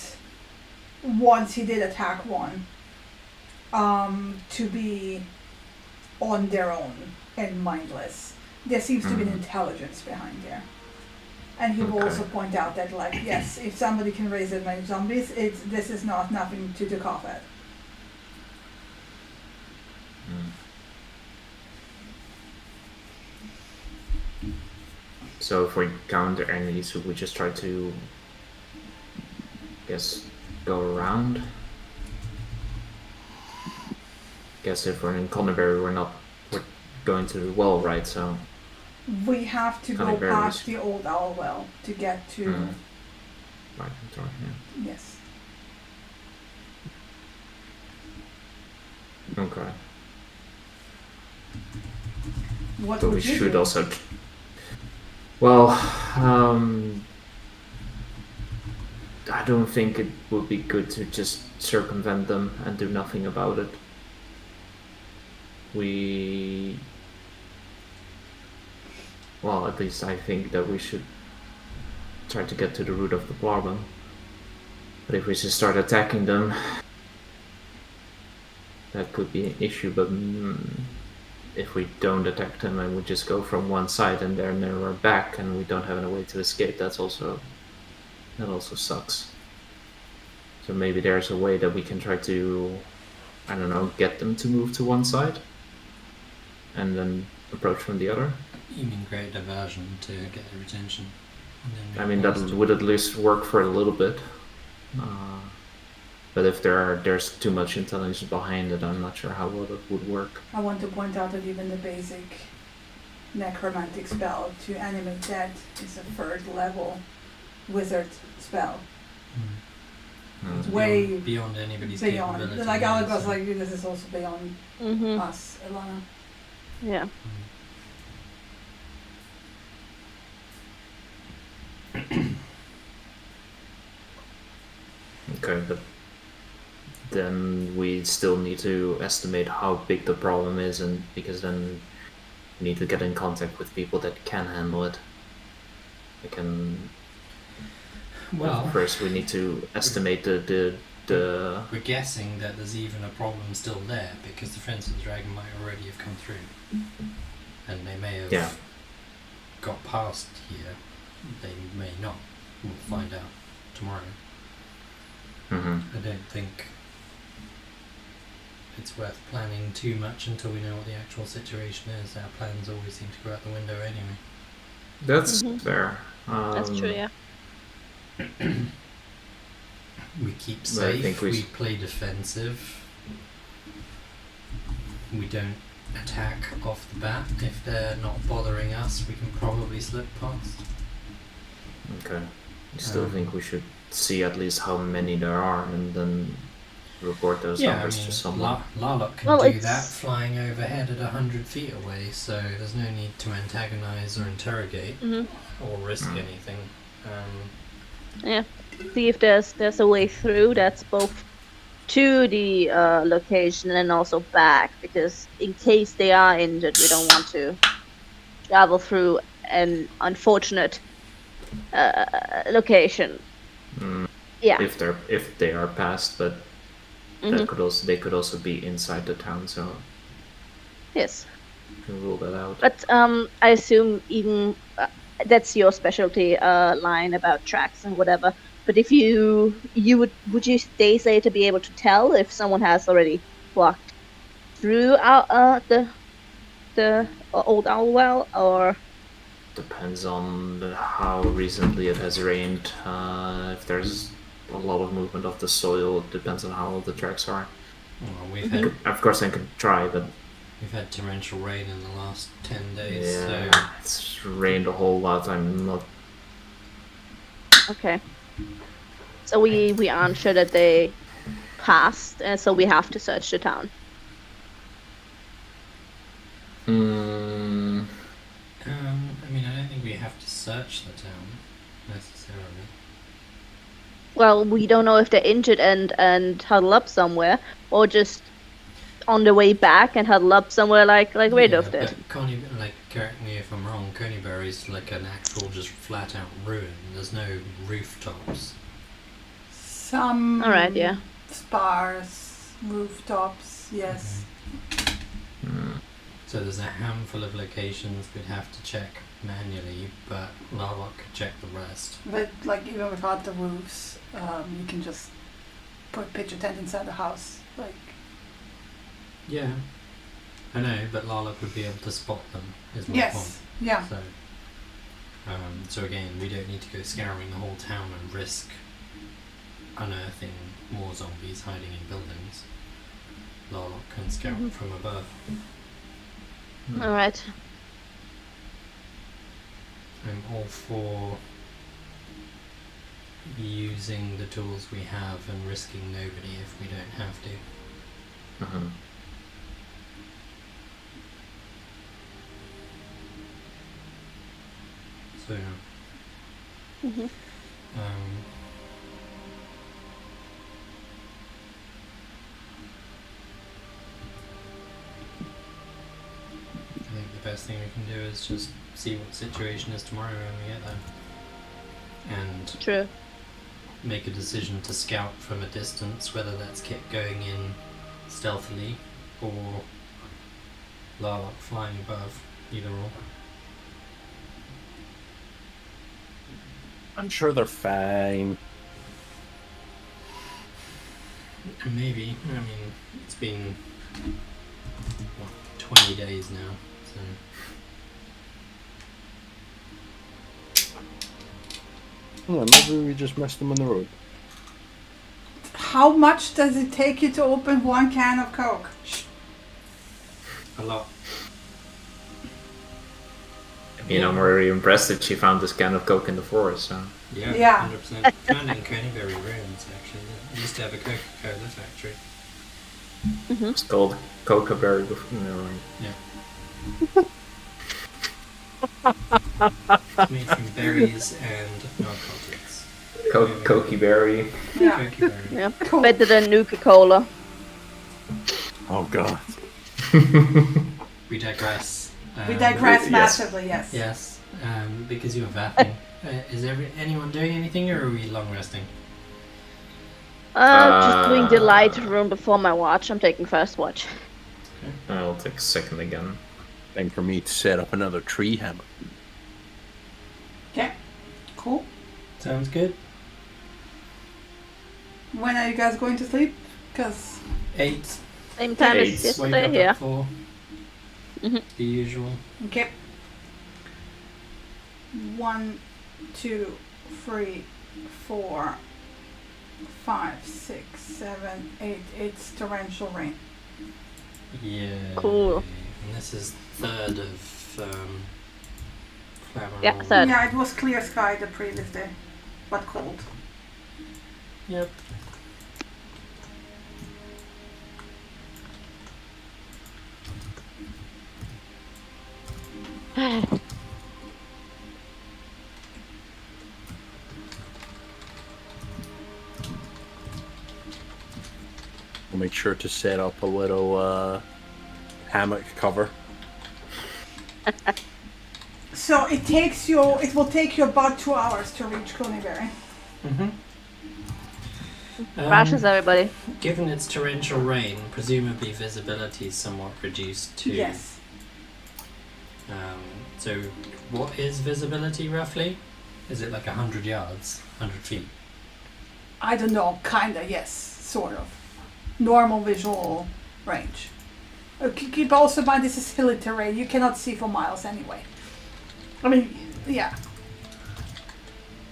once he did attack one, to be on their own and mindless. There seems to be an intelligence behind there. And he will Okay. also point out that, like, yes, if somebody can raise that many zombies, this is nothing to cough at. So if we counter enemies, would we just try to, guess, go around? Guess if we're in Conneberry, we're going to the well, right? So We have to go Conneberry past is- the old owl well to get to. right, sorry, yeah. Yes. Okay. What But we would you should do? also. Well, I don't think it would be good to just circumvent them and do nothing about it. Well, at least I think that we should try to get to the root of the problem. But if we just start attacking them, that could be an issue. But if we don't attack them and we just go from one side and they're never back and we don't have any way to escape, that also sucks. So maybe there's a way that we can try to, I don't know, get them to move to one side and then approach from the other. You mean create diversion to get their attention? And then I mean, that would at least work for a little bit. But if there's too much intelligence behind it, I'm not sure how well it would work. I want to point out that even the basic necromantic spell to animate dead is a third level wizard spell. It's way beyond anybody's beyond. capability. Like yeah, Alec was so- like, this is also beyond Mm-hmm. us, Ilana. Yeah. Okay, but then we still need to estimate how big the problem is, and because then we need to get in contact with people that can handle it. Well, First we need to estimate the we're guessing that there's even a problem still there because the Friends of the Dragon might already have come through, and they may have Yeah. got past here. They may not. We'll find out tomorrow. I don't think it's worth planning too much until we know what the actual situation is. Our plans always seem to go out the window anyway. That's Mhm. fair. That's true, yeah. We keep But I safe, think we we s- play defensive. We don't attack off the bat. If they're not bothering us, we can probably slip past. Okay. I still think we should see at least how many there are and then report those numbers to someone. Larlock can Well, do it's- that flying overhead at 100 feet away, so there's no need to antagonize or interrogate Mm-hmm. or risk anything. Yeah. See if there's a way through that's both to the location and also back, because in case they are injured, we don't want to travel through an unfortunate location. Mm, Yeah. if they are passed, but Mhm. they could also be inside the town, so Yes. we can rule that out. But I assume even that's your specialty line about tracks and whatever. But if you would you say to be able to tell if someone has already walked through the old owl well, or Depends on how recently it has rained. If there's a lot of movement of the soil, it depends on how old the tracks are. well, we've Mhm. had Of course, I can try, but we've had torrential rain in the last 10 days, yeah, so it's rained a whole lot. I'm not. okay. So we aren't sure that they passed, and so we have to search the town. search the town necessarily. Well, we don't know if they're injured and huddle up somewhere, or just on the way back and huddle up somewhere like Radolf did. But Connie, like, correct me if I'm wrong, Coneybury's like an actual just flat out ruin. There's no rooftops. Some Alright, yeah. sparse rooftops, yes. So there's a handful of locations we'd have to check manually, but Larlock could check the rest. But like even without the roofs, you can just pitch a tent inside the house. Like Yeah, I know, but Larlock would be able to spot them, is my yes, point. yeah. So again, we don't need to go scouring the whole town and risk unearthing more zombies hiding in buildings. Larlock can scout from above. Alright. I'm all for using the tools we have and risking nobody if we don't have to. Mhm. So, Mhm. I think the best thing we can do is just see what the situation is tomorrow when we get there. And True. make a decision to scout from a distance, whether that's Kit going in stealthily or Larlock flying above, either or. I'm sure they're fine. Maybe. I mean, it's been, what, 20 days now, so... Yeah, maybe we just missed them on the road. How much does it take you to open one can of Coke? A lot. I mean, I'm really impressed that she found this can of Coke in the forest. So. Yeah, Yeah. 100%. Found in Coneybury ruins, actually. They used to have a Coca-Cola factory. It's called Coca-Berry. Never mind. Yeah. Made from berries and narcotics. Cokie Berry. Yeah. Coca-Berry. Yeah. Cool. Better than Nuka-Cola. Oh god. We digress. We digress yes. massively, yes. Yes, because you were vapping. Is anyone doing anything, or are we long resting? Just doing the light room before my watch. I'm taking first watch. I'll take a second again. Time for me to set up another tree hammock. Okay. Cool. Sounds good. When are you guys going to sleep? Because 8. Same time Eight. as Wake yesterday, up yeah. at 4. Mhm. The usual. okay. 1, 2, 3, 4, 5, 6, 7, 8. It's torrential rain. Yeah. Cool. And this is 3rd of Flower. Yeah, 3rd. Yeah, it was clear sky the previous day, but cold. Yep. We'll make sure to set up a little hammock cover. So it will take you about 2 hours to reach Coneybury. Mm-hmm. Rashes, everybody. Given it's torrential rain, presumably visibility is somewhat reduced to... Yes. So what is visibility roughly? Is it like 100 yards? 100 feet? I don't know, kinda, yes, sort of. Normal visual range. Keep also in mind this is hilly terrain, you cannot see for miles anyway. I mean, yeah.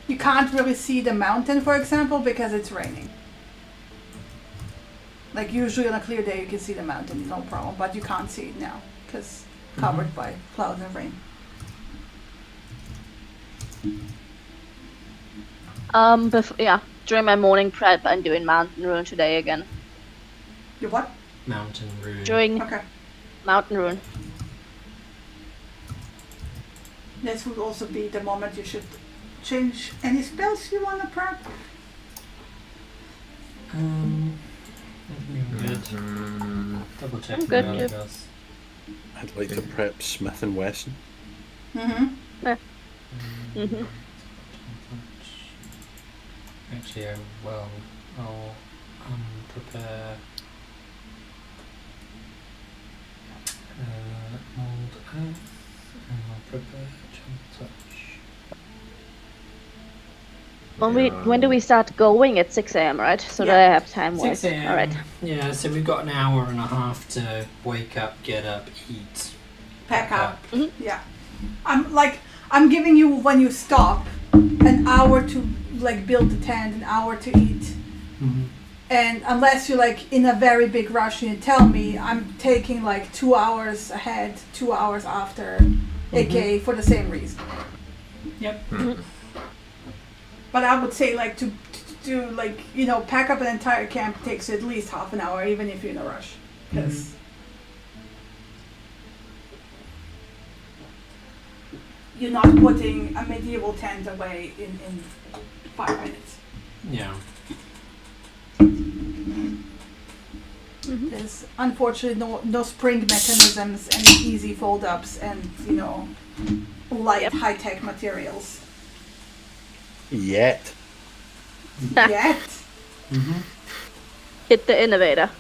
You can't really see the mountain, for example, because it's raining. Like usually on a clear day you can see the mountain, no problem, but you can't see it now, because covered by clouds and rain. During my morning prep, I'm doing Mountain Rune today again. You what? Mountain Rune. During Okay. Mountain Rune. this would also be the moment you should change any spells you want to prep. Good. Double I'm checking good, the yeah. others. I'd like to prep Smith and Wesson. Mhm. Actually, I'll prepare Old Earth, and I'll prepare Gentle Touch. When do we start going? At 6 a.m., right? So Yeah. that I have time 6 wise. a.m. All right. Yeah, so we've got an hour and a half to wake up, get up, eat, Pack up. Mhm. Yeah. I'm giving you when you stop an hour to like build the tent, an hour to eat. And unless you're like in a very big rush and you tell me, I'm taking like 2 hours ahead, 2 hours after, aka for the same reason. Yep. But I would say like to do like, you know, pack up an entire camp takes at least half an hour, even if you're in a rush. Because you're not putting a medieval tent away in 5 minutes. Yeah. There's unfortunately no spring mechanisms and easy fold ups and, you know, light high tech materials. Yet. Yet. Hit the innovator.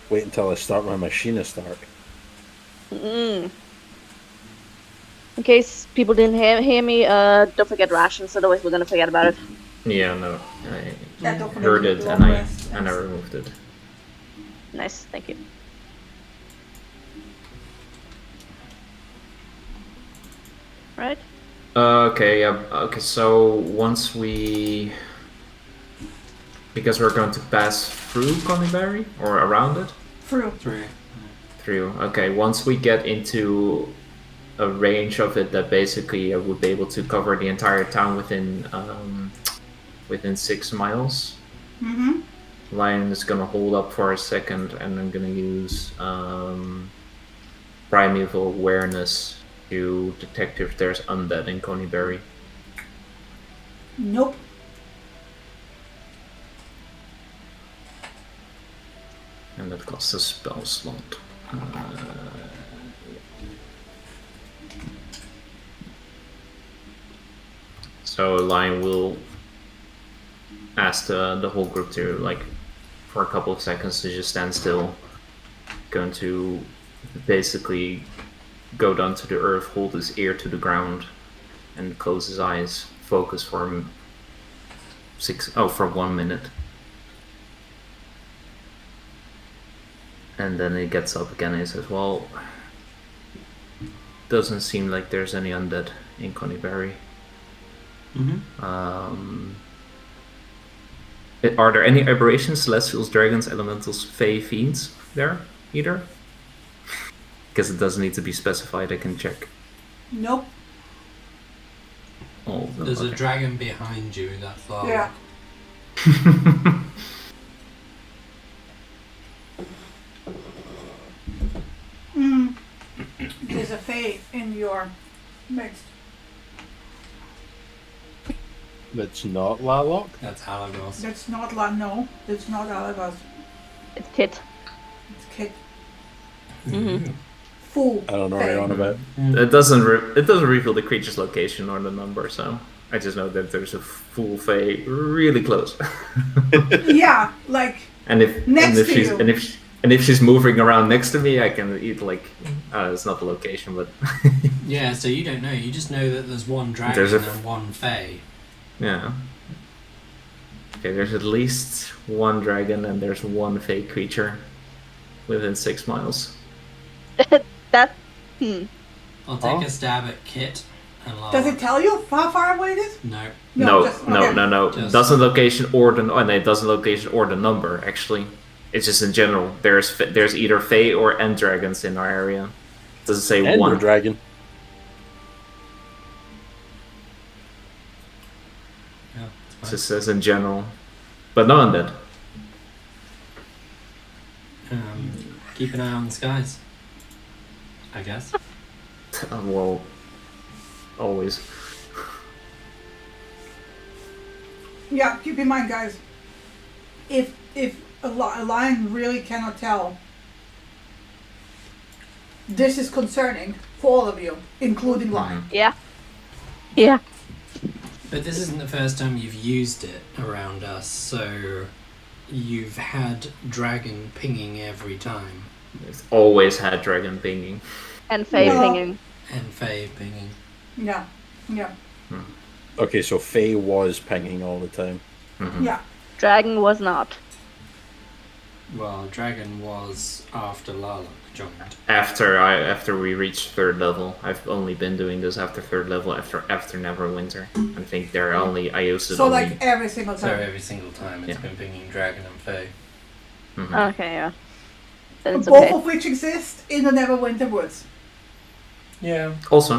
Wait until I start my machinist arc. In case people didn't hear me, don't forget rations, otherwise we're gonna forget about it. Yeah, no, Yeah, I don't forget heard to it do and long I rest and I removed it. Nice, thank you. Right? Okay, yeah. Okay, so once because we're going to pass through Coneyberry or around it. Through. Through. Okay, once we get into a range of it that basically would be able to cover the entire town within 6 miles. Lion is gonna hold up for a second, and I'm gonna use primeval awareness to detect if there's undead in Coneyberry. Nope. And that costs a spell slot. So Lion will ask the whole group to, like, for a couple of seconds to just stand still. Going to basically go down to the earth, hold his ear to the ground, and close his eyes. Focus for 1 minute. And then he gets up again and he says, well, doesn't seem like there's any undead in Coneyberry. Are there any aberrations, celestials, dragons, elementals, fae, fiends there either? Because it doesn't need to be specified, I can check. Nope. All of them, There's a okay. dragon behind you that far. Yeah. There's a fae in your mix. That's not Lalok. That's Alagos. That's not no. It's not Alagos. It's Kit. It's Kit. Mm-hmm. Fool. I don't know what fae. you're on about. It doesn't reveal the creature's location or the number, so I just know that there's a full fae really close. Yeah, like and if she's and if she's moving around next to me, I can eat like it's not the location, but Yeah, so you don't know. You just know that there's one dragon There's a- and one fae. yeah. Okay, there's at least one dragon and there's one fae creature within 6 miles. That. I'll take a stab at Kit. And does it tell you how far away it is? No. No, just- no, okay. no, no. Just- Doesn't location or the no, it doesn't location or the number actually. It's just in general. There's either fae or end dragons in our area. It doesn't say Ender one. dragon. Yeah, It it's just says in general, but no undead. fine. Keep an eye on the skies. I guess. Well, always. Yeah, keep in mind, guys. If a lion really cannot tell, this is concerning for all of you, including lion. Yeah. Yeah. But this isn't the first time you've used it around us, so you've had dragon pinging every time. It's always had dragon pinging. And Faye No. pinging. And Faye pinging. Yeah, yeah, Okay, so Faye was pinging all the time. yeah. Dragon was not. Well, dragon was after Larlock joined. After we reached 3rd level, I've only been doing this after 3rd level after Neverwinter. I think I used it So only. like every single So time. every single time it's Yeah. been pinging dragon and Faye. Okay, yeah. Then it's Both okay. of which exist in the Neverwinter Woods. Yeah. Also,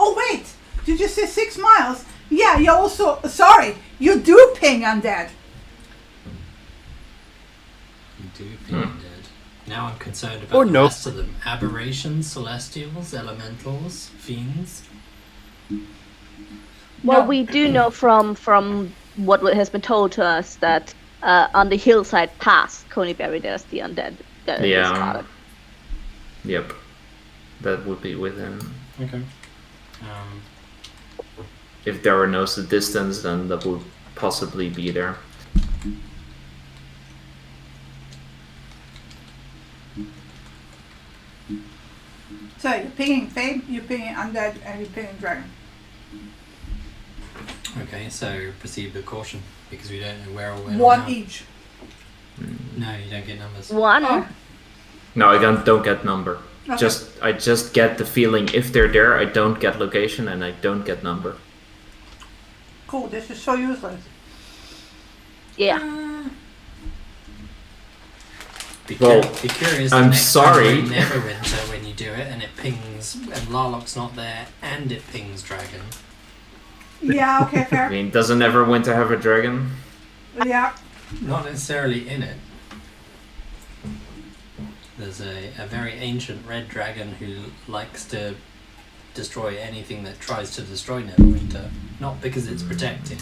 Oh wait, did you say 6 miles? Yeah, you also, sorry, you do ping undead. You do ping dead. Now I'm concerned about Or the no. rest of them. Aberrations, celestials, elementals, fiends. Well, No. we do know from what has been told to us that on the hillside past Coneyberry, there's the undead that is Yeah. spotted. yep, that would be within. Okay. If there were no distance, then that would possibly be there. So you're pinging Fae, you're pinging undead, and you're pinging dragon. Okay, so proceed with caution because we don't know where or when. One or how. each. No, you don't get numbers. One. Oh. No, I don't get number. Okay. I just get the feeling if they're there, I don't get location and I don't get number. Cool, this is so useless. Yeah. Be, Well, be curious. I'm the next sorry. time in Neverwinter when you do it and it pings and Larlock's not there and it pings dragon. Yeah, okay, I fair. mean, doesn't Neverwinter have a dragon? Yeah. Not necessarily in it. There's a very ancient red dragon who likes to destroy anything that tries to destroy Neverwinter. Not because it's protecting,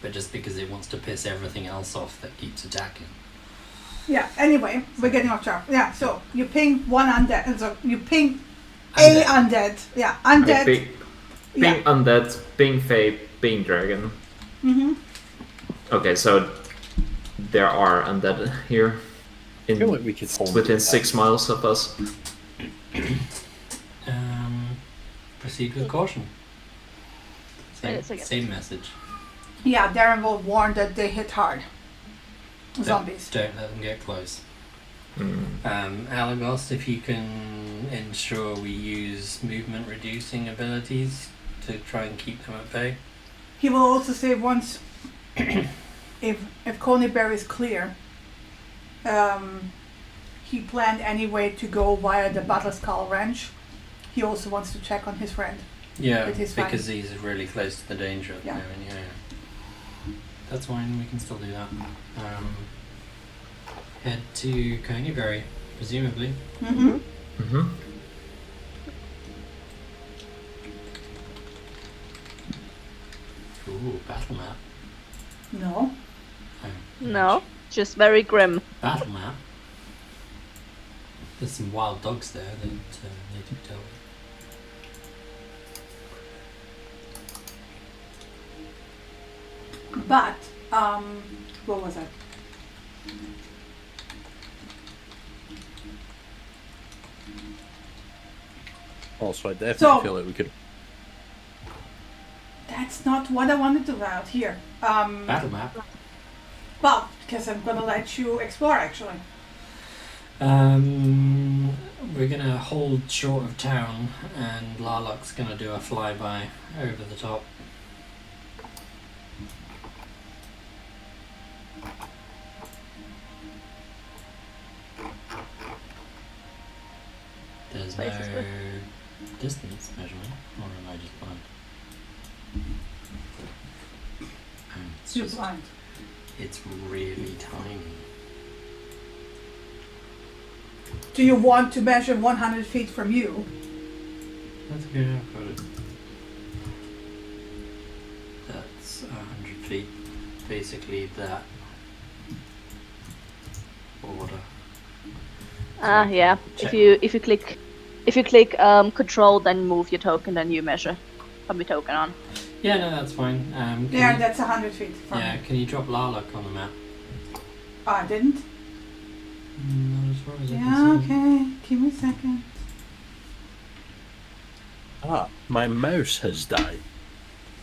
but just because it wants to piss everything else off that keeps attacking. Yeah, anyway, we're getting off track. Yeah, so you ping one undead, and so you ping a undead. Yeah, undead. Ping Yeah. undead, ping fae, ping dragon. Mm-hmm. Okay, so there are undead here. I feel like we could hold Within that. 6 miles of us. Proceed with caution. Wait a second. Same message. Yeah, Darren will warn that they hit hard. Zombies. Don't let them get close. Mm. Alagos, if you can ensure we use movement reducing abilities to try and keep them at bay. He will also say once, if Coneyberry is clear, he planned anyway to go via the Battle Skull Ranch. He also wants to check on his friend. Yeah, It is fine. because he's really close to the danger at the Yeah. moment, yeah. That's fine, we can still do that. Head to Coneyberry, presumably. Mm-hmm. Mm-hmm. Ooh, battle map. No. Oh, No, just very grim. Battle map. There's some wild dogs there that need to be dealt with. But, what was that? Also, I definitely So- feel like we could. That's not what I wanted to write here. Battle map. Well, because I'm gonna let you explore actually. We're gonna hold short of town, and Larlock's gonna do a flyby over the top. There's no Places with- distance measurement, or am I just blind? It's You're just, blind. it's really tiny. Do you want to measure 100 feet from you That's okay, I've got it. That's 100 feet. Basically that border. Yeah. Check. If you click control, then move your token, then you measure from your token on. Yeah, no, that's fine. Can Yeah, you, that's 100 feet from yeah, me. can you drop Larlock on the map? I didn't. Not as far as I Yeah, can see. okay. Give me a second. Ah, my mouse has died.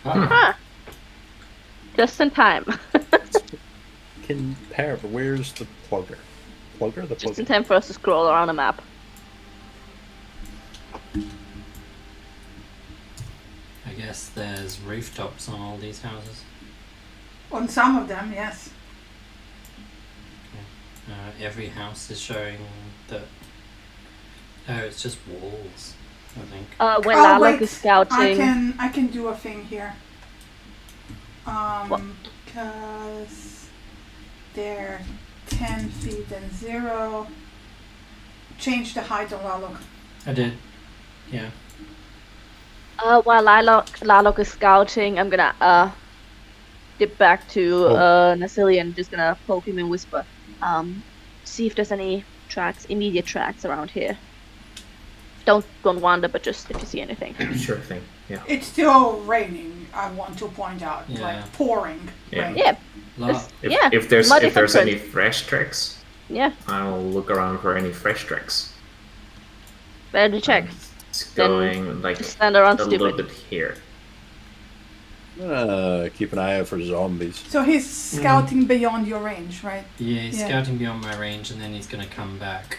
Ah, just in time. Where's the plugger? The Just in plugger. time for us to scroll around the map. I guess there's rooftops on all these houses. On some of them, yes. Every house is showing that. Oh, it's just walls, I think. When Oh, Larlock wait. is scouting. I can do a thing here. What? Because they're 10 feet and 0. Change the height of Lalok. I did. Yeah. While Larlock is scouting, I'm gonna dip back to Nasilian, just gonna poke him and whisper. See if there's any immediate tracks around here. Don't wander, but just if you see anything. Sure thing. Yeah. It's still raining, I want to point out. Yeah. Like pouring Yeah. rain. Yeah, Larlock. If there's muddy any footprint. fresh tracks, Yeah, I'll look around for any fresh tracks. better to check. It's going like Just stand around a little stupid. bit here. Keep an eye out for zombies. So he's scouting beyond your range, right? Yeah, he's Yeah. scouting beyond my range, and then he's gonna come back.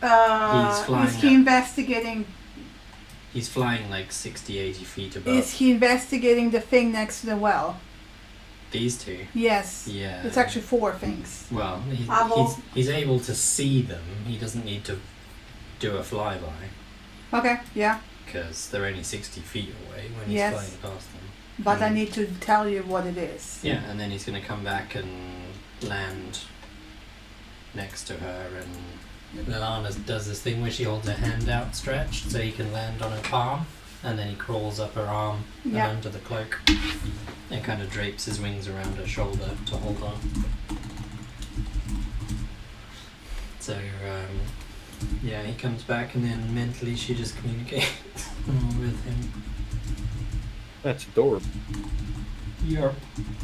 Is flying he up. investigating? He's flying like 60, 80 feet above. Is he investigating the thing next to the well? These two. Yes. Yeah. It's actually 4 things. Well, Avo. he's able to see them. He doesn't need to do a flyby Okay. Yeah. because they're only 60 feet away when he's Yes. flying past them. But I need to tell you what it is. Yeah, and then he's going to come back and land next to her, and Lilana does this thing where she holds her hand outstretched so he can land on her palm, and then he crawls up her arm Yeah. and under the cloak and kind of drapes his wings around her shoulder to hold on. So, yeah, he comes back, and then mentally she just communicates with him. That's adorable. Yep.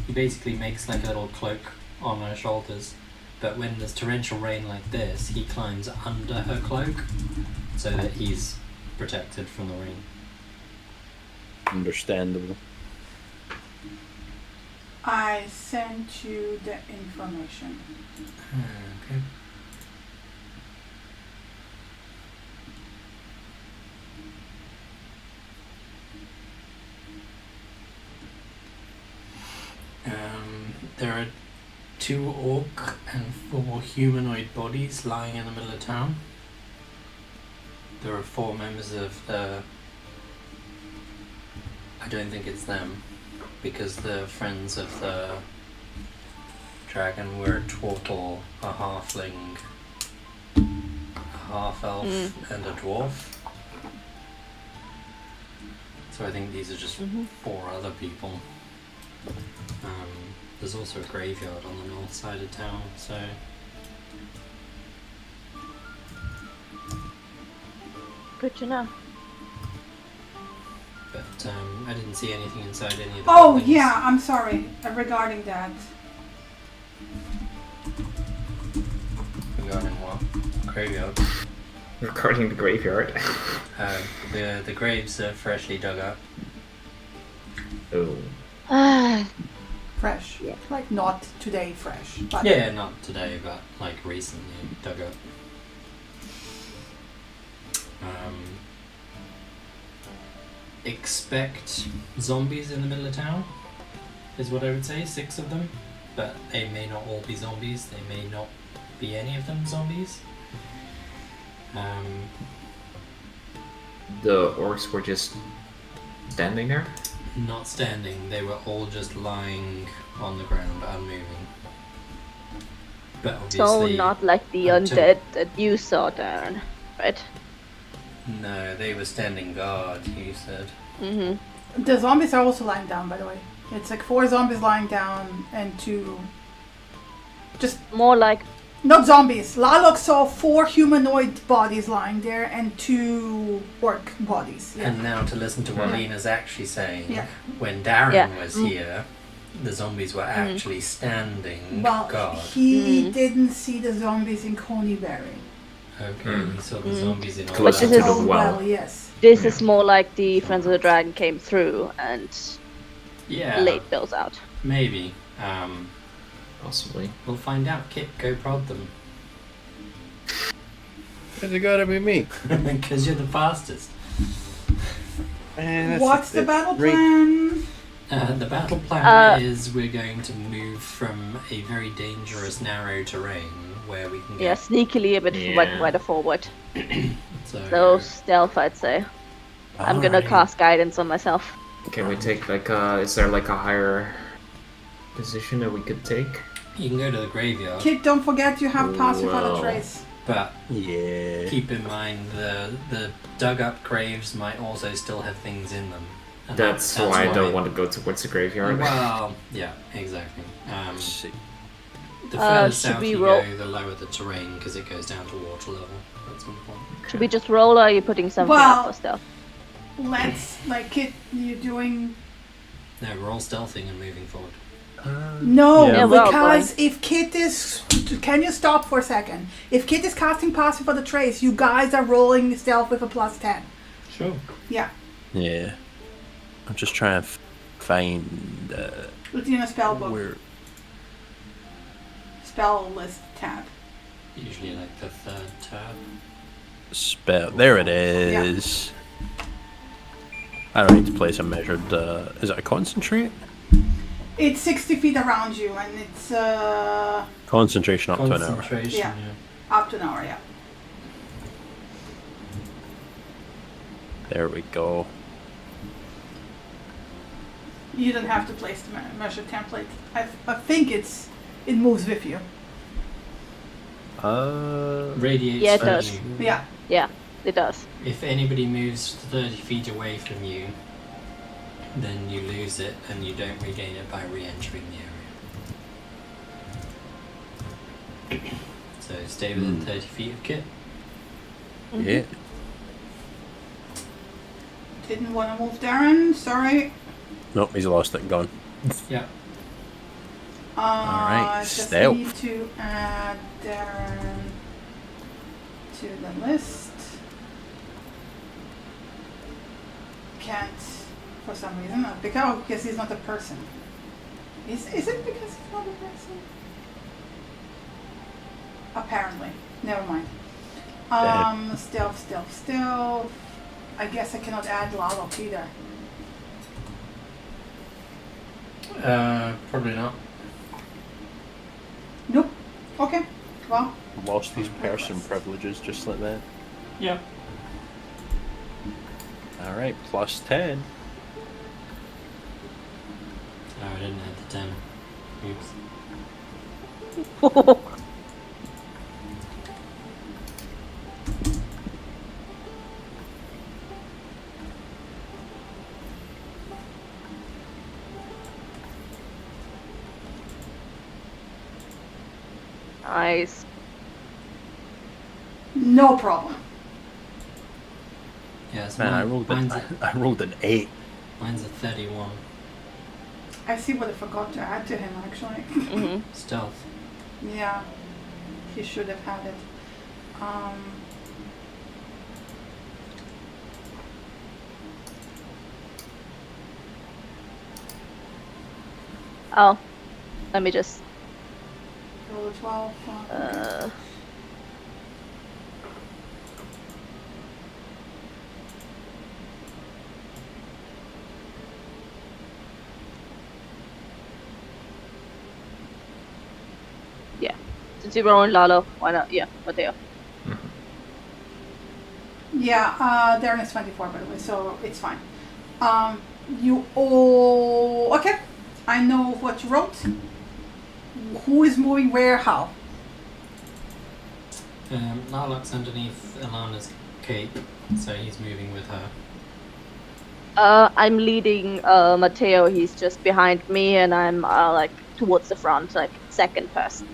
He basically makes like a little cloak on her shoulders, but when there's torrential rain like this, he climbs under her cloak so that he's protected from the rain. Understandable. I sent you the information. Okay. There are 2 orc and 4 humanoid bodies lying in the middle of town. There are 4 members of the... I don't think it's them, because the friends of the dragon were a turtle, a halfling, a half-elf, and a dwarf. So I think these are just 4 other people. There's also a graveyard on the north side of town, so... Good to know. But I didn't see anything inside any of the Oh, buildings. yeah, I'm sorry. Regarding that. Regarding what? Graveyard. Regarding the graveyard. The graves are freshly dug up. Oh. Fresh. Yeah. Like not today fresh. But Yeah, not today, but like recently dug up. Expect zombies in the middle of town, is what I would say. 6 of them, but they may not all be zombies. They may not be any of them zombies. The orcs were just standing there? Not standing. They were all just lying on the ground, unmoving. But So obviously, not like the until- undead that you saw, Darren, right? No, they were standing guard, you said. Mm-hmm. The zombies are also lying down, by the way. It's like 4 zombies lying down and 2... Just... More like Not zombies. Lalok saw 4 humanoid bodies lying there and 2 orc bodies. Yeah. And now to listen to what Lena's actually saying. Yeah. When Darren Yeah. was here, the zombies were actually standing Well, guard. he didn't see the zombies in Coneyberry. Okay, we saw the zombies in all Closer But this to is- the well. Yes. this is more like the Friends of the Dragon came through and Yeah, laid those out. maybe. Possibly. We'll find out. Kit, go prod them. Why's it gotta be me? Because you're the fastest. Man, What's the battle plan? The battle plan is we're going to move from a very dangerous, narrow terrain where we can Yeah, get... sneakily a bit Yeah. wider forward. So, So stealth, I'd say. I'm gonna Alrighty. cast guidance on myself. Can we take like is there like a higher position that we could take? You can go to the graveyard, Kid, don't forget you have passive on the Whoa. trace. but Yeah. keep in mind the dug up graves might also still have things in them. And That's why I don't want to go towards the graveyard. Well, yeah, exactly. See. The further should south we you roll- go, the lower the terrain because it goes down to water level at some point. Should we just roll or are you putting something Well- up for stealth? Let's, like, Kid, you're doing... No, we're all stealthing and moving forward. No, Yeah, well, because if Kit is... Can you stop for a second? If Kit is casting passive on the trace, you guys are rolling stealth with a +10. Sure. Yeah. Yeah. I'm just trying to find It's in a spell book. where. Spell list tab. Usually like the third tab. Spell. There it is. I don't need to place a measured. Is it a concentrate? It's 60 feet around you, and it's Concentration up to an hour. Concentration, Yeah. up to an hour, yeah. There we go. You don't have to place the measure template. I think it moves with you. Radiates Yeah, it from does. you. Yeah. Yeah, it does. If anybody moves 30 feet away from you, then you lose it and you don't regain it by re-entering the area. So stay within 30 feet of Kit. Yeah. Didn't want to move Darren, sorry. Nope, he's lost it. Gone. Yeah. Alright, Just stealth. need to add Darren to the list. Can't for some reason. Because he's not a person. Is it because he's not a person? Apparently. Never mind. Stealth. I guess I cannot add Lalok either. Probably not. Nope. Okay. Well, Lost these person privileges just like that. Yeah. Alright, +10. Oh, I didn't add the 10. Oops. Nice. no problem. Yes, Man, I rolled I rolled an 8. Mine's a 31. I see what I forgot to add to him actually. Hmm. Stealth. Yeah. He should have had it. Oh, let me just. Roll a 12. Yeah. Since you're rolling Lalo, why not? Yeah, Mateo. Yeah, Darren is 24 by the way, so it's fine. You all... Okay, I know what you wrote. Who is moving where, how? Larlock's underneath Alana's Kate, so he's moving with her. I'm leading Matteo. He's just behind me, and I'm like towards the front, like second person.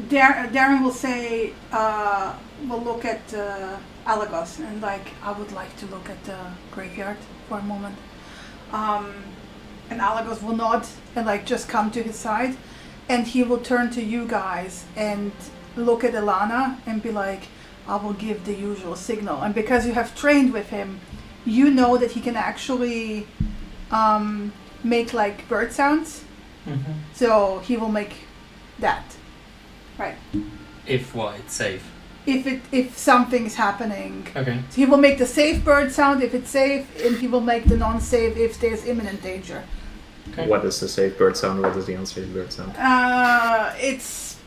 Darren will say, we'll look at Alagos, and like, I would like to look at the graveyard for a moment. And Alagos will nod and like just come to his side, and he will turn to you guys and look at Ilana and be like, I will give the usual signal. And because you have trained with him, you know that he can actually make like bird sounds. Mm-hmm. So he will make that. Right. If what? It's safe. If something's happening. Okay. So he will make the safe bird sound if it's safe, and he will make the non-safe if there's imminent danger. Okay. What is the safe bird sound? What is the unsafe bird sound? It's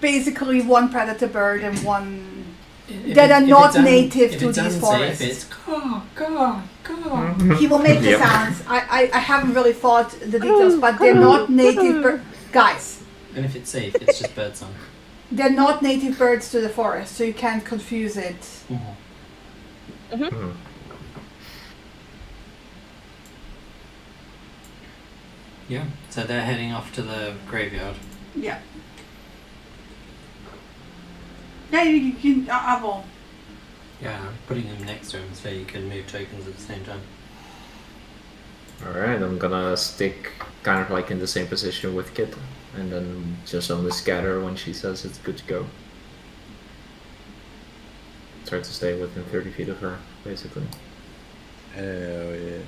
basically one predator bird and one If that are not it's native if to it's these unsafe, forests. It's caw. He will make the Yep. sounds. I haven't really thought the details, but they're not native guys. And if it's safe, it's just birdsong. They're not native birds to the forest, so you can't confuse it. Mm-hmm. Yeah. So they're heading off to the graveyard. Yeah. Yeah, you can. I will. Yeah, I'm putting them next to him so you can move tokens at the same time. Alright, I'm gonna stick kind of like in the same position with Kit, and then just only scatter when she says it's good to go. Try to stay within 30 feet of her, basically. Hell yeah.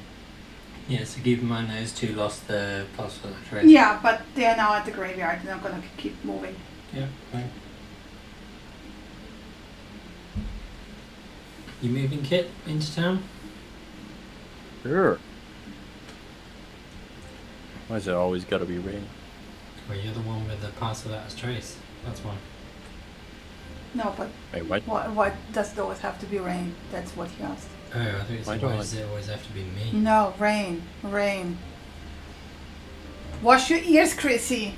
Yeah, so keep in mind those two lost the plus for that trace. Yeah, but they're now at the graveyard and I'm gonna keep moving. Yeah, fine. You moving, Kit, into town? Sure. Why's it always gotta be rain? Well, you're the one with the pass of that as trace. That's why. No, but Wait, what? what does it always have to be rain? That's what he asked. Oh, I thought you Why said, do why I- does it always have to be me? No, rain. Wash your ears, Chrissy.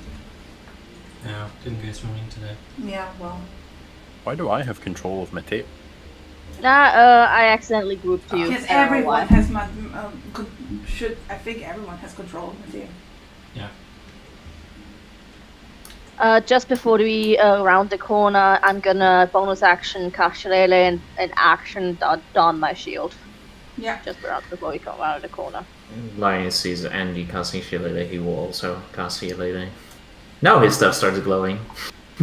No, didn't go swimming today. Yeah, well. Why do I have control of my tape? I accidentally grouped you. Because I don't know everyone why. has I think everyone has control of the Just before we round the corner, I'm gonna bonus action cast Shillelagh and action don my shield. Yeah. Just before we come around the corner. Lion sees Andy casting Shillelagh, he will also cast Shillelagh. Now his stuff started glowing.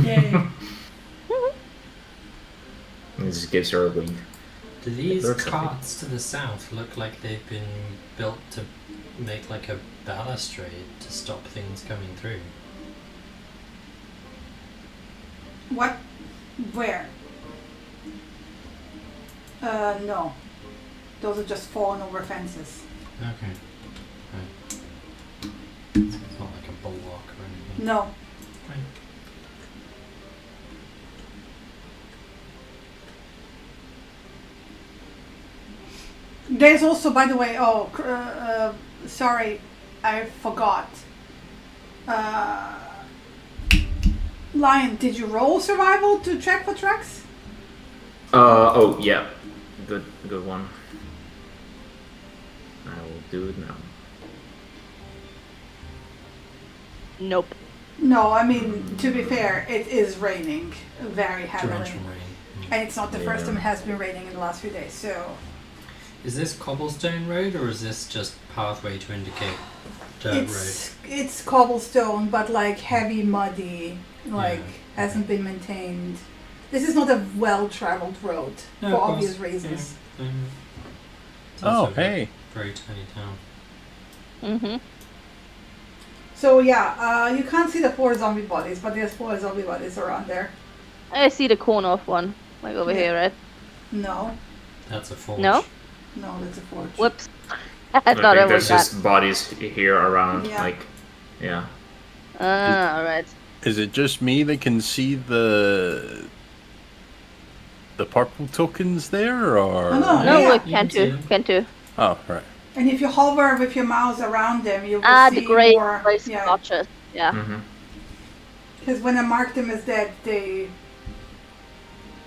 Yay. It just gives her a wink. Do these Looks like it. carts to the south look like they've been built to make like a balustrade to stop things coming through? What? Where? No. Those are just fallen over fences. Okay. Right. So it's not like a bulwark or anything. No. Right. There's also, by the way, sorry, I forgot. Lion, did you roll survival to check for tracks? Oh, yeah. Good one. I will do it now. Nope. No, I mean, to be fair, it is raining very heavily. Torrential rain. And it's not the first Yeah. time it has been raining in the last few days, so... Is this cobblestone road or is this just pathway to indicate dirt It's cobblestone, but like heavy, muddy, like Yeah. hasn't been maintained. This is not a well-traveled road No, for of course. obvious reasons. road? It's Oh, also a hey. very tiny town. Mm-hmm. So yeah, you can't see the 4 zombie bodies, but there's 4 zombie bodies around there. I see the corner of one, like over Yeah. here, right? No, That's a forge. No? that's a forge. Whoops. I I thought think it was there's that. just bodies here around, Yeah. like, yeah. Alright. Is it just me that can see the purple tokens there, or? Oh, no. No, Yeah. look, You can can see too. them. Can too. Oh, right. And if you hover with your mouse around them, you will see The gray more. place Yeah, notches. Yeah. Mm-hmm. because when I mark them as dead, they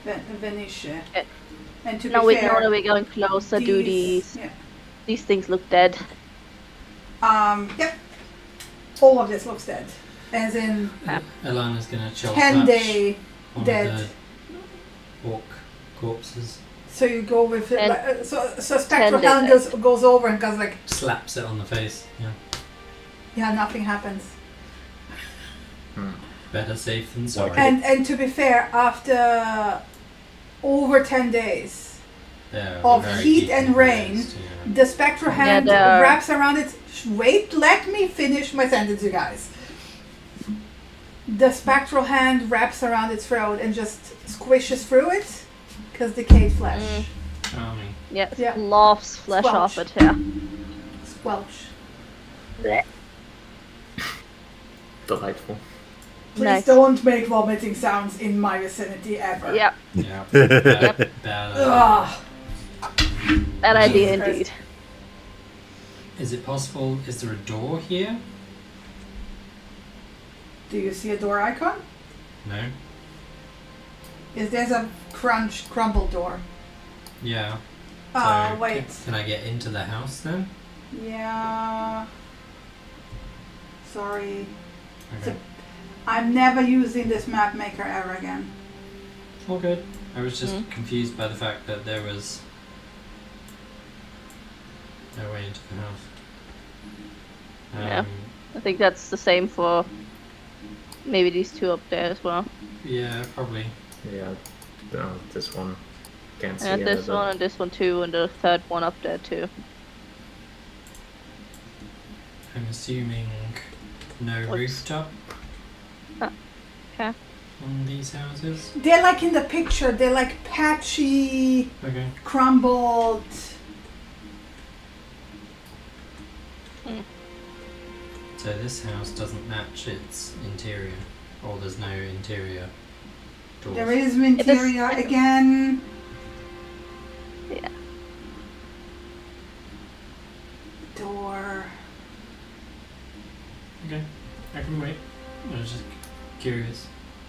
Venetia. Okay. And to Now be we fair, know that we're going closer. Do yeah. these things look dead? Yep. All of this looks dead. As in Alana's gonna chill 10 touch day one dead. of the orc corpses. So you go with it. And So Spectral 10 Hand dead. goes over and goes like, Slaps it on the face. Yeah. yeah, nothing happens. Better safe than sorry. And to be fair, after over 10 days, They're of very heat deep and in rain, rest, yeah. the Spectral Hand they're- wraps around it. Wait, let me finish my sentence, you guys. The Spectral Hand wraps around its throat and just squishes through it, because decayed flesh. Charming. Yes. Yeah. Loves flesh Squelch. off it here. Squelch. Delightful. Please Nice. don't make vomiting sounds in my vicinity ever. Yeah. Yeah. Bad, Ugh. Bad idea Jesus indeed. Is it possible? Is there a door here? Do you see a door icon? No. There's a crumble door. Yeah. So, Wait. Can I get into the house then? Yeah. Sorry. Okay. I'm never using this map maker ever again. All good. I was just confused by the fact that there was no way into the house. Yeah. I think that's the same for maybe these two up there as well. Yeah, probably. Yeah, this one can't see And it. this but- one and this one too, and the third one up there too. I'm assuming no What's- rooftop Okay. on these houses. They're like in the picture, they're like patchy, Okay. crumbled. So this house doesn't match its interior, or there's no interior doors. There is interior again. Yeah. Door. Okay, I can wait. I was just curious.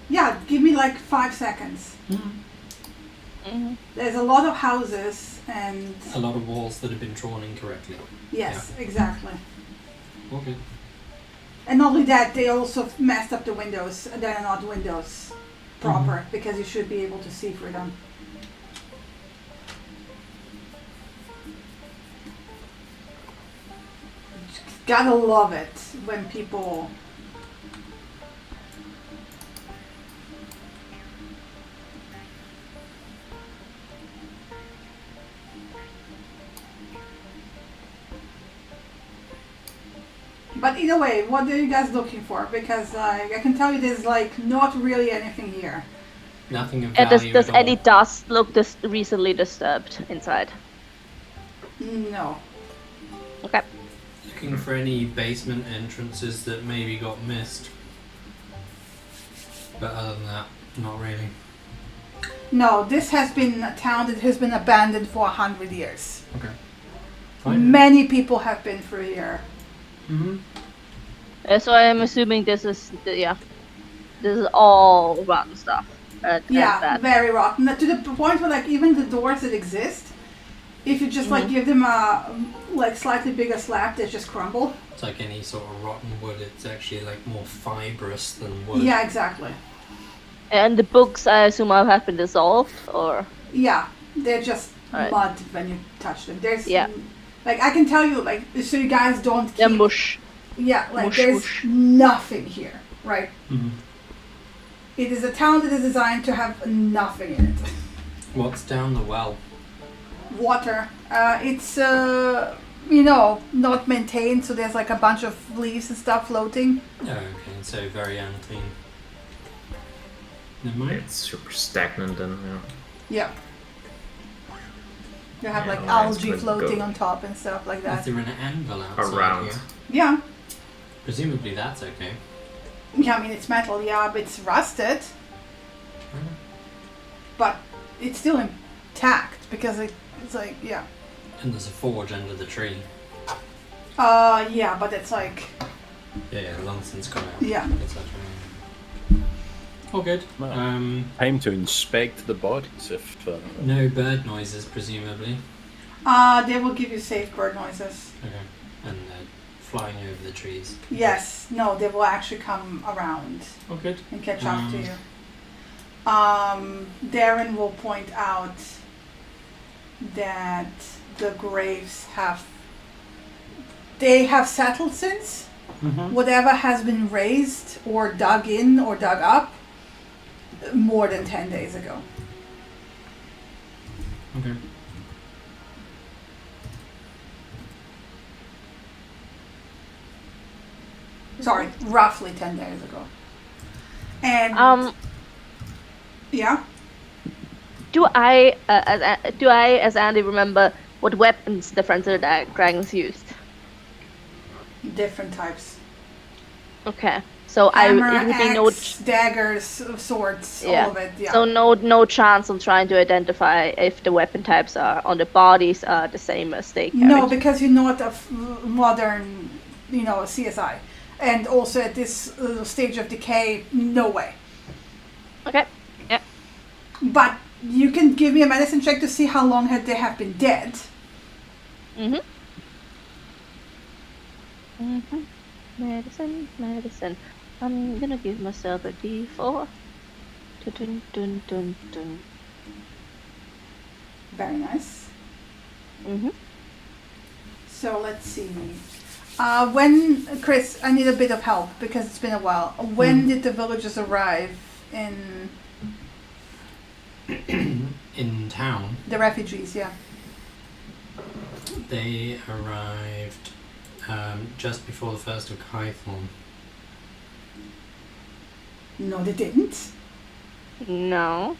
Yeah, give me like 5 seconds. Hmm. There's a lot of houses and A lot of walls that have been drawn incorrectly. yes, exactly. All good. And not only that, they also messed up the windows. They're not windows proper because you should be able to see through them. Gotta love it when people But either way, what are you guys looking for? Because I can tell you there's like not really anything here. Nothing of And value does at all. any dust look recently disturbed inside? No. Okay. Looking for any basement entrances that maybe got missed. But other than that, not really. No, this has been a town that has been abandoned for 100 years. Okay. Fine. Many people have been through here. Mm-hmm. So I'm assuming this is this is all rotten stuff. And Yeah, bad. very rotten. To the point where like even the doors that exist, if you just like give them a like slightly bigger slap, they just crumble. It's like any sort of rotten wood. It's actually like more fibrous than wood. Yeah, exactly. And the books, I assume, have been dissolved, or Yeah, they're just Alright. mud when you touch them. There's Yeah. like I can tell you like so you guys don't they're keep, mush. yeah, like mush, there's mush. nothing here, right? Mm-hmm. It is a town that is designed to have nothing in it. What's down the well? Water. It's not maintained, so there's like a bunch of leaves and stuff floating. Oh, okay, so very unclean. Never mind. It's super stagnant and Yeah. You have Yeah, like well, it's algae good to floating go. on top and stuff like Is that. there an anvil outside around. here? Yeah. Presumably that's okay. Yeah, I mean it's metal, yeah, but it's rusted, but it's still intact because it's like yeah. And there's a forge under the tree. Yeah, but it's like Yeah, long since gone out. yeah. It's that All good. Well, time to inspect the bodies if... No bird noises, presumably. They will give you safe bird noises. Okay. And flying over the trees. Yes. No, they will actually come around All good. and catch up to you. Darren will point out that the graves have settled since. Mm-hmm. Whatever has been raised or dug in or dug up more than 10 days ago. Okay. Sorry, roughly 10 days ago. And yeah. Do I, as Andy, remember what weapons the Friends of the Dragons used? Different types. Okay, so Hammer, it would be no, axe, daggers, swords, yeah. all of it. Yeah. So no chance of trying to identify if the weapon types are on the bodies are the same as they carried. No, because you're not a modern, CSI, and also at this stage of decay, no way. Okay. Yeah. But you can give me a medicine check to see how long they have been dead. Mhm. Mhm. Medicine. I'm gonna give myself a D4. Dun dun dun dun. Very nice. Mhm. So let's see. Chris, I need a bit of help because it's been a while. When did the villagers arrive in In town, the refugees? Yeah. they arrived just before the first of Kython. No, they didn't. No.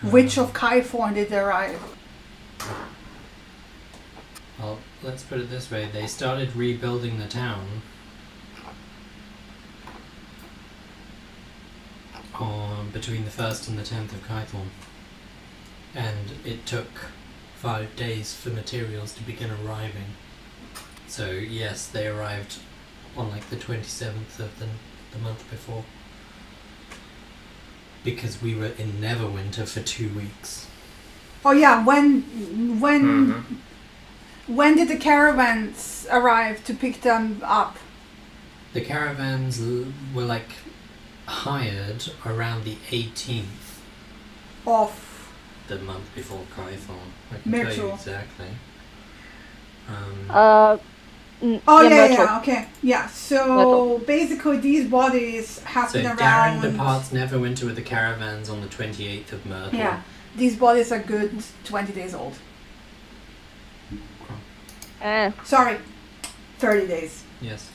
Which of Kython did they arrive? Well, let's put it this way. They started rebuilding the town between the 1st and the 10th of Kython. And it took 5 days for materials to begin arriving. So yes, they arrived on like the 27th of the month before. Because we were in Neverwinter for 2 weeks. Oh yeah, when did the caravans arrive to pick them up? The caravans were like hired around the 18th Of the month before Kython. I can tell Myrtle. you exactly. Oh Myrtle. yeah, okay, yeah. So Myrtle. basically, these bodies have So been Darren around. departs Neverwinter with the caravans on the 28th of Myrtle. Yeah, these bodies are good 20 days old. Sorry, 30 days. Yes,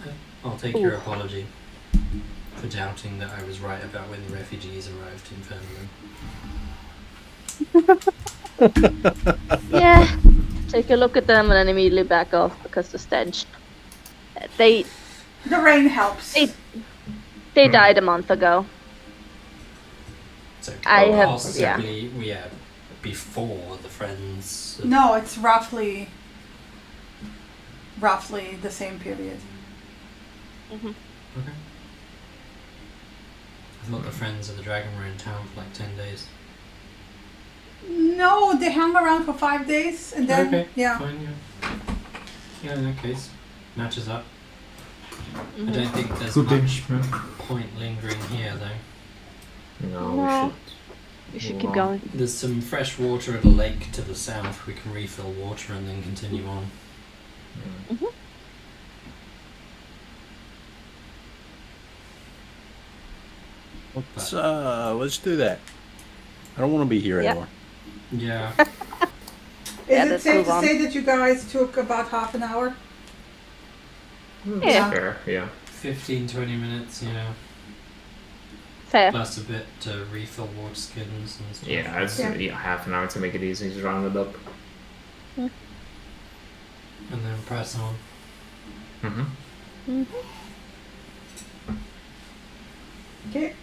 I'll take your apology for doubting that I was right about when the refugees arrived in Phandelver. Yeah. Take a look at them and then immediately back off because the stench. The rain helps. They died a month ago. So I have- possibly, before the friends. No, it's roughly the same period. Mhm. Okay. I thought the friends of the dragon were in town for like 10 days. No, they hung around for 5 days and then Okay, yeah. fine, yeah. Yeah, in that case, matches up. Mhm. I don't think there's Footage. much point lingering here, though. No, No. we We should Move keep on. going. There's some fresh water at a lake to the south. We can refill water and then continue on. should. Let's do that. I don't want to be here Yep. anymore. Yeah. Is Yeah, it let's safe move to on. say that you guys took about half an hour? Yeah. Fair, yeah. 15, 20 minutes, yeah. Fair. Plus a bit to refill water skins and stuff. Yeah, it's Yeah. half an hour to make it easy to round it up. And then press on. Mm-hmm. Okay.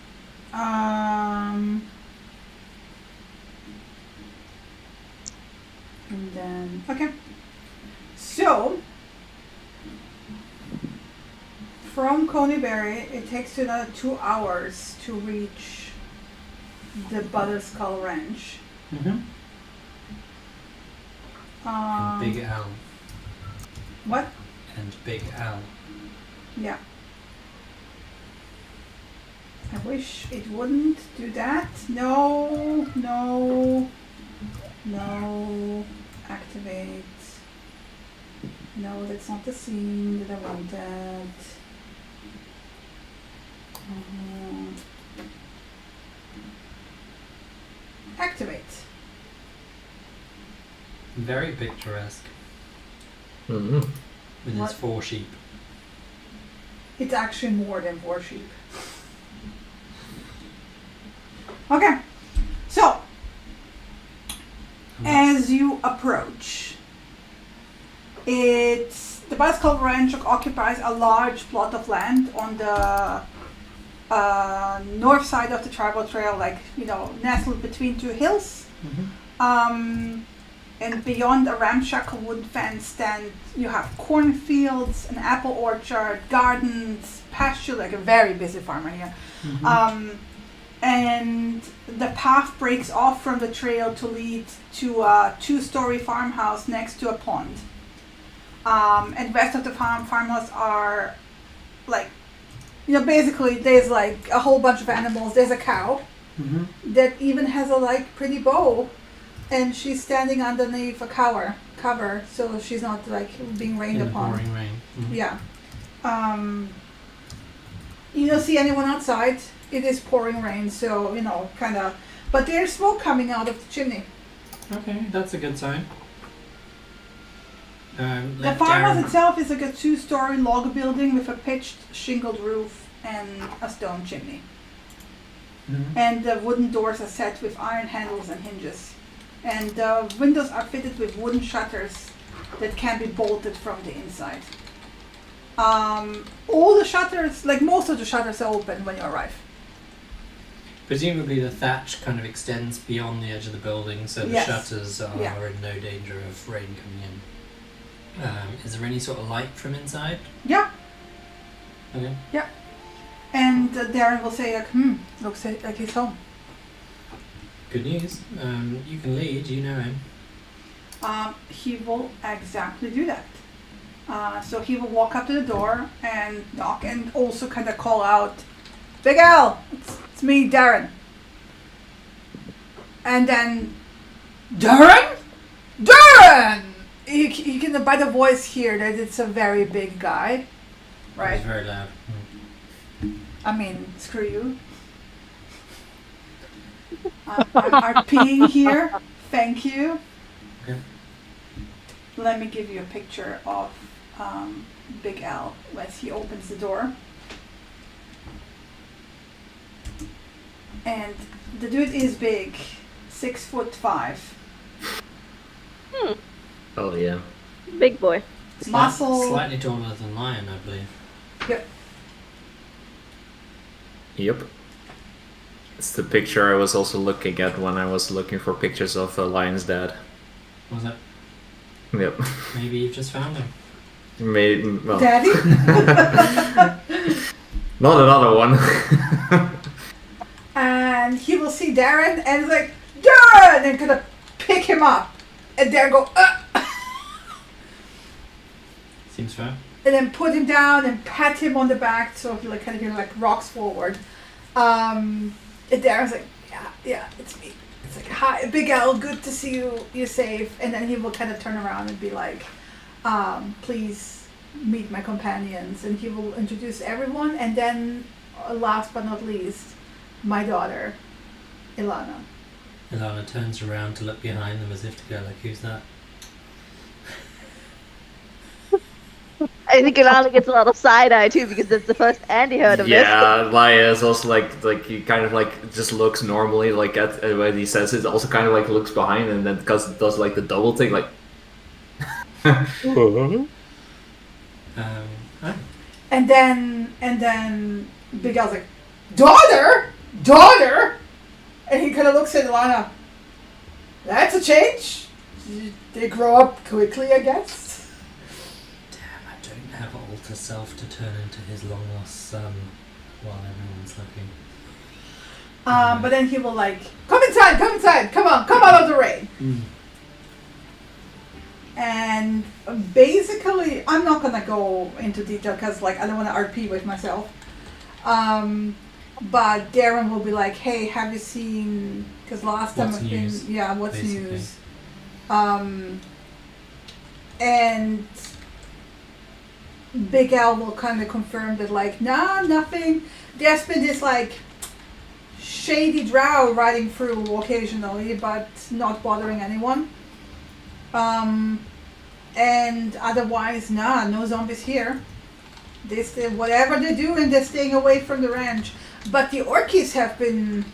And then okay. So from Coneyberry, it takes you another 2 hours to reach the Butterskull Ranch. Mm-hmm. And Big Al. What? And Big Al. Yeah. I wish it wouldn't do that. No, no, no. Activate. No, that's not the scene that I wanted. Activate. Very picturesque. Mm-hmm. With What? his 4 sheep. It's actually more than 4 sheep. Okay, so as you approach, the Butterskull Ranch occupies a large plot of land on the north side of the tribal trail, like, nestled between 2 hills. Mm-hmm. And beyond a ramshackle wood fence stand, you have cornfields, an apple orchard, gardens, pasture, like a very busy farmer here. Mm-hmm. And the path breaks off from the trail to lead to a 2-story farmhouse next to a pond. And west of the farmhouse are, like, basically there's like a whole bunch of animals. There's a cow Mm-hmm. that even has a pretty bow, and she's standing underneath a cover, so she's not being rained In the upon. pouring rain. Mm-hmm. Yeah. You don't see anyone outside. It is pouring rain, so kind of. But there's smoke coming out of the chimney. Okay, that's a good sign. The Let farmhouse Darren- itself is like a 2-story log building with a pitched shingled roof and a stone chimney. Mhm. And the wooden doors are set with iron handles and hinges. And the windows are fitted with wooden shutters that can be bolted from the inside. All the shutters, most of the shutters are open when you arrive. Presumably the thatch kind of extends beyond the edge of the building, so the Yes. shutters are Yeah. in no danger of rain coming in. Is there any sort of light from inside? Yeah. Okay. And Darren will say, looks like he's home. Good news. You can lead, you know him. He will exactly do that. So he will walk up to the door and knock and also kind of call out, Big Al, it's me, Darren. And then, Darren? Darren! You can, by the voice, hear that it's a very big guy, right? It's very loud. I mean, screw you. I'm peeing here. Thank you. Okay. Let me give you a picture of Big Al as he opens the door. And the dude is big, 6'5". Oh yeah. Big boy. Muscle. Slightly taller than Lion, I believe. Yep. Yep. It's the picture I was also looking at when I was looking for pictures of Lion's dad. Was that? Yep. Maybe you've just found him. Well, Daddy? not another one. And he will see Darren and is like, Darren! And kind of pick him up. And Darren go, Seems fair. and then put him down and pat him on the back so he kind of rocks forward. And Darren's like, yeah, it's me. It's like, hi, Big Al, good to see you. You're safe. And then he will kind of turn around and be like, please meet my companions. And he will introduce everyone. And then, last but not least, my daughter, Ilana. Ilana turns around to look behind them as if to go like, who's that? I think Ilana gets a lot of side eye too because that's the first Andy heard of this. Yeah, Laia is also he kind of just looks normally at when he says it. Also kind of looks behind and then does the double thing Hi. And then Big Al's like, daughter? And he kind of looks at Ilana. That's a change. They grow up quickly, I guess. Damn, I don't have herself to turn into his long lost son while everyone's looking. But then he will like, come inside, come on, come out of the rain. And basically, I'm not gonna go into detail because like I don't want to RP with myself. But Darren will be like, hey, have you seen? Because last time What's I've news, been, yeah, what's basically. news? And Big Al will kind of confirm that like, nah, nothing. There's been this like shady drow riding through occasionally, but not bothering anyone. And otherwise, nah, no zombies here. This whatever they're doing, they're staying away from the ranch. But the Orkies have been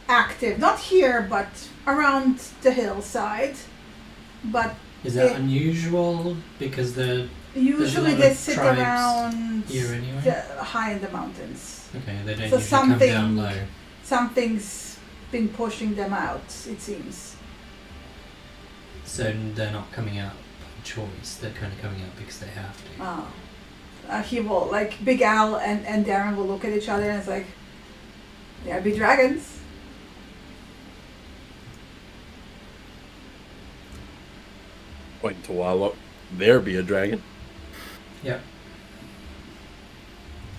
active, not here, but around the hillside. But Is that unusual? Because they're usually lot they of sit tribes around here anyway? high in the mountains. Okay, they don't So usually come down low. Something's been pushing them out, it seems. So they're not coming out by choice, they're kind of coming out because they have to. He will, like, Big Al and Darren will look at each other and it's like, there be dragons. Point to Wallow. There be a dragon. Yep.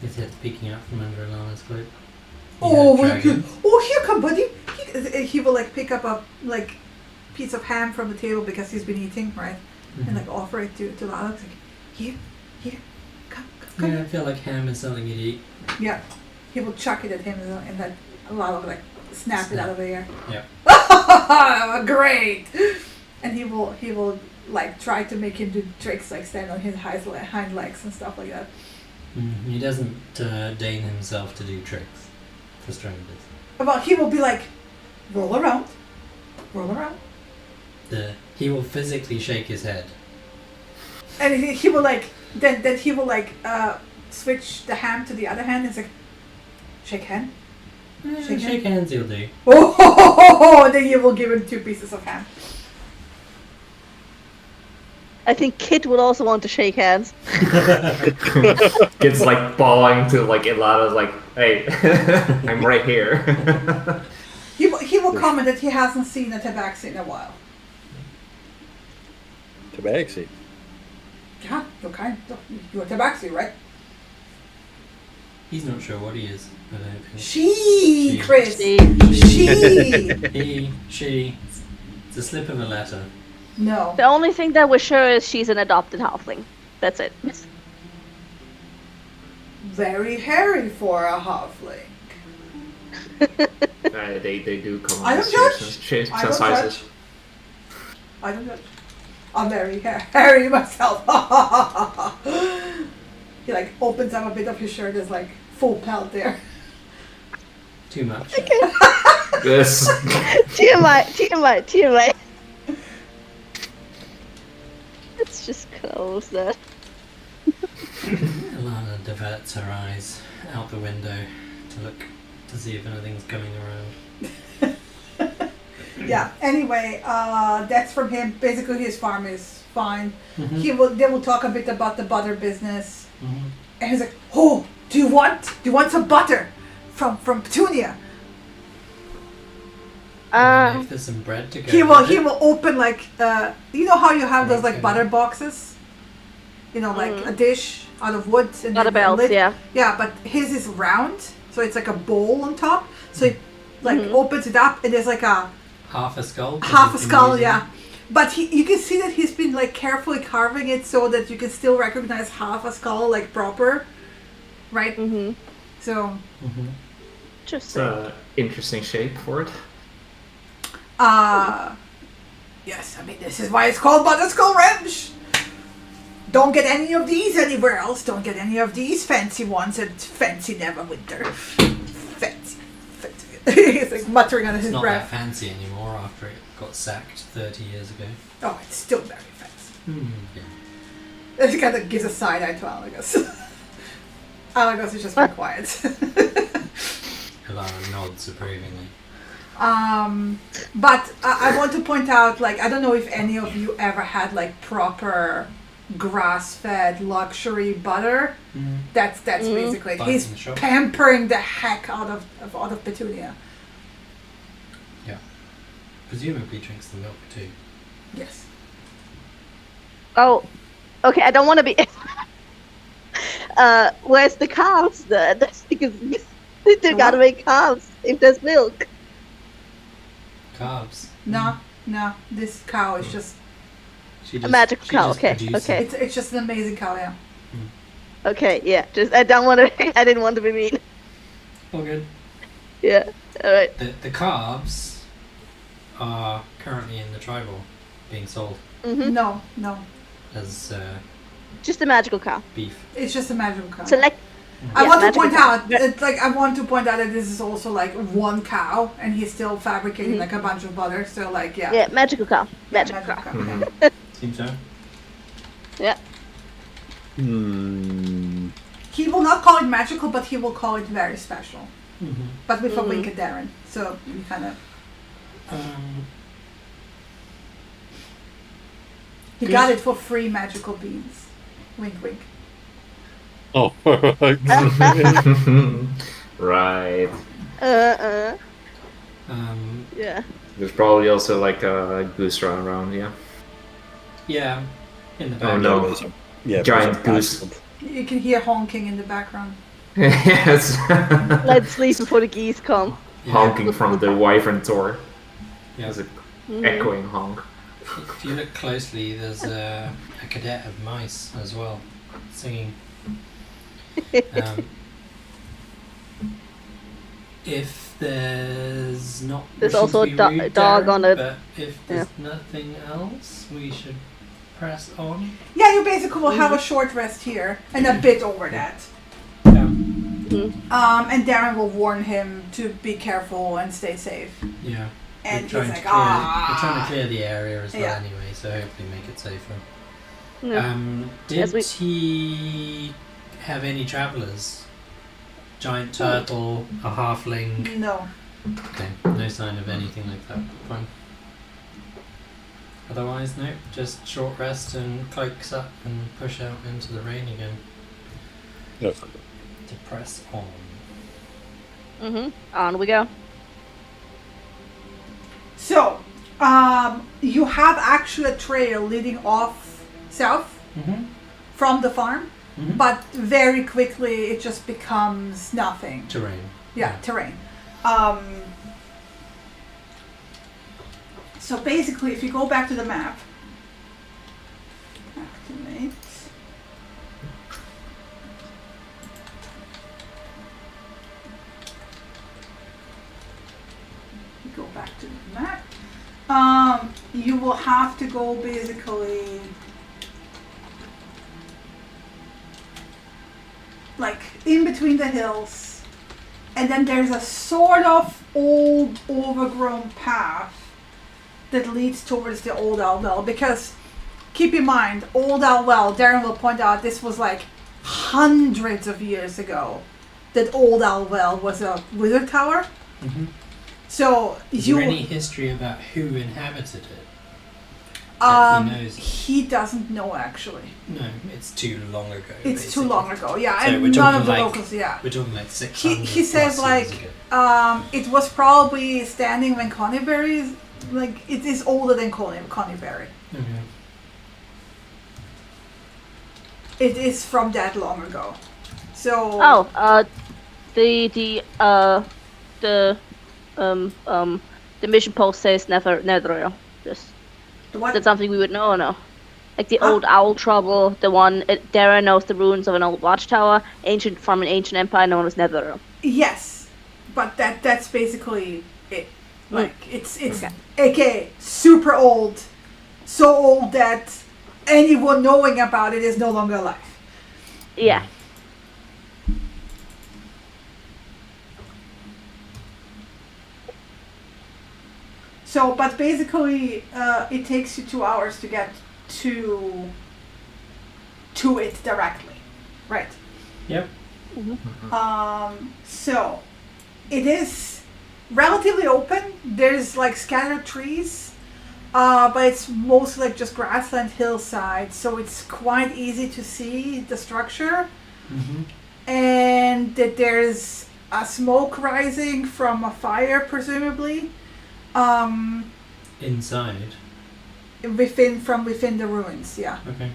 His head's peeking out from under Alana's cloak. Oh, Yeah, dragon. here come, buddy. He will, like, pick up a, like, piece of ham from the table because he's been eating, right? Mhm. And, like, offer it to Lala. It's like, here, come. Yeah, I feel like ham is something you'd eat. Yeah. He will chuck it at him and then Lala will, like, snap it out of the air. Yep. Great! And he will like try to make him do tricks like stand on his hind legs and stuff like that. He doesn't deign himself to do tricks for strangers. Well, he will be like, roll around. He will physically shake his head. And he will like, then he will like switch the ham to the other hand. It's like, shake hand. Shake hands he'll do. Oh, then you will give him 2 pieces of ham. I think Kit would also want to shake hands. Gets like bawling to like Ilana's like, hey, I'm right here. He will comment that he hasn't seen a tabaxi in a while. Tabaxi. Yeah, you're a tabaxi, right? He's not sure what he is. I don't think. She, Chris. She. She. It's a slip of a letter. No. The only thing that we're sure is she's an adopted halfling. That's it. Very hairy for a halfling. They do come I in don't judge. shapes I and don't sizes. judge. I don't judge. I'm very hairy myself. He like opens up a bit of his shirt. There's like full pelt there. Too much. This. TMI. Let's just close that. Alana diverts her eyes out the window to look to see if anything's coming around. Yeah. Anyway, that's from him. Basically, his farm is fine. Mhm. They will talk a bit about the butter business. Mhm. And he's like, "Oh, do you want some butter from Petunia?" If there's some bread to go. He with it. will open like you know how you have those like Okay. butter boxes, you know, like a dish out of wood and Butter then a belts, lid. yeah. Yeah, but his is round, so it's like a bowl on top. So he like opens it up and there's like a half a skull. 'cause half a he's been skull, using yeah. But you can see that he's been like carefully carving it so that you can still recognize half a skull like proper, right? Mm-hmm. So it. Mhm. It's Interesting. an interesting shape for it. yes, I mean this is why it's called Butter Skull Ranch. Don't get any of these anywhere else. Don't get any of these fancy ones at Fancy Neverwinter. Fancy. He's like muttering under It's his not that breath. fancy anymore after it got sacked 30 years ago. Oh, it's still very fancy. Yeah. He kind of gives a side eye to Alagos. Alagos is just very quiet. Alana nods approvingly. But I want to point out, like, I don't know if any of you ever had like proper grass-fed luxury butter. That's basically it. Buy it He's in the shop. pampering the heck out of Petunia. Presumably drinks the milk too. Yes. Oh, okay. I don't want to be. Where's the calves then? Because they gotta make calves if there's milk. Carbs. No, this cow is just She A magical she cow. just Okay. produces Okay. it. it's just an amazing cow. Yeah. Okay. Yeah. Just I don't want to. I didn't want to be mean. All good. Yeah. All right. The carbs are currently in the tribal being sold Mm-hmm. No, as Just a magical cow. beef. it's just a magical cow. Select. I Yeah, want to magical point cow. out, it's like I want to point out that this is also like one cow, and he's still fabricating like a bunch of butter. So like, yeah, Yeah. Magical cow. yeah, Magical cow. yeah. Seems so. Yeah. He will not call it magical, but he will call it very special. Mm-hmm. But with a wink at Darren, so you kind of he Good. got it for free magical beans. Wink, wink. Oh, Right. Yeah. There's probably also like a goose around, yeah. Yeah, in the back. Oh no. yeah, Giant there's a goose. You can hear honking in the background. Yes. Let's leave before the geese come. Yeah. Honking from the wyvern door. Yeah. There's an echoing honk. If you look closely, there's a cadet of mice as well, singing. If there's not There's wishing also to be a rude, dog Darren, on a- But if there's nothing else, we should press on. Yeah, you basically will have a short rest here and a bit over that. Yeah. And Darren will warn him to be careful and stay safe. Yeah. And we're trying he's to like, clear, we're trying to clear the area as well Yeah. anyway, so hopefully make it safer. Yeah. Did Yes, we- he have any travellers? Giant turtle, a halfling? No. Okay, no sign of anything like that. Fine. Otherwise, no, just short rest and cloaks up and push out into the rain again Yeah. to press on. On we go. So, you have actually a trail leading off south from the farm, but very quickly it just becomes nothing. Terrain. Yeah, terrain. So basically, if you go back to the map, activate. You go back to the map. You will have to go basically like in between the hills, and then there's a sort of old overgrown path that leads towards the old Owl Well, because keep in mind, old Owl Well, Darren will point out, this was like hundreds of years ago that old Owl Well was a wizard tower. So Is there any history about who inhabited it? That he knows? he doesn't know actually. No, it's too long ago. It's basically. too long ago, yeah, So and we're none talking of the like- locals, yeah. We're talking like 600 He says plus years like ago. it was probably standing when Coneyberry, like it is older than Coneyberry. Okay. It is from that long ago. So the mission post says Netherrealm. Just what? that's something we would know or no? Like the old owl trouble, the one Dara knows the ruins of an old watchtower, ancient from an ancient empire known as Netherrealm. Yes, but that's basically it. Like it's Okay. aka super old, so old that anyone knowing about it is no longer alive. Yeah. So, but basically, it takes you 2 hours to get to it directly, right? Yep. So it is relatively open. There's like scattered trees. but it's mostly like just grassland hillside, so it's quite easy to see the structure. Mm-hmm. And that there's a smoke rising from a fire, presumably, Inside. within the ruins. Yeah. Okay.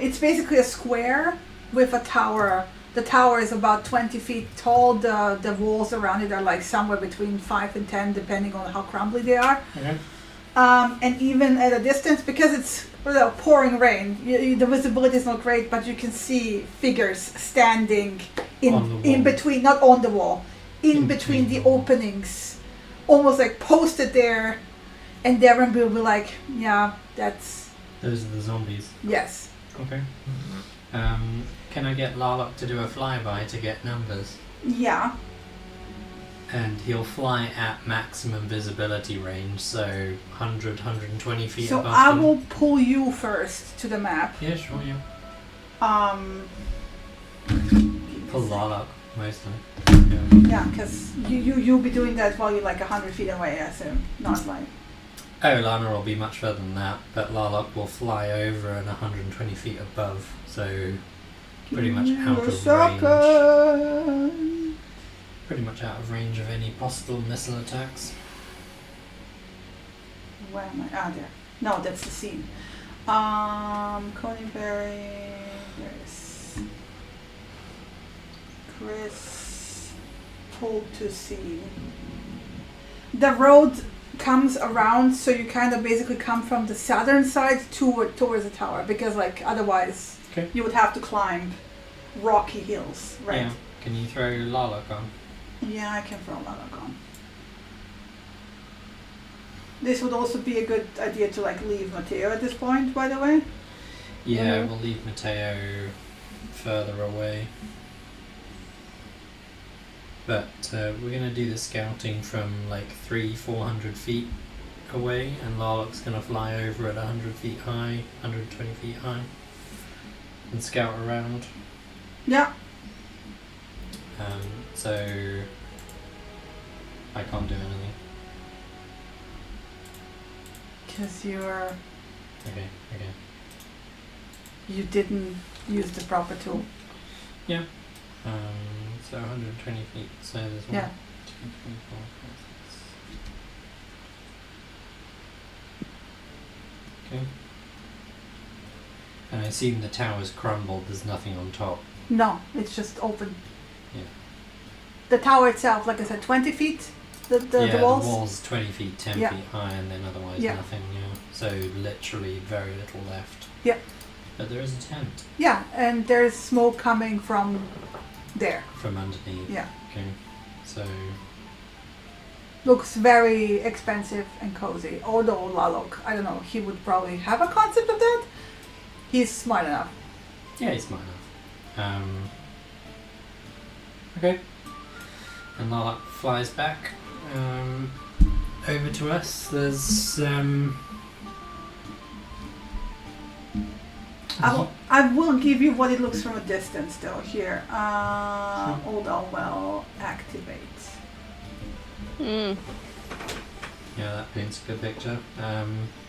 It's basically a square with a tower. The tower is about 20 feet tall. The walls around it are like somewhere between 5 and 10, depending on how crumbly they are. Okay. And even at a distance, because it's pouring rain, the visibility is not great, but you can see figures standing in between, not on the wall, in between the openings, almost like posted there. And Darren will be like, yeah, that's... Those are the zombies. Yes. Okay. Can I get Larlock to do a flyby to get numbers? Yeah. And he'll fly at maximum visibility range, so 100, 120 feet So above I them. will pull you first to the map. Yeah, sure, yeah. Pull Larlock, mostly. Yeah. Yeah, because you'll be doing that while you're like 100 feet away, I assume. Not like... Oh, Lana will be much further than that, but Larlock will fly over and 120 feet above, so pretty much out of range. Pretty much out of range of any possible missile attacks. Where am I? Ah, there. No, that's the scene. Coneyberry. There's Chris. Pulled to scene. The road comes around, so you kind of basically come from the southern side towards the tower, because like otherwise you would have to climb rocky hills, right? Yeah. Can you throw Larlock on? Yeah, I can throw Larlock on. This would also be a good idea to like leave Matteo at this point, by the way. Yeah, we'll leave Matteo further away. But we're going to do the scouting from like 300-400 feet away, and Larlock's going to fly over at 100 feet high, 120 feet high, and scout around. Yeah. So I can't do anything. Because you're... Okay. You didn't use the proper tool. Yeah. So 120 feet, so there's one, Yeah. 2, 3, 4, 5, 6. Okay. And I assume the tower's crumbled, there's nothing on top. No, it's just open. Yeah. The tower itself, like I said, 20 feet, the walls? The wall's 20 feet, 10 Yeah. feet high, and then otherwise Yeah. nothing, yeah. So literally very little left. Yeah. But there is a tent Yeah, and there's smoke coming from there. from underneath. Yeah. Okay. So, Looks very expensive and cozy. Although Larlock, I don't know, he would probably have a concept of that. He's smart enough. yeah, he's smart enough. Okay. And Larlock flies back over to us. There's I will give you what it looks from a distance though here. Although well, activate. Mm. yeah, that paints a good picture.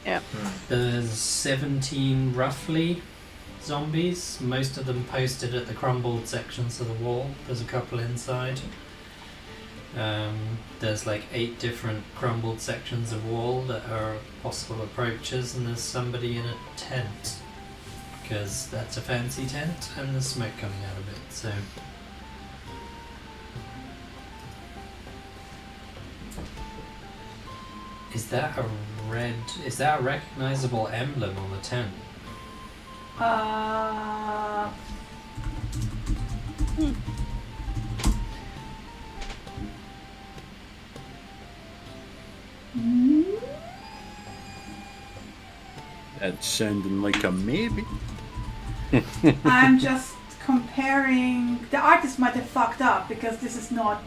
Yeah. There's 17 roughly zombies, most of them posted at the crumbled sections of the wall. There's a couple inside. There's like 8 different crumbled sections of wall that are possible approaches, and there's somebody in a tent, because that's a fancy tent and there's smoke coming out of it, so... Is that a recognizable emblem on the tent? That's sounding like a maybe. I'm just comparing. The artist might have fucked up because this is not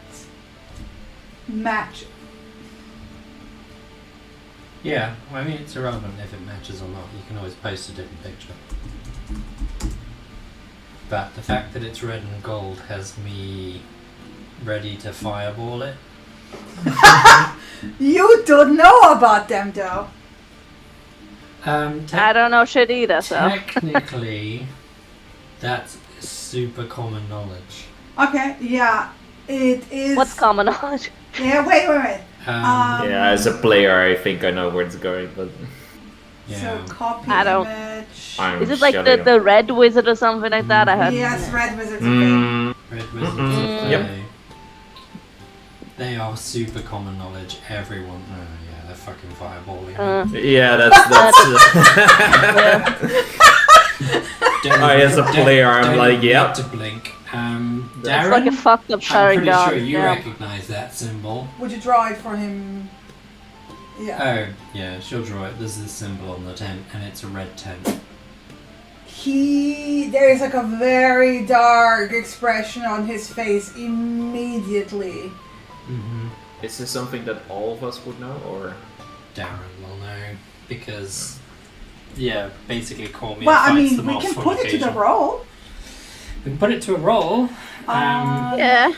match. Yeah, well, I mean, it's irrelevant if it matches or not. You can always post a different picture. But the fact that it's red and gold has me ready to fireball it. You don't know about them though. I don't know shit either, so. Technically, that's super common knowledge. Okay, yeah, it is. What's common knowledge? Yeah, wait. Yeah, as a player, I think I know where it's going, but Yeah. So copy I don't- image. I'm Is it like shutting the red wizard or something like that? I heard. Yes, red wizards. Red Wizards Mm-mm. of Yep. Fey. They are super common knowledge. Everyone. Oh yeah, they're fucking fireballing. Yeah, that's as a player, I'm like, yep. Not to blink. It's Darren, like a fucked up I'm Sharingan. pretty sure you yeah. recognise that symbol. Would you draw it for him? Yeah. Oh yeah, she'll draw it. There's this symbol on the tent, and it's a red tent. There is like a very dark expression on his face immediately. Mm-hmm. Is this something that all of us would know, or? Darren will know because, yeah, basically Cormier Well, I fights mean, them we off can on put it to the occasion. roll. We can put it to a roll. Yeah.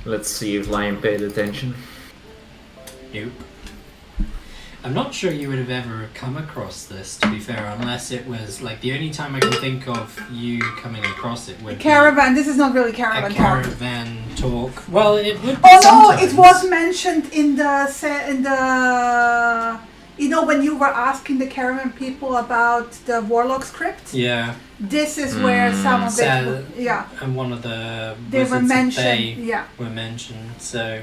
Let's see if Lion paid attention. Nope. I'm not sure you would have ever come across this, to be fair, unless it was like the only time I can think of you coming across it would Caravan. This is not really be a caravan talk. caravan talk. Well, it would. Be Oh no! sometimes. It was mentioned in the. You know when you were asking the caravan people about the warlock's crypt. Yeah, This is where some of So- it. Yeah, and one of the they were wizards of mentioned. Fey Yeah. were mentioned. So,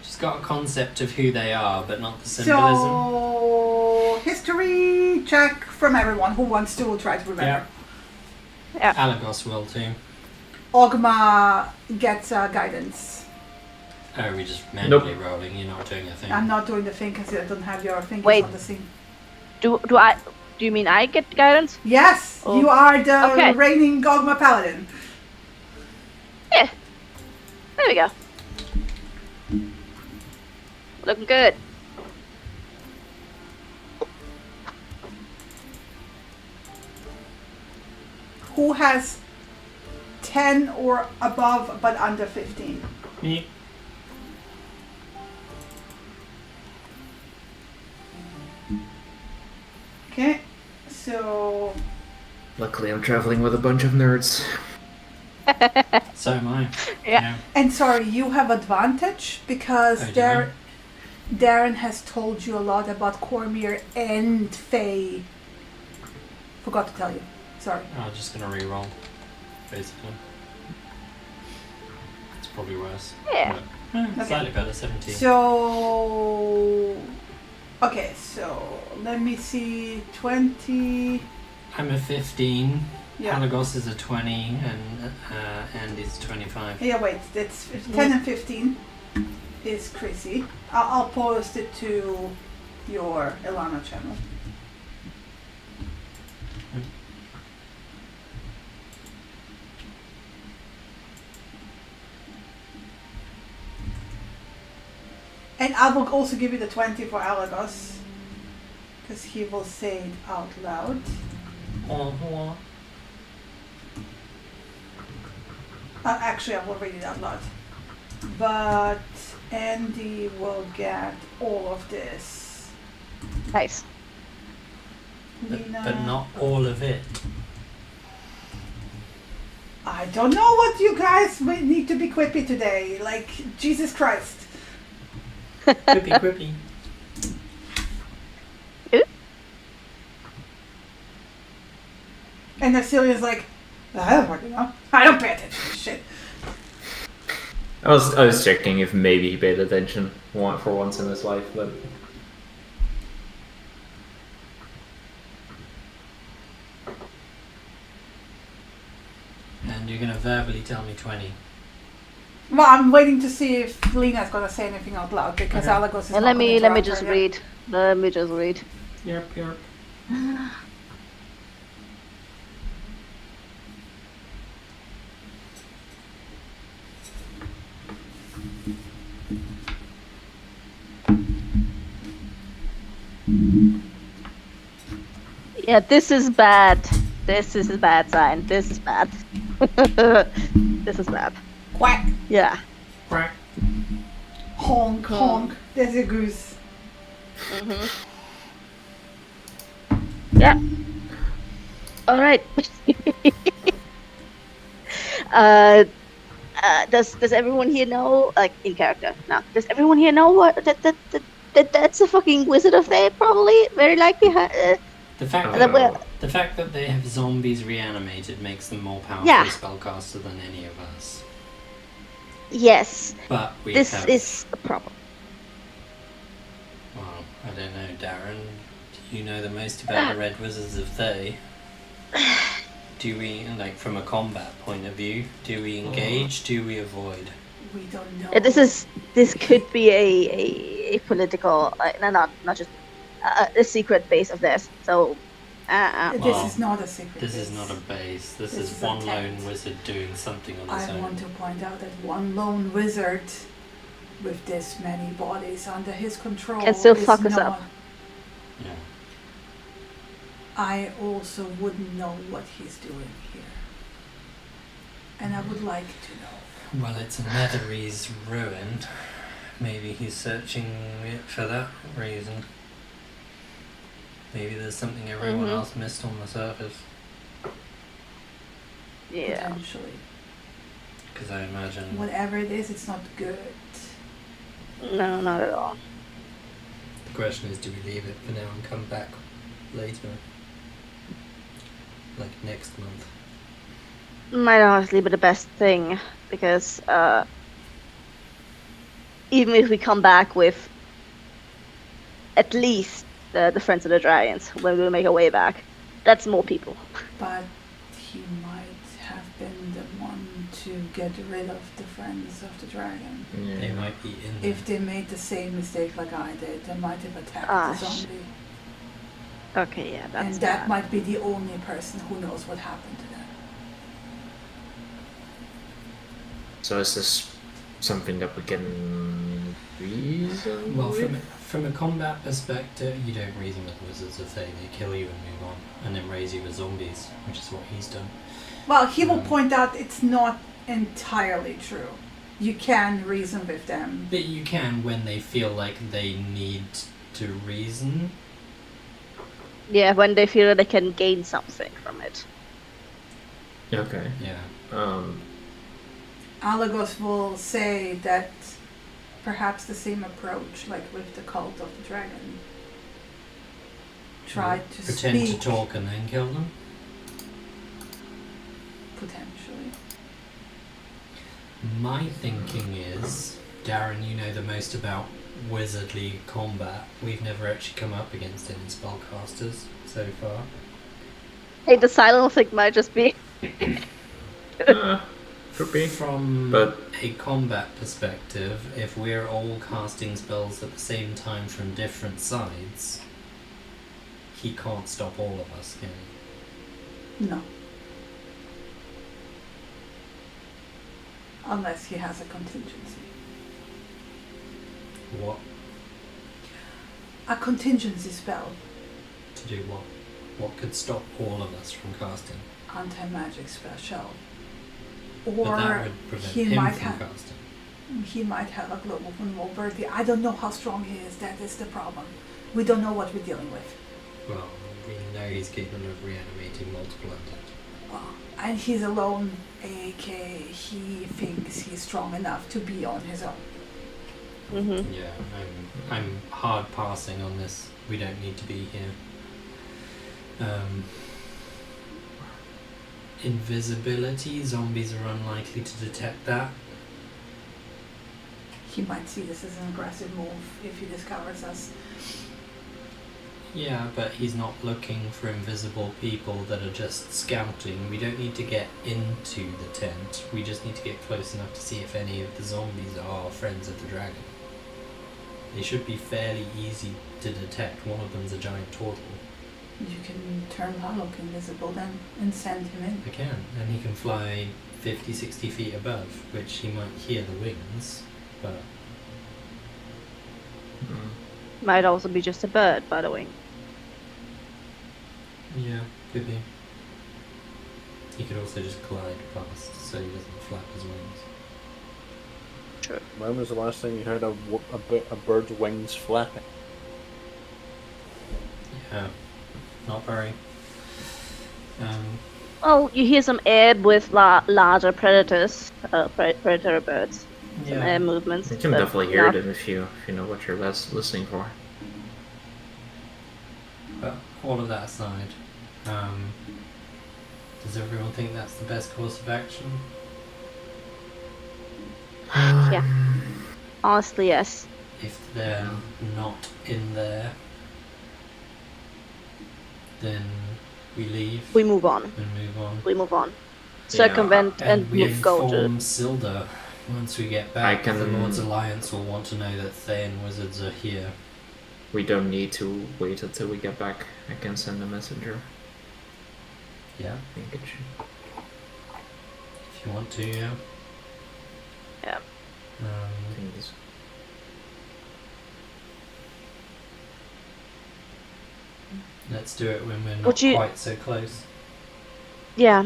just got a concept of who they are, but not the symbolism. So history check from everyone who wants to try to remember. Yeah. Alagos will too. Ogma gets guidance. Oh, we just manually rolling. You're not doing a thing. I'm not doing the thing because I don't have your fingers Wait. on the scene. Do you mean I get guidance? Yes, Oh. you are the Okay. reigning Ogma paladin. Yeah. There we go. Looking good. Who has 10 or above but under 15? Me. Okay, so Luckily, I'm traveling with a bunch of nerds. So am I. Yeah. and sorry, you have advantage because Oh, do I? Darren has told you a lot about Cormier and Faye. Forgot to tell you. Sorry. I'm just gonna re-roll, basically. It's probably worse. Yeah. But, slightly better, 17. So okay, so let me see. 20. I'm a 15. Yeah. Alagos is a 20, and Andy's 25. Yeah, wait. That's 10 and 15 is Chrissy. I'll post it to your Ilana channel. And I will also give you the 20 for Alagos. Because he will say it out loud. Actually, I will read it out loud. But Andy will get all of this. Nice. Lena, But not all of it. I don't know what you guys need to be quippy today. Like, Jesus Christ. Quippy, quippy. And Narcilia's like, I don't fucking know. I don't pay attention to shit. I was checking if maybe he paid attention for once in his life, but And you're gonna verbally tell me 20. Well, I'm waiting to see if Lena's gonna say anything out loud because Okay. Alagos is And not let me gonna interrupt just her yet. read. Let me just read. Yerp, yerp. Yeah, this is bad. This is a bad sign. This is bad. This is bad. Quack. Yeah. Quack. Honk, honk. There's a goose. Yeah. All right. Does everyone here know, like in character? Now, does everyone here know what that's a fucking wizard of Thay? Probably, very likely. The fact that we're- the fact that they have zombies reanimated makes them more powerful Yeah. spellcaster than any of us. Yes, But we this have. is a problem. Well, I don't know, Darren. Do you know the most about the Red Wizards of Thay? Do we, like, from a combat point of view, do we engage? Do we avoid? We don't know. This could be a political, not just a secret base of theirs. So, This Well, is not a secret. This is base. not a base. This This is is a one tent. lone wizard doing something on his I own. want to point out that one lone wizard with this many bodies under his control Can still is fuck us not- up. Yeah. I also wouldn't know what he's doing here. And I would like to know. Well, it's a Netherese ruin. Maybe he's searching it for that reason. Maybe there's something everyone else missed on the surface. yeah. Potentially. Because I imagine. Whatever it is, it's not good. No, not at all. The question is, do we leave it for now and come back later? Like next month? Might honestly be the best thing, because even if we come back with at least the Friends of the Dragons when we make our way back, that's more people. But he might have been the one to get rid of the Friends of the Dragon. They might be in there. If they made the same mistake like I did, they might have attacked Ah, the zombie. Okay, yeah, that's And that bad. might be the only person who knows what happened to them. So is this something that we can reason Well, with? from a combat perspective, you don't reason with wizards of Thay. They kill you and move on, and then raise you with zombies, which is what he's done. Well, he will point out it's not entirely true. You can reason with them. But you can when they feel like they need to reason. Yeah, when they feel that they can gain something from it. Okay. Yeah. Alagos will say that perhaps the same approach, like with the cult of the dragon, tried to Pretend speak. to talk and then kill them. Potentially. My thinking is, Darren, you know the most about wizardly combat. We've never actually come up against any spellcasters so far. Hey, the silent thing might just be. Could be. From But- a combat perspective, if we're all casting spells at the same time from different sides, he can't stop all of us, can he? No. Unless he has a contingency. What? A contingency spell. To do what? What could stop all of us from casting? Anti-magic spell. But Or that would prevent he him might from have casting. he might have a global vulnerability. I don't know how strong he is. That is the problem. We don't know what we're dealing with. Well, we know he's capable of reanimating multiple undead. And he's alone, aka he thinks he's strong enough to be on his own. Mm-hmm. Yeah, I'm hard passing on this. We don't need to be here. Invisibility, zombies are unlikely to detect that. He might see this as an aggressive move if he discovers us. Yeah, but he's not looking for invisible people that are just scouting. We don't need to get into the tent. We just need to get close enough to see if any of the zombies are friends of the dragon. They should be fairly easy to detect. One of them's a giant turtle. You can turn Harlock invisible then and send him in. I can, and he can fly 50, 60 feet above, which he might hear the wings, but Might also be just a bird, by the way. yeah, could be. He could also just glide past so he doesn't flap his wings. true. When was the last time you heard a bird's wings flapping? Yeah, not very. Well, you hear some air with larger predators, predator birds, some air movements. You can but definitely hear not- them if you know what you're listening for. But all of that aside, does everyone think that's the best course of action? Yeah. Honestly, yes. If they're not in there, then we leave We move on. and move on. We move on. Circumvent and we go to. inform Silda once we get back. can- The Lord's Alliance will want to know that Thayan wizards are here. We don't need to wait until we get back. I can send a messenger. Yeah, I think it should. if you want to, yeah. Yeah. I think this. Let's do it when we're not Would you- quite so close. Yeah.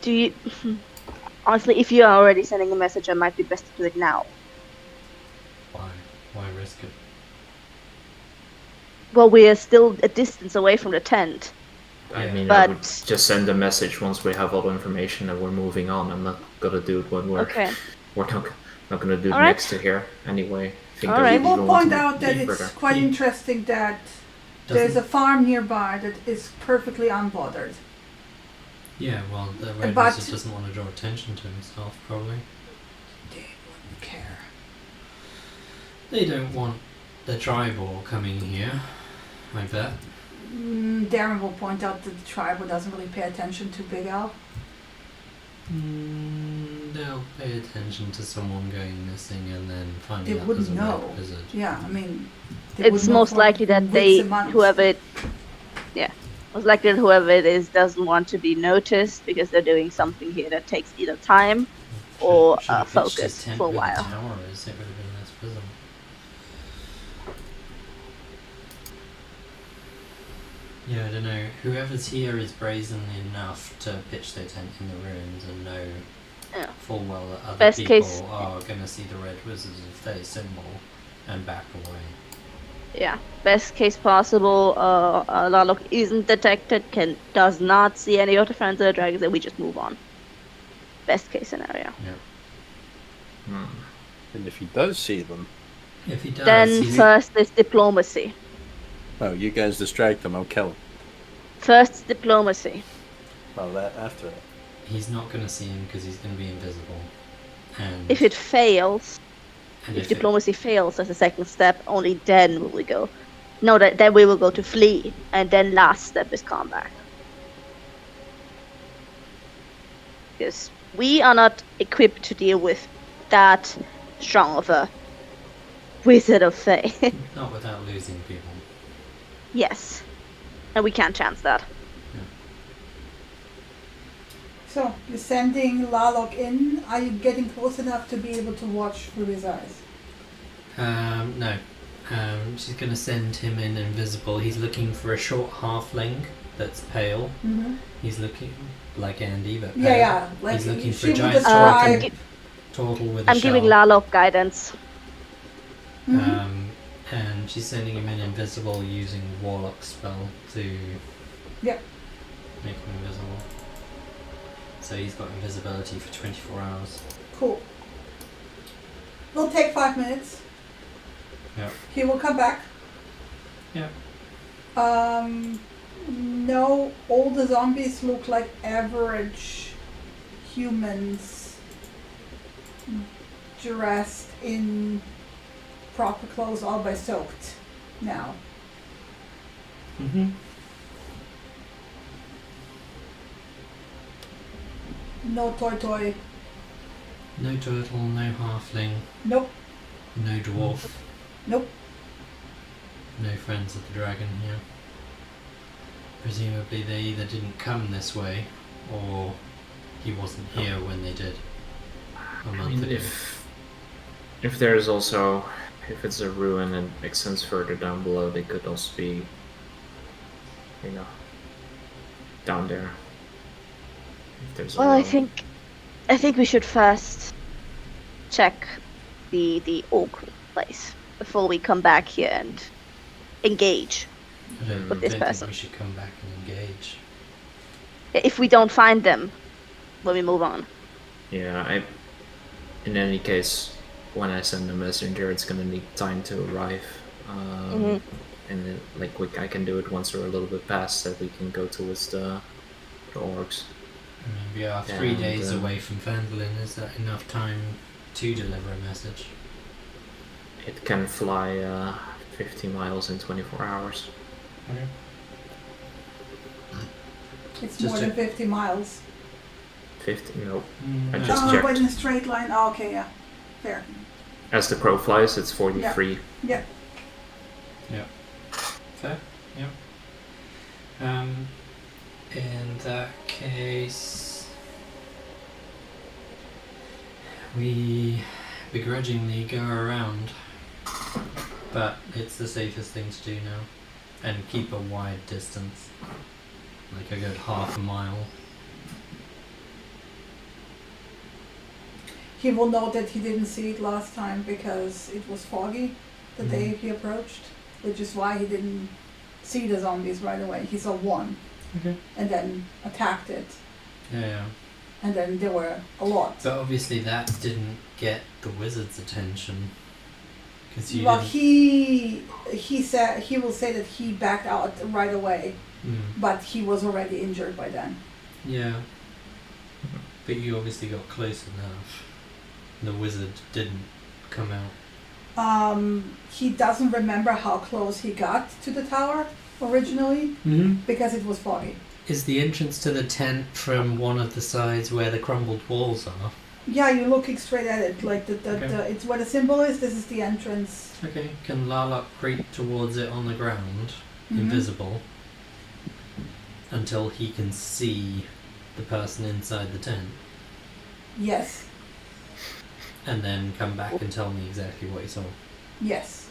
Do you? Honestly, if you are already sending a message, it might be best to do it now. Why? Why risk it? Well, we are still a distance away from the tent. I Yeah. mean, I would But- just send a message once we have all the information and we're moving on. I'm not gonna do it when we're Okay. we're not gonna do it All right. next to here anyway. I think All that right. I we will don't want point to out that be it's further. quite Yeah. interesting that there's a farm nearby that is perfectly unbothered. Yeah, well, the Red But- Wizard doesn't want to draw attention to himself, probably. They wouldn't care. They don't want the tribal coming here, I bet. Darren will point out that the tribal doesn't really pay attention to Big Al. They'll pay attention to someone going missing and then They finding out wouldn't there's a know. Red Wizard. Yeah, I mean, they It's would know most for likely that weeks they, and months. whoever it, yeah, most likely that whoever it is doesn't want to be noticed because they're doing something here that takes either time or Should have pitched his focus tent for a where the while. tower is, it would have been less visible. Yeah, I don't know. Whoever's here is brazen enough to pitch their tent in the ruins and know Yeah. full well that other Best people case- are going to see the Red Wizards if they symbol and back away. Yeah, best case possible. Lalok isn't detected, does not see any of the friends of the dragons, and we just move on. Best case scenario. Hmm. And if he does see them, If he does, Then he's, first is diplomacy. well, you guys distract him, I'll kill him. First diplomacy. Well, that after that. he's not going to see him because he's going to be invisible. And If it fails, and if if it- diplomacy fails as a second step, only then will we go. No, then we will go to flee, and then last step is combat. Because we are not equipped to deal with that strong of a wizard of Fae. not without losing people. Yes. And we can't chance that. So, you're sending Lalok in. Are you getting close enough to be able to watch through his eyes? No. She's going to send him in invisible. He's looking for a short halfling that's pale. Mm-hmm. He's looking like Andy, but pale. Yeah, yeah. Like He's looking for she a would giant describe. turtle with a I'm shell. giving Lalok guidance. Mhm. And she's sending him in invisible using Warlock spell to Yep. make him invisible. So he's got invisibility for 24 hours. Cool. It'll take 5 minutes. Yep. He will come back. Yep. No, all the zombies look like average humans dressed in proper clothes, all by soaked now. Mm-hmm. No toy. No turtle, no halfling, Nope. no dwarf, Nope. no friends of the dragon here. Presumably they either didn't come this way or he wasn't here when they did a I month mean, ago. if there's also, if it's a ruin and extends further down below, they could also be, down there. If there's a Well, I ruin. think we should first check the oak place before we come back here and engage. I don't With this think person. we should come back and engage. If we don't find them, will we move on? Yeah, in any case, when I send a messenger, it's gonna need time to arrive. And then, I can do it once we're a little bit past that we can go towards the orcs. I mean, we are 3 And, days away from Phandelver. Is that enough time to deliver a message? It can fly 50 miles in 24 hours. Okay. It's Just more than 50 miles. 50? No. I No. just Oh, checked. but in a straight line. Oh, okay, yeah. Fair. As the crow flies, it's 43. Yeah. Fair. Yep. In that case, we begrudgingly go around, but it's the safest thing to do now, and keep a wide distance, like a good half a mile. He will note that he didn't see it last time because it was foggy the day he approached, which is why he didn't see the zombies right away. He saw one Okay. and then attacked it, Yeah. and then there were a lot. But obviously that didn't get the wizard's attention. Because you Well, didn't... he said he will say that he backed out right away, Mm. but he was already injured by then. Yeah. But you obviously got close enough. The wizard didn't come out. He doesn't remember how close he got to the tower originally Mm-hmm. because it was foggy. Is the entrance to the tent from one of the sides where the crumbled walls are? Yeah, you're looking straight at it, like Okay. it's where the symbol is. This is the entrance. Okay. Can Larlock creep towards it on the ground, Mhm. invisible, until he can see the person inside the tent, Yes, and then come back and tell me exactly what he saw? yes.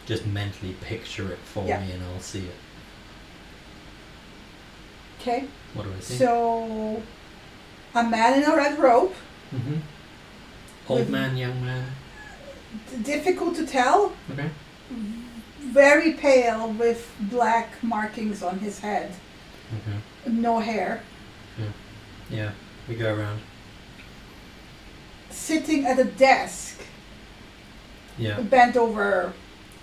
Just mentally picture it for Yeah. me and I'll see it. Okay. What do I see? So, a man in a red robe. Mm-hmm. Old With- man, young man. Difficult to tell. Okay. Very pale with black markings on his head. Okay. No hair. Yeah, we go around. Sitting at a desk, Yeah, bent over,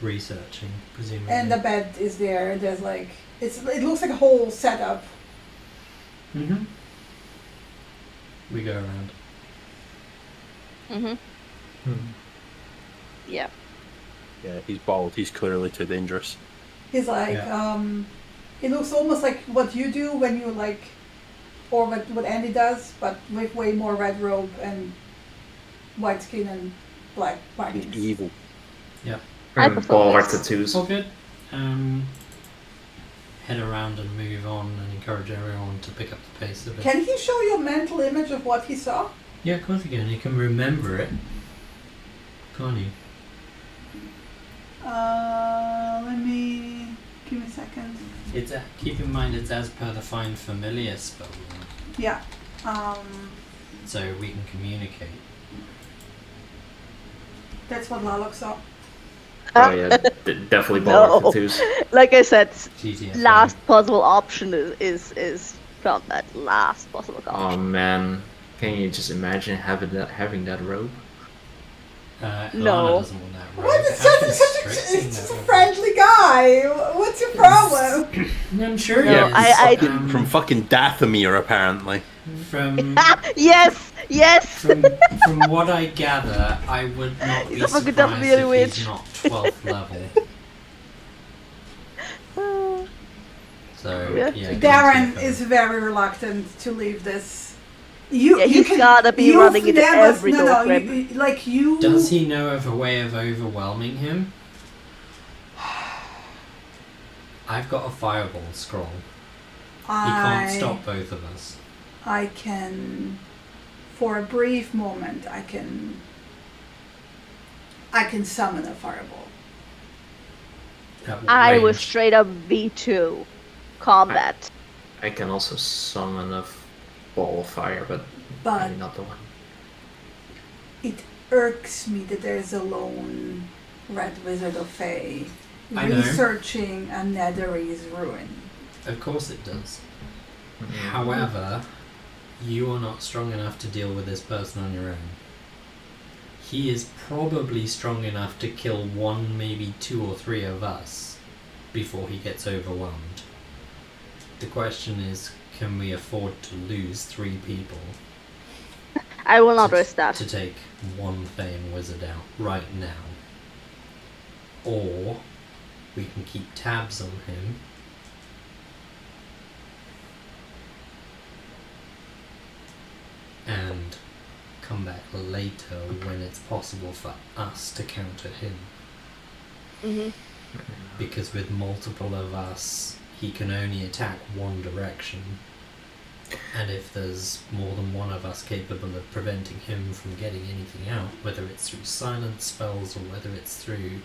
researching, presumably. and the bed is there. There's like it looks like a whole setup. Mm-hmm. We go around. Yeah. Yeah, he's bald. He's clearly too dangerous. He's like, it looks almost like what you do when you like, or what Andy does, but with way more red robe and white skin and black He's markings. evil. I And prefer all our this. tattoos. All good. Head around and move on and encourage everyone to pick up the pace a bit. Can he show you a mental image of what he saw? Yeah, of course you can. You can remember it. Can't you? Give me a second. It's keep in mind it's as per the Find Familiar spell, Yeah. so we can communicate. That's what Lalok saw. Oh yeah, definitely ball No. tattoos. Like I said, GTFO. last possible option is from that last possible Oh option. man, can you just imagine having that robe? No. Lana doesn't want that robe. What? It's How such constricting it's just that a would be. friendly guy. What's your problem? I'm sure No, he is. I didn't- From fucking Dathomir, apparently. From Yes, yes. from what I gather, I would not be He's a fucking surprised Dathomir if witch. he's not 12th level. So Yeah. yeah. Darren GTFO. is very reluctant to leave this. You, Yeah, you he's can, gotta be you've running into never- every no, door no, frame. like you. Does he know of a way of overwhelming him? I've got a fireball scroll. He can't stop both of us. I can, for a brief moment, I can summon a fireball. At what I was range? straight up V2 combat. I can also summon a ball of fire, but But maybe not the one. irks me that there's a lone red wizard of Fae I know. researching a Netherese ruin. Of course it does. However, you are not strong enough to deal with this person on your own. He is probably strong enough to kill one, maybe 2 or 3 of us before he gets overwhelmed. The question is, can we afford to lose 3 people I will not risk that. to take one Thane wizard out right now? Or we can keep tabs on him and come back later when it's possible for us to counter him. Hmm. Because with multiple of us, he can only attack one direction. And if there's more than one of us capable of preventing him from getting anything out, whether it's through silence spells or whether it's through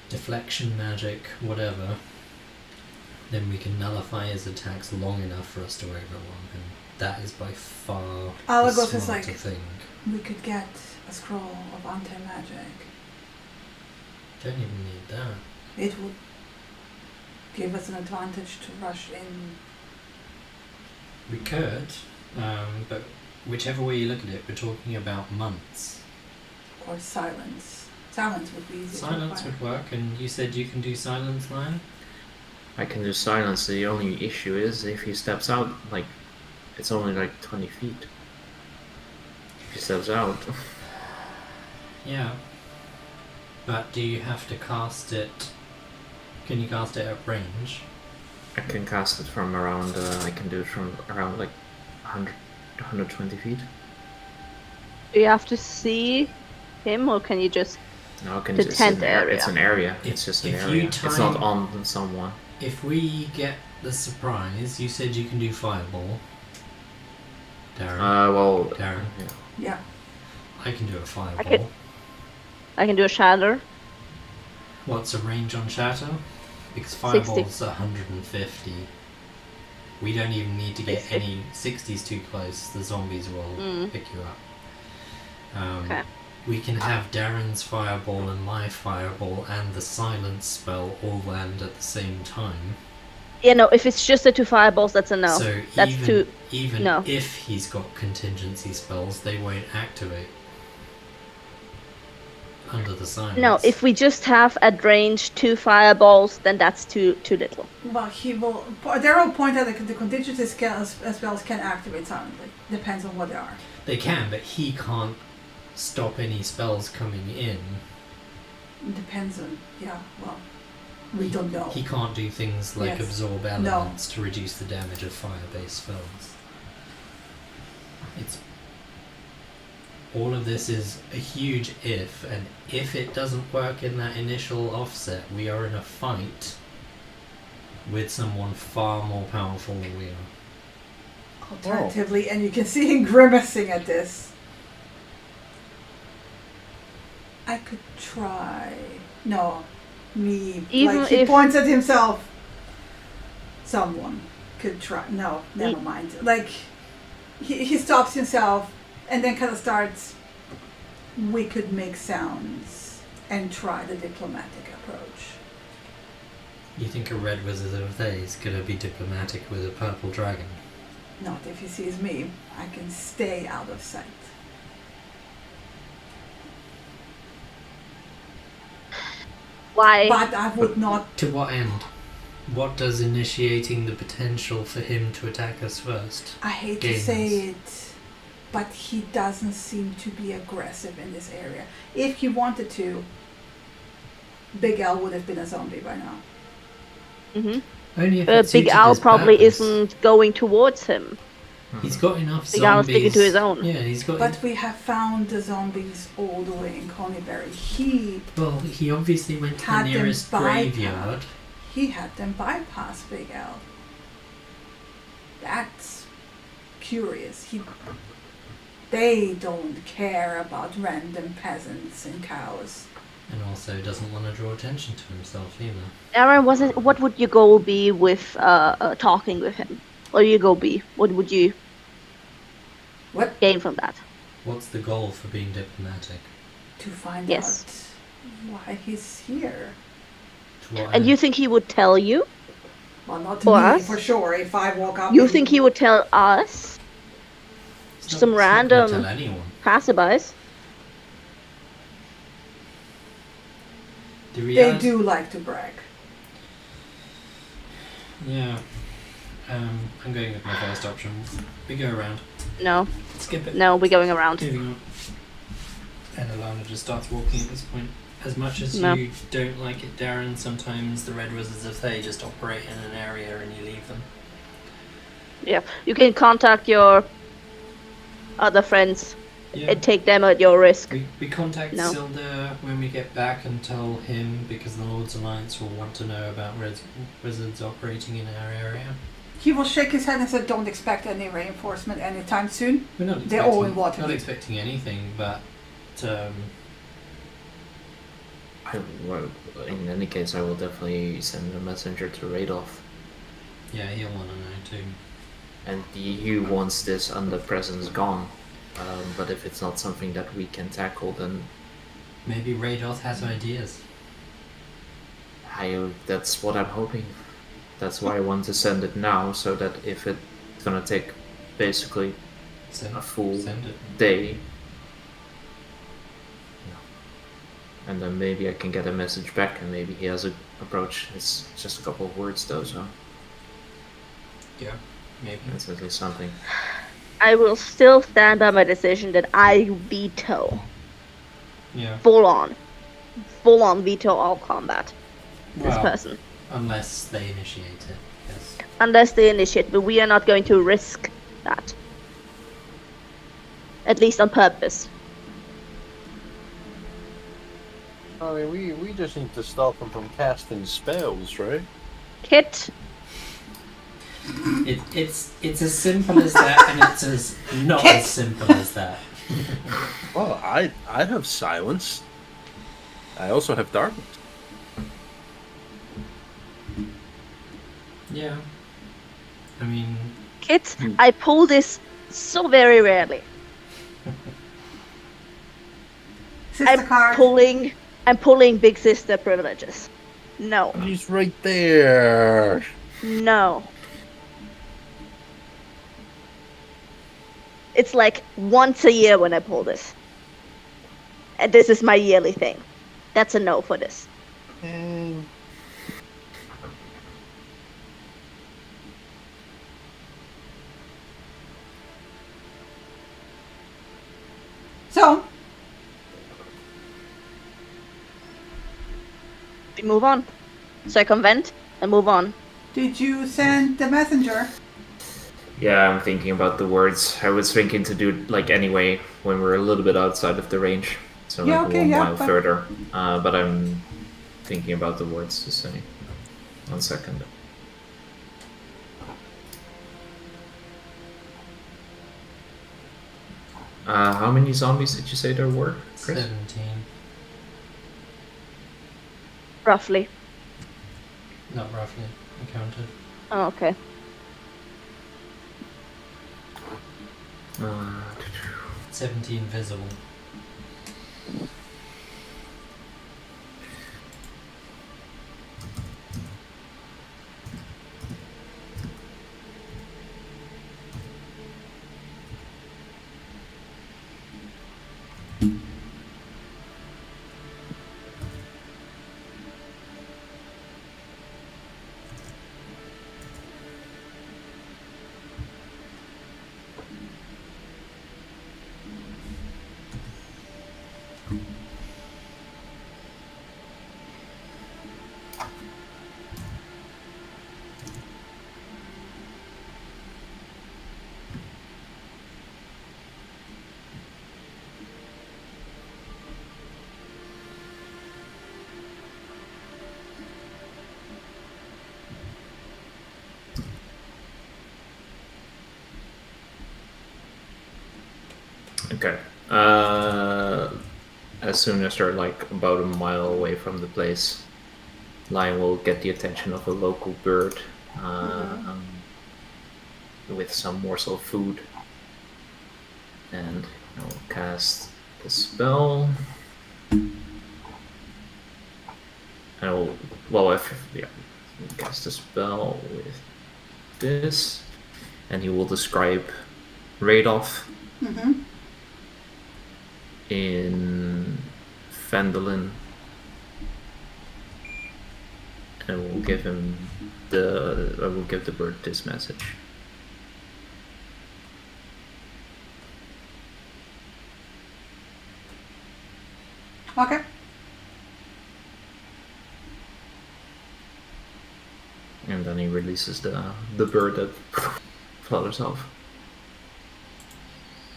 deflection magic, whatever, then we can nullify his attacks long enough for us to overwhelm him. That is by far the Alagos is smarter like, thing. we could get a scroll of anti-magic. Don't even need that. It would give us an advantage to rush in. We could, but whichever way you look at it, we're talking about months. Or silence. Silence would be easy Silence to would work, and you said you can do silence, Lion? I can do silence. The only issue is if he steps out, like, it's only like 20 feet. If he steps out. Yeah. But do you have to cast it? Can you cast it at range? I can cast it from around, I can do it from around like 100, 120 feet. Do you have to see him, or can you just? No, I can The just tent it's an area. area. It's an area. If- It's just an if you area. It's not time- on someone. If we get the surprise, you said you can do fireball. Darren. Well, Darren. yeah. Yeah. I can do a fireball. could- I can do a shatter. What's a range on shatter? Because 60. fireball's 150. We don't even need to get 60. any 60s too close. The zombies will pick you up. Okay. We can have Darren's fireball and my fireball and the silence spell all land at the same time. Yeah, no. If it's just the 2 fireballs, that's a no. So That's even, too- even no. if he's got contingency spells, they won't activate under the silence. No, if we just have at range 2 fireballs, then that's too little. Well, he will. Daryl pointed out that the contingency spells can activate silently. Depends on what they are. They can, but he can't stop any spells coming in. Depends on. Yeah. Well, we don't know. He can't do things like Yes. absorb elements to reduce the damage of fire-based spells. It's all of this is a huge if, and if it doesn't work in that initial offset, we are in a fight with someone far more powerful than we are. Alternatively, and you can see him grimacing at this. I could try. No, me. Even like he if- points at himself. Someone could try. No, never mind. Like he stops himself and then kind of starts. We could make sounds and try the diplomatic approach. You think a red wizard of Thay is gonna be diplomatic with a purple dragon? Not if he sees me. I can stay out of sight. Why? But I would not. To what end? What does initiating the potential for him to attack us first? I hate gains? to say it, but he doesn't seem to be aggressive in this area. If he wanted to, Big Al would have been a zombie by now. Hmm. Only if it Big suited Al his probably purpose. isn't going towards him. He's got enough Big Al's zombies. sticking to his own. Yeah, he's got. But we have found the zombies all the way in Conyberry. He Well, he obviously went to the Had them nearest bypassed. graveyard. had them bypass Big Al. That's curious. They don't care about random peasants and cows. And also doesn't want to draw attention to himself either. Aaron, what would your goal be with talking with him? What would your goal be? What would you What? gain from that? What's the goal for being diplomatic? To find Yes. out why he's here. To what And end? you think he would tell you? Well, not to Or me, us? for sure. If I walk up... You and- think he would tell us? He's not- some he's not gonna random- tell anyone. Passerbys? The They reality- do like to brag. Yeah. I'm going with my first option. We go around. No. Skip it. No, we're going around. Moving on. And Alana just starts walking at this point. As much as No. you don't like it, Darren, sometimes the Red Wizards of Thay just operate in an area and you leave them. Yeah. You can contact your other friends Yeah. and take them at your risk. We contact No. Silda when we get back and tell him because the Lord's Alliance will want to know about wizards operating in our area. He will shake his head and say, don't expect any reinforcement anytime soon. We're not They're all in Waterdeep. not expecting anything, but Well, in any case, I will definitely send a messenger to Radolf. yeah, he'll want to know too. And the EU wants this under presence gone. But if it's not something that we can tackle, then Maybe Radoth has ideas. that's what I'm hoping. That's why I want to send it now, so that if it's gonna take basically a full Send it. day, and then maybe I can get a message back, and maybe he has an approach. It's just a couple of words though, so Yeah, maybe. that's at least something. I will still stand by my decision that I veto. Yeah. Full on veto all combat. This Well, person. unless they initiate it. Yes. Unless they initiate, but we are not going to risk that. At least on purpose. I mean, we just need to stop him from casting spells, right? Kit, It's as simple as that, and it's as not as simple as that. Well, I have silence. I also have darkness. Yeah. I mean, Kit, I pull this so very rarely. Sister card. I'm pulling big sister privileges. No. He's right there. No. It's like once a year when I pull this. And this is my yearly thing. That's a no for this. And So, We move on. Circumvent and move on. did you send the messenger? Yeah, I'm thinking about the words. I was thinking to do it like anyway when we're a little bit outside of the range, so Yeah, like okay, 1 yeah, mile but- further. But I'm thinking about the words to say. 1 second. How many zombies did you say there were, Chris? 17. Roughly. Not roughly. I counted. Oh, okay. Uh, 17 visible. Okay. As soon as they're like about a mile away from the place, Lion will get the attention of a local bird with some morsel of food, and I will cast the spell. I will, cast a spell with this, and he will describe Radolf Mm-hmm. in Phandelver. I will give him I will give the bird this message. Okay. And then he releases the bird that flutters off.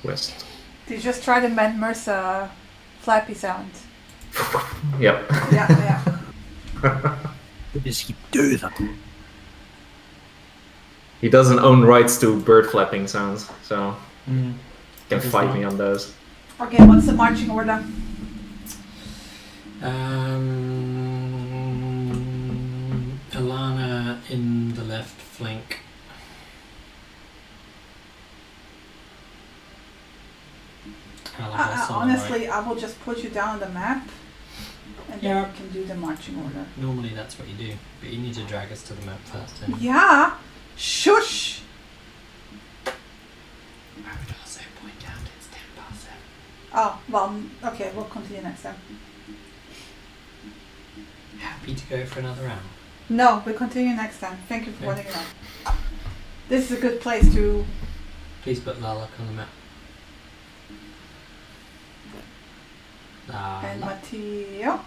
West. Did you just try the Mercer flappy sound? Yep. Yeah. What does he do then? He doesn't own rights to bird flapping sounds, so Mm. can Does fight not. me on those. Okay, what's the marching order? Alana in the left flank. Alabos on the Honestly, right. I will just put you down on the map, and Yeah. then you can do the marching order. Normally that's what you do, but you need to drag us to the map first. And Yeah. Shush. I would also point out it's 7:10. Oh well. Okay, we'll continue next time. Happy to go for another round. No, we'll continue next time. Thank you for Okay. pointing it out. This is a good place to. Please put Lalak on the map. And Matteo.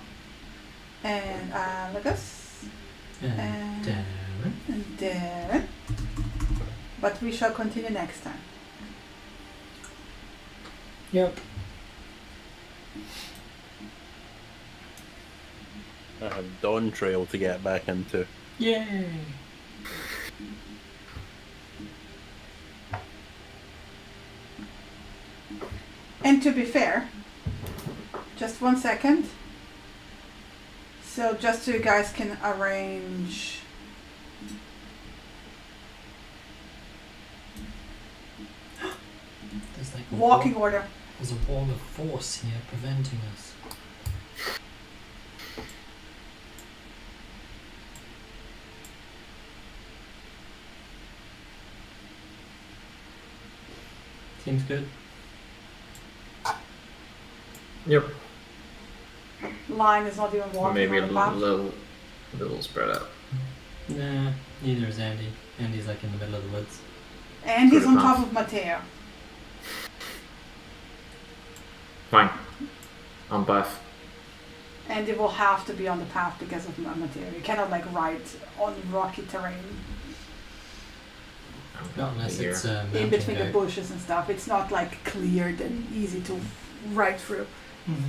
And Lucas. And Darren. And Darren. But we shall continue next time. Yep. I have Dawn Trail to get back into. Yay! And to be fair, just 1 second. So just so you guys can arrange. There's like Walking order. There's a wall of force here preventing us. Seems good. Yep. Line is not even walking Maybe a on the path. little spread out. Nah, neither is Andy. Andy's like in the middle of the woods. And he's Good on enough. top of Matteo. Fine. On path. And it will have to be on the path because of Matteo. You cannot like ride on rocky terrain Not unless Here. it's a in mountain between the goat. bushes and stuff. It's not like cleared and easy to ride through. Mhm.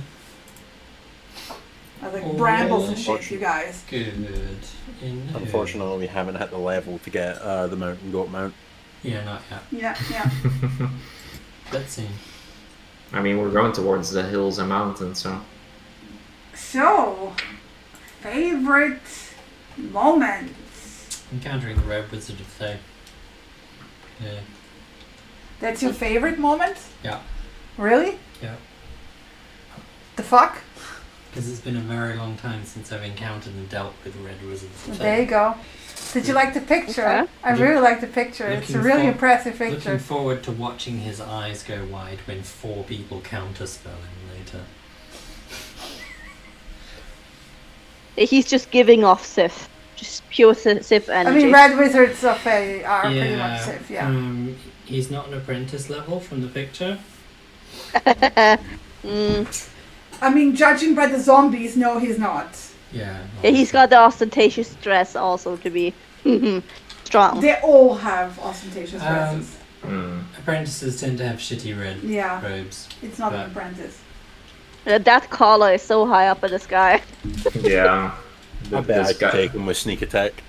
Like Oh, brambles and yeah. shit, you guys. Good. In the Unfortunately, we haven't hit the level to get the mountain goat mount. Yeah, not yet. Yeah. Let's see. I mean, we're going towards the hills and mountains, so. So, favorite moments. Encountering the Red Wizard of Thay. Yeah. That's your favorite moment? Yeah. Really? Yeah. The fuck? Because it's been a very long time since I've encountered and dealt with Red Wizards of There you Thay. go. Did you like the picture? Okay. I really like the picture. It's a Looking really for- impressive Looking picture. forward to watching his eyes go wide when 4 people counterspell him later. He's just giving off Sith. Just pure Sith I energy. mean, red wizards of Fae are pretty much safe, yeah. He's not an apprentice level from the picture. I mean, judging by the zombies, no, he's not. Yeah. Yeah, he's got the ostentatious dress also to be strong. They all have ostentatious Um, dresses. Apprentices tend to have shitty red Yeah, robes. it's not an but- apprentice. That collar is so high up in the sky. Yeah. I bet I could take him with sneak attack.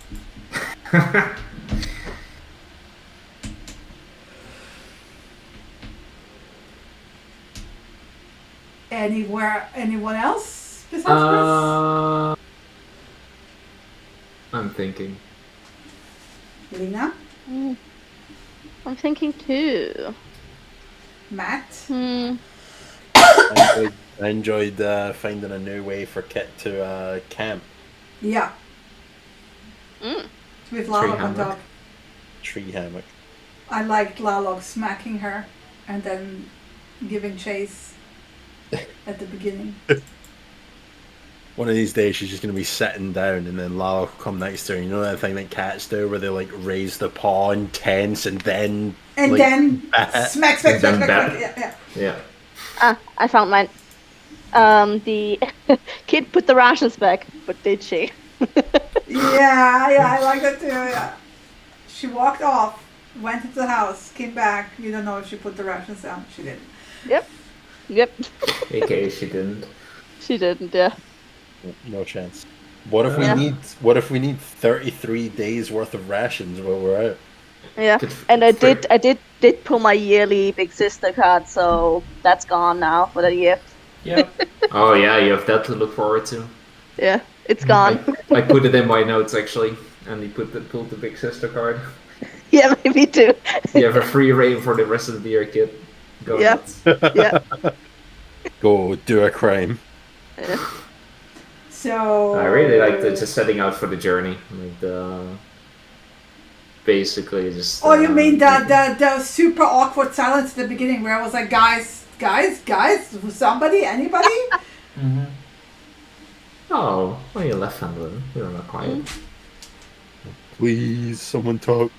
Anyone else besides I'm thinking. Chris? Lena? I'm thinking too. Matt? I enjoyed finding a new way for Kit to camp. Yeah. With Lalok on top. Tree hammock. I liked Lalok smacking her and then giving chase at the beginning. One of these days she's just going to be sitting down and then Lalok will come next to her. You know that thing that cats do where they like raise the paw and tense and then... And like, then smack. Yeah. I found mine. The kid put the rations back, but did she? Yeah, I like that too, yeah. She walked off, went into the house, came back. You don't know if she put the rations down. She didn't. Yep. AKA she didn't. She didn't, yeah. No chance. What if we need 33 days worth of rations while we're out? Yeah. And I did pull my yearly big sister card, so that's gone now for the year. Yep. Oh yeah, you have that to look forward to. Yeah, it's gone. I put it in my notes actually, and he pulled the big sister card. Yeah, me too. You have a free reign for the rest of the year, kid. Go Yeah. nuts. Yeah. Go do a crime. Yeah. So... I really like just setting out for the journey. Like basically just... Oh, you mean the super awkward silence at the beginning where I was like, guys, somebody, anybody? Mm-hmm. Oh, well, you left Phandelver. You were not quiet. Please, someone talk.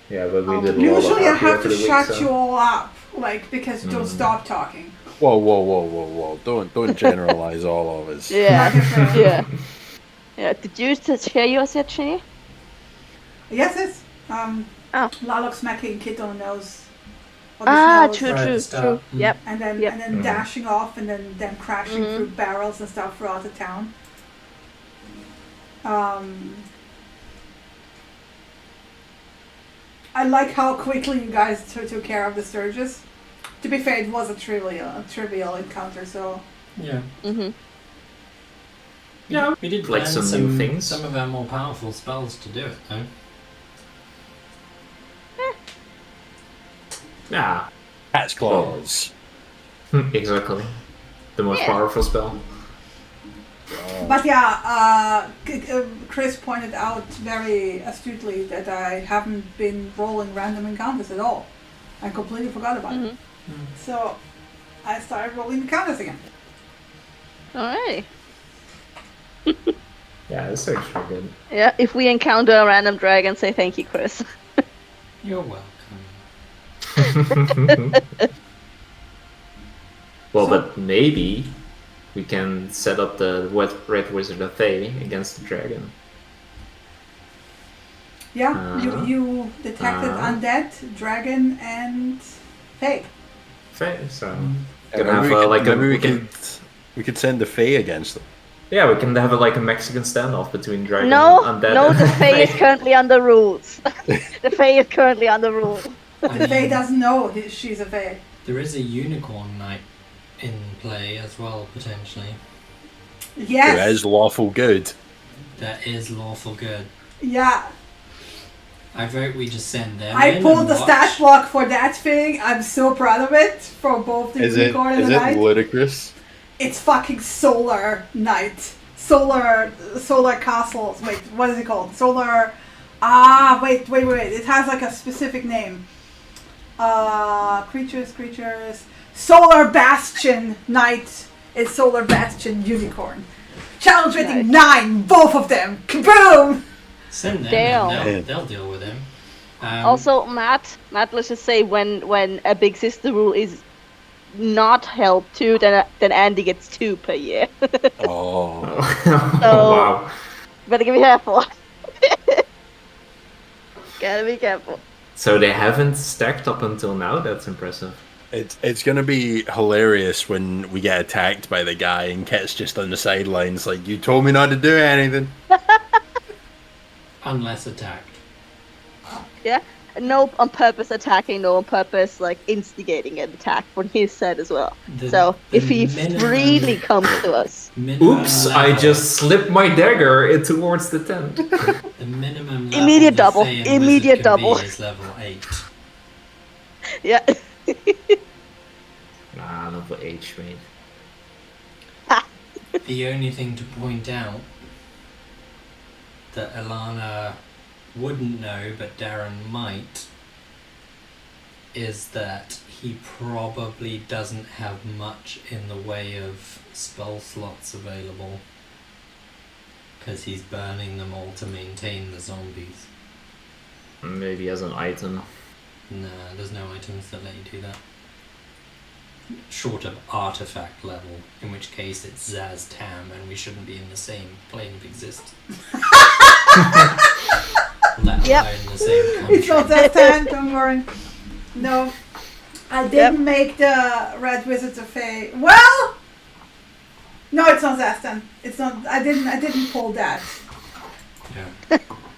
Yeah, but we did. Usually I have to shut you all up, like, because you don't stop talking. Whoa! Don't generalize all of us. Yeah. Did you share yours yet, Shinny? Yes. Lalok smacking Kit on the nose. True. Yep. And then dashing off and then crashing through barrels and stuff throughout the town. I like how quickly you guys took care of the Sturges. To be fair, it was a trivial encounter, so... Yeah. Mm-hmm. Yeah, We did like learn some new things. Some of our more powerful spells to do it, though. Yeah. Cat's claws. Exactly. The most powerful spell. But yeah, Chris pointed out very astutely that I haven't been rolling random encounters at all. I completely forgot about it. So I started rolling encounters again. Alright. Yeah, this search pretty good. Yeah, if we encounter a random dragon, say thank you, Chris. You're welcome. Well, but maybe we can set up the Red Wizard of Thay against the dragon. Yeah, you detected undead, dragon, and Fae. Fae, so Maybe gonna have we could send the Fae against them. Yeah, we can have a Mexican standoff between dragon and undead. No, and the Fae is currently under rules. The Fae is currently under rules. The Fae doesn't know she's a Fae. There is a unicorn knight in play as well, potentially. Yes. Who is lawful good. That is lawful good. Yeah. I vote we just send them. I in pulled and the watch. stat block for that thing. I'm so proud of it for both the unicorn and the knight. Is it ludicrous? It's fucking solar knight. Solar castles. Wait, what is it called? Solar. Wait. It has like a specific name. Creatures. Solar Bastion Knight is Solar Bastion Unicorn. Challenge rating 9, both of them. Kaboom! Send them. Damn. And they'll deal with him. Also, Matt, let's just say when a big sister rule is not held to, then Andy gets 2 per year. Oh. Wow. Better be careful. Gotta be careful. So they haven't stacked up until now? That's impressive. It's gonna be hilarious when we get attacked by the guy and Kit's just on the sidelines like, you told me not to do anything. Unless attacked. Yeah. No on purpose attacking, no on purpose like instigating an attack from his side as well. So if he really comes to us. Oops, I just slipped my dagger towards the tent. The minimum level Immediate the double. Fey and Immediate Wizard can double. be is level 8. Yeah. Nah, not the age, mate. The only thing to point out that Alana wouldn't know, but Darren might, is that he probably doesn't have much in the way of spell slots available, because he's burning them all to maintain the zombies. Maybe as an item. Nah, there's no items that let you do that. Short of artifact level, in which case it's Zaz Tam and we shouldn't be in the same plane of existence. Let Yep. alone the same country. It's not that time, don't worry. No. I didn't make the Red Wizards of Fey. Well, no, it's not Zastan. It's not. I didn't pull that. Yeah.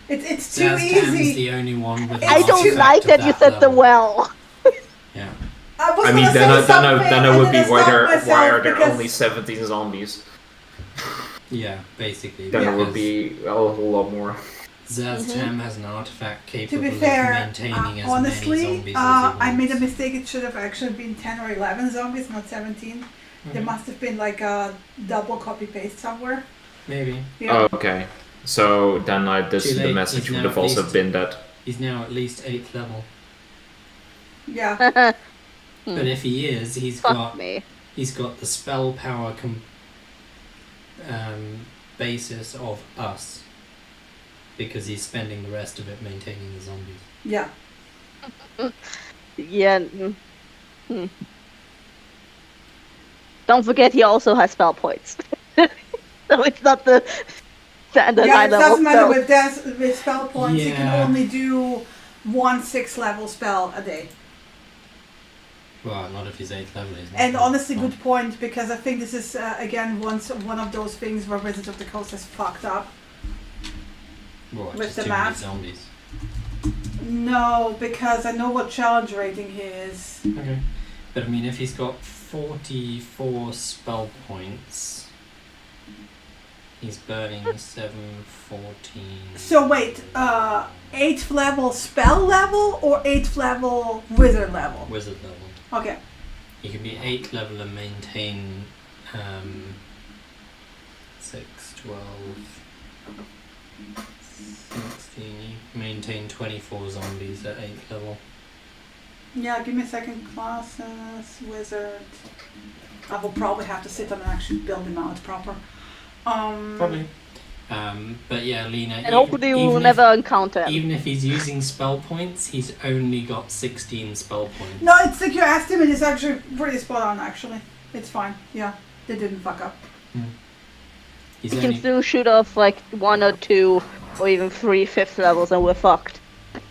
It's too Zaz Tam's easy. the only one with an I don't artifact like of that you said the level. well. Yeah. I was I mean, gonna say then it something, would and be then I why stopped are myself there because- only 17 zombies? Yeah, basically. Then it would because be a whole lot more. Zaz Tam has an artifact To capable be of fair, maintaining as honestly, many zombies as he I made a wants. mistake. It should have actually been 10 or 11 zombies, not 17. There Mhm. must have been like a double copy paste somewhere. Maybe. Yeah. Oh, okay. So then Too the late, message he's would now have at also least- been that. He's now at least 8th level. Yeah. But if he is, he's Fuck got me. the spell power basis of us, because he's spending the rest of it maintaining the zombies. Yeah. Yeah. Don't forget he also has spell points. So it's not the standard Yeah, high it level doesn't matter spell. with spell points. You can Yeah. only do 1 6th level spell a day. Well, not if he's 8th level, isn't And it? honestly, Well, good point, because I think this is again one of those things where Wizards of the Coast has fucked up. What, with just the too many math. zombies. No, because I know what challenge rating he is. Okay. But I mean, if he's got 44 spell points, he's burning 7, 14. So wait, 8th level spell level or 8th level wizard level? Wizard level. Okay. He can be 8th level and maintain 6, 12, 16. You maintain 24 zombies at 8th level. Yeah, give me a second. Classes, wizard. I will probably have to sit down and actually build him out proper. Probably. But yeah, Lena. And hopefully we will never encounter him. Even if he's using spell points, he's only got 16 spell points. No, it's like your estimate is actually pretty spot on. Actually, it's fine. Yeah, they didn't fuck up. He's We only, can still shoot off like 1 or 2 or even 3 5th levels and we're fucked.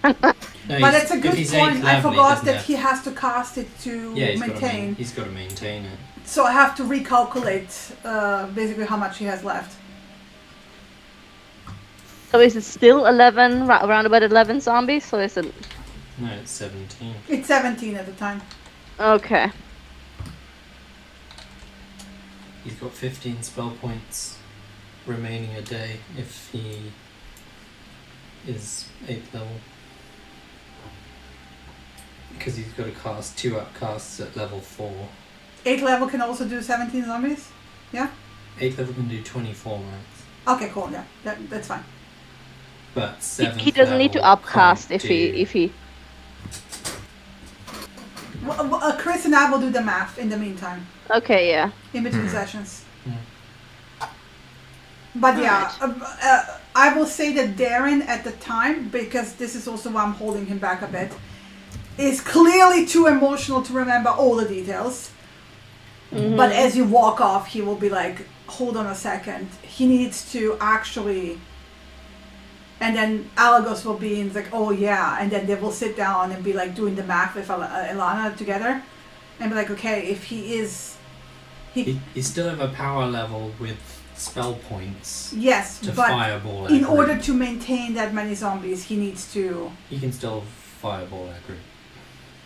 no, But he's- that's a if good he's point. 8th I level, forgot doesn't that have- he has to cast it to Yeah, maintain. he's got to maintain it. So I have to recalculate basically how much he has left. So is it still 11, around about 11 zombies? So is it... No, it's 17. It's 17 at the time. Okay. He's got 15 spell points remaining a day if he is 8th level. Because he's got to cast 2 upcasts at level 4. 8th level can also do 17 zombies? Yeah? 8th level can do 24 max. Okay, cool, yeah. That's fine. But 7th He doesn't need to level upcast can't if he... Chris and I will do the math in the meantime, Okay, yeah. in between sessions. Hmm. But yeah, I will say that Darren at the time, because this is also why I'm holding him back a bit, is clearly too emotional to remember all the details. But as you walk off, he will be like, hold on a second. He needs to actually... And then Alagos will be in like, oh yeah. And then they will sit down and be like doing the math with Ilana together. And be like, okay, if he is... He still have a power level with spell points Yes, to but fireball in that order group. to maintain that many zombies, he needs to... He can still fireball that group.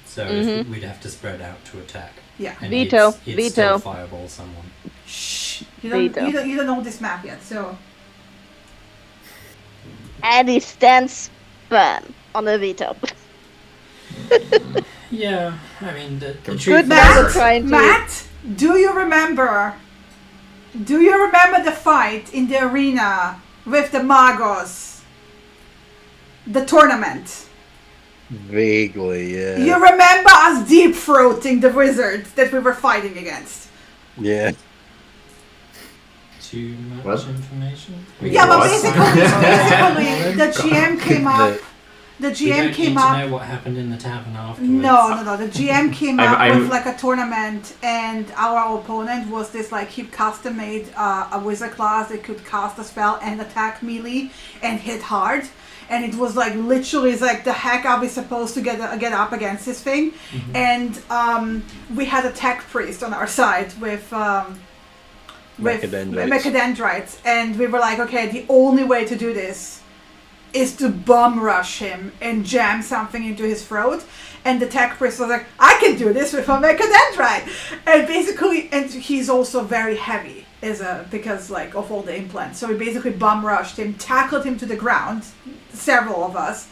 So Mhm. if we'd have to spread out to attack. Yeah. And Veto, he'd veto. still fireball someone. Shh. Veto. You don't know this map yet, so... And he stands firm on the veto. Yeah, I mean, the Good truth Matt. is, Trying to- Matt, do you remember the fight in the arena with the Magos? The tournament. Vaguely, yeah. You remember us deep throating the wizards that we were fighting against? Yeah. too much What? information. Yeah, but What? basically, the GM came up. The We GM don't came need up. to know what happened in the tavern afterwards. No. The GM came up I'm- with like a tournament, and our opponent was this like he custom made a wizard class that could cast a spell and attack melee and hit hard. And it was like literally, it's like the heck are we supposed to get up against this thing? Mhm. And we had a tech priest on our side with mechadendrites, and we were like, okay, the only way to do this is to bum rush him and jam something into his throat. And the tech priest was like, I can do this with a mechadendrite. And basically, and he's also very heavy because like of all the implants. So we basically bum rushed him, tackled him to the ground, several of us,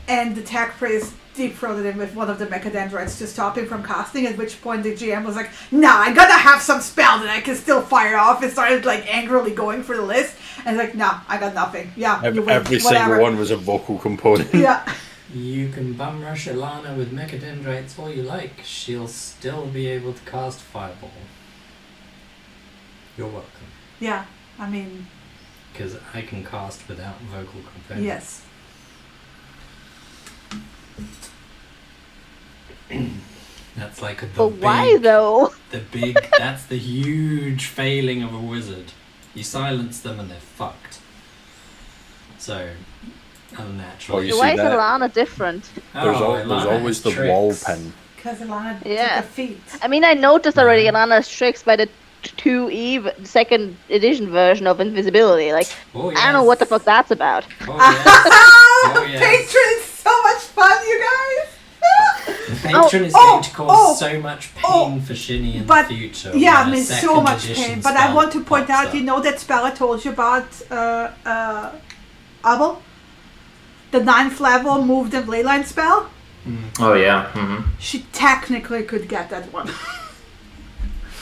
and the tech priest deep throated him with one of the mechadendrites to stop him from casting, at which point the GM was like, nah, I gotta have some spell that I can still fire off, and started like angrily going through the list, and like, nah, I got nothing. Yeah, you win, Every whatever. single one was a vocal component. Yeah. You can bum rush Alana with mechadendrites all you like. She'll still be able to cast Fireball. You're welcome. Yeah, I mean, Because I can cast without vocal components. yes. That's like the But why though? That's the huge failing of a wizard. You silence them and they're fucked. So, unnatural. Oh, you Why see is that? Alana different? There's Alana always has the wall tricks. pin. Because Alana Yeah. took a feat. I mean, I noticed already Yeah. Alana's tricks by the 2E second edition version of invisibility. Like, Oh, I don't know what the fuck that's about. Oh, yes. Oh, yes. Patron is so much fun, you guys! The patron is Oh, going to cause so much pain for Shinny in but- the future. Yeah, when I a mean, so second much edition pain. But I spell want to point pops out, you up. know that spell I told you about, Abel? The 9th level moved and leyline spell? Oh yeah. Mm-hmm. She technically could get that one.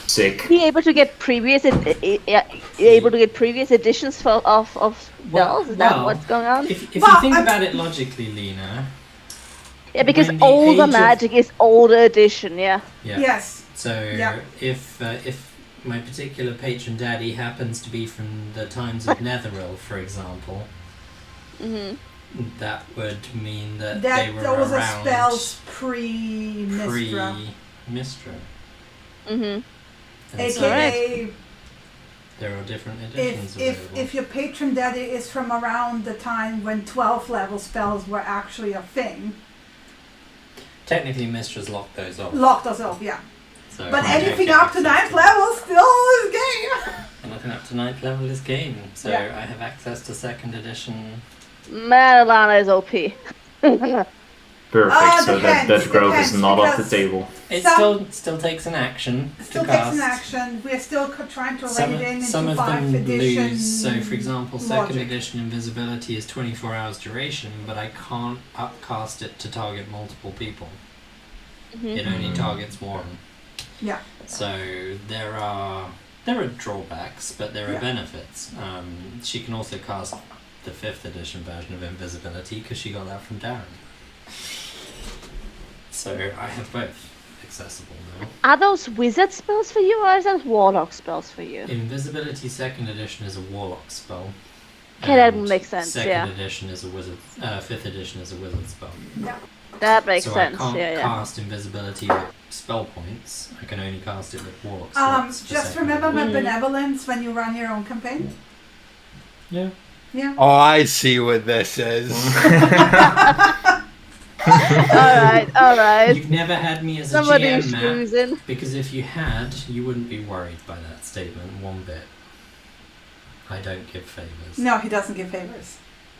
Sick. Be able to get previous editions of spells? Is that well, what's going on? If Well, you think I'm- about it logically, Lena. Yeah, because when the older age of- magic is older edition. Yeah. Yeah. Yes. So Yeah. if my particular patron daddy happens to be from the times of Netheril, for example, Hmm. that would mean that, That they were those are around spells pre-Mistra. Mistra. Hmm. And so AKA, there are different editions if available. if your patron daddy is from around the time when 12th level spells were actually a thing, Technically, Mistra's locked those off. locked us off, yeah. So But I don't anything get up to access 9th it. level still is game. Anything up to 9th level is game. So Yeah. I have access to 2nd edition. Man, Alana is OP. Perfect. So that Depends, growth is depends, not off the because table. It Some- still takes an action Still to takes cast. an action. We're still trying to Some, write it in some into of 5th them edition. lose. So, for example, 2nd logic. edition invisibility is 24 hours duration, but I can't upcast it to target multiple people. It only targets one. Yeah. So there are drawbacks, but there are Yeah. benefits. She can also cast the 5th edition version of invisibility because she got that from Darren. So I have both accessible now. Are those wizard spells for you, or is that warlock spells for you? Invisibility 2nd edition is a warlock spell. Okay, that and makes sense, 2nd yeah. edition is a wizard. 5th edition is a wizard spell. That makes So sense. I can't Yeah, yeah. cast invisibility with spell points. I can only cast it with warlock slots. for Just 2nd remember my edition. benevolence when you run your own campaign. Yeah. Yeah. Oh, I see what this is. All right. You've never had me as a Somebody's GM, Matt, schmoozing. because if you had, you wouldn't be worried by that statement one bit. I don't give favours. No, he doesn't give favors.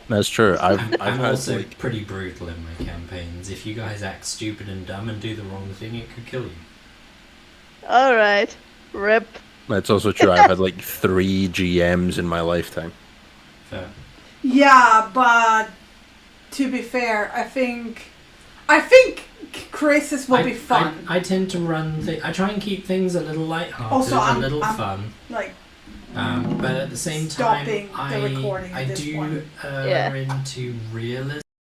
That's true. I've I'm had also like pretty brutal in my campaigns. If you guys act stupid and dumb and do the wrong thing, it could kill you. All right. Rip. that's also true. I've had like 3 GMs in my lifetime. Fair. Yeah, but to be fair, I think think Chris's will be fun. I tend to run. I try and keep things a little lighthearted, Also, a little fun. Like But at the same stopping time, the recording at I this do point. into realism.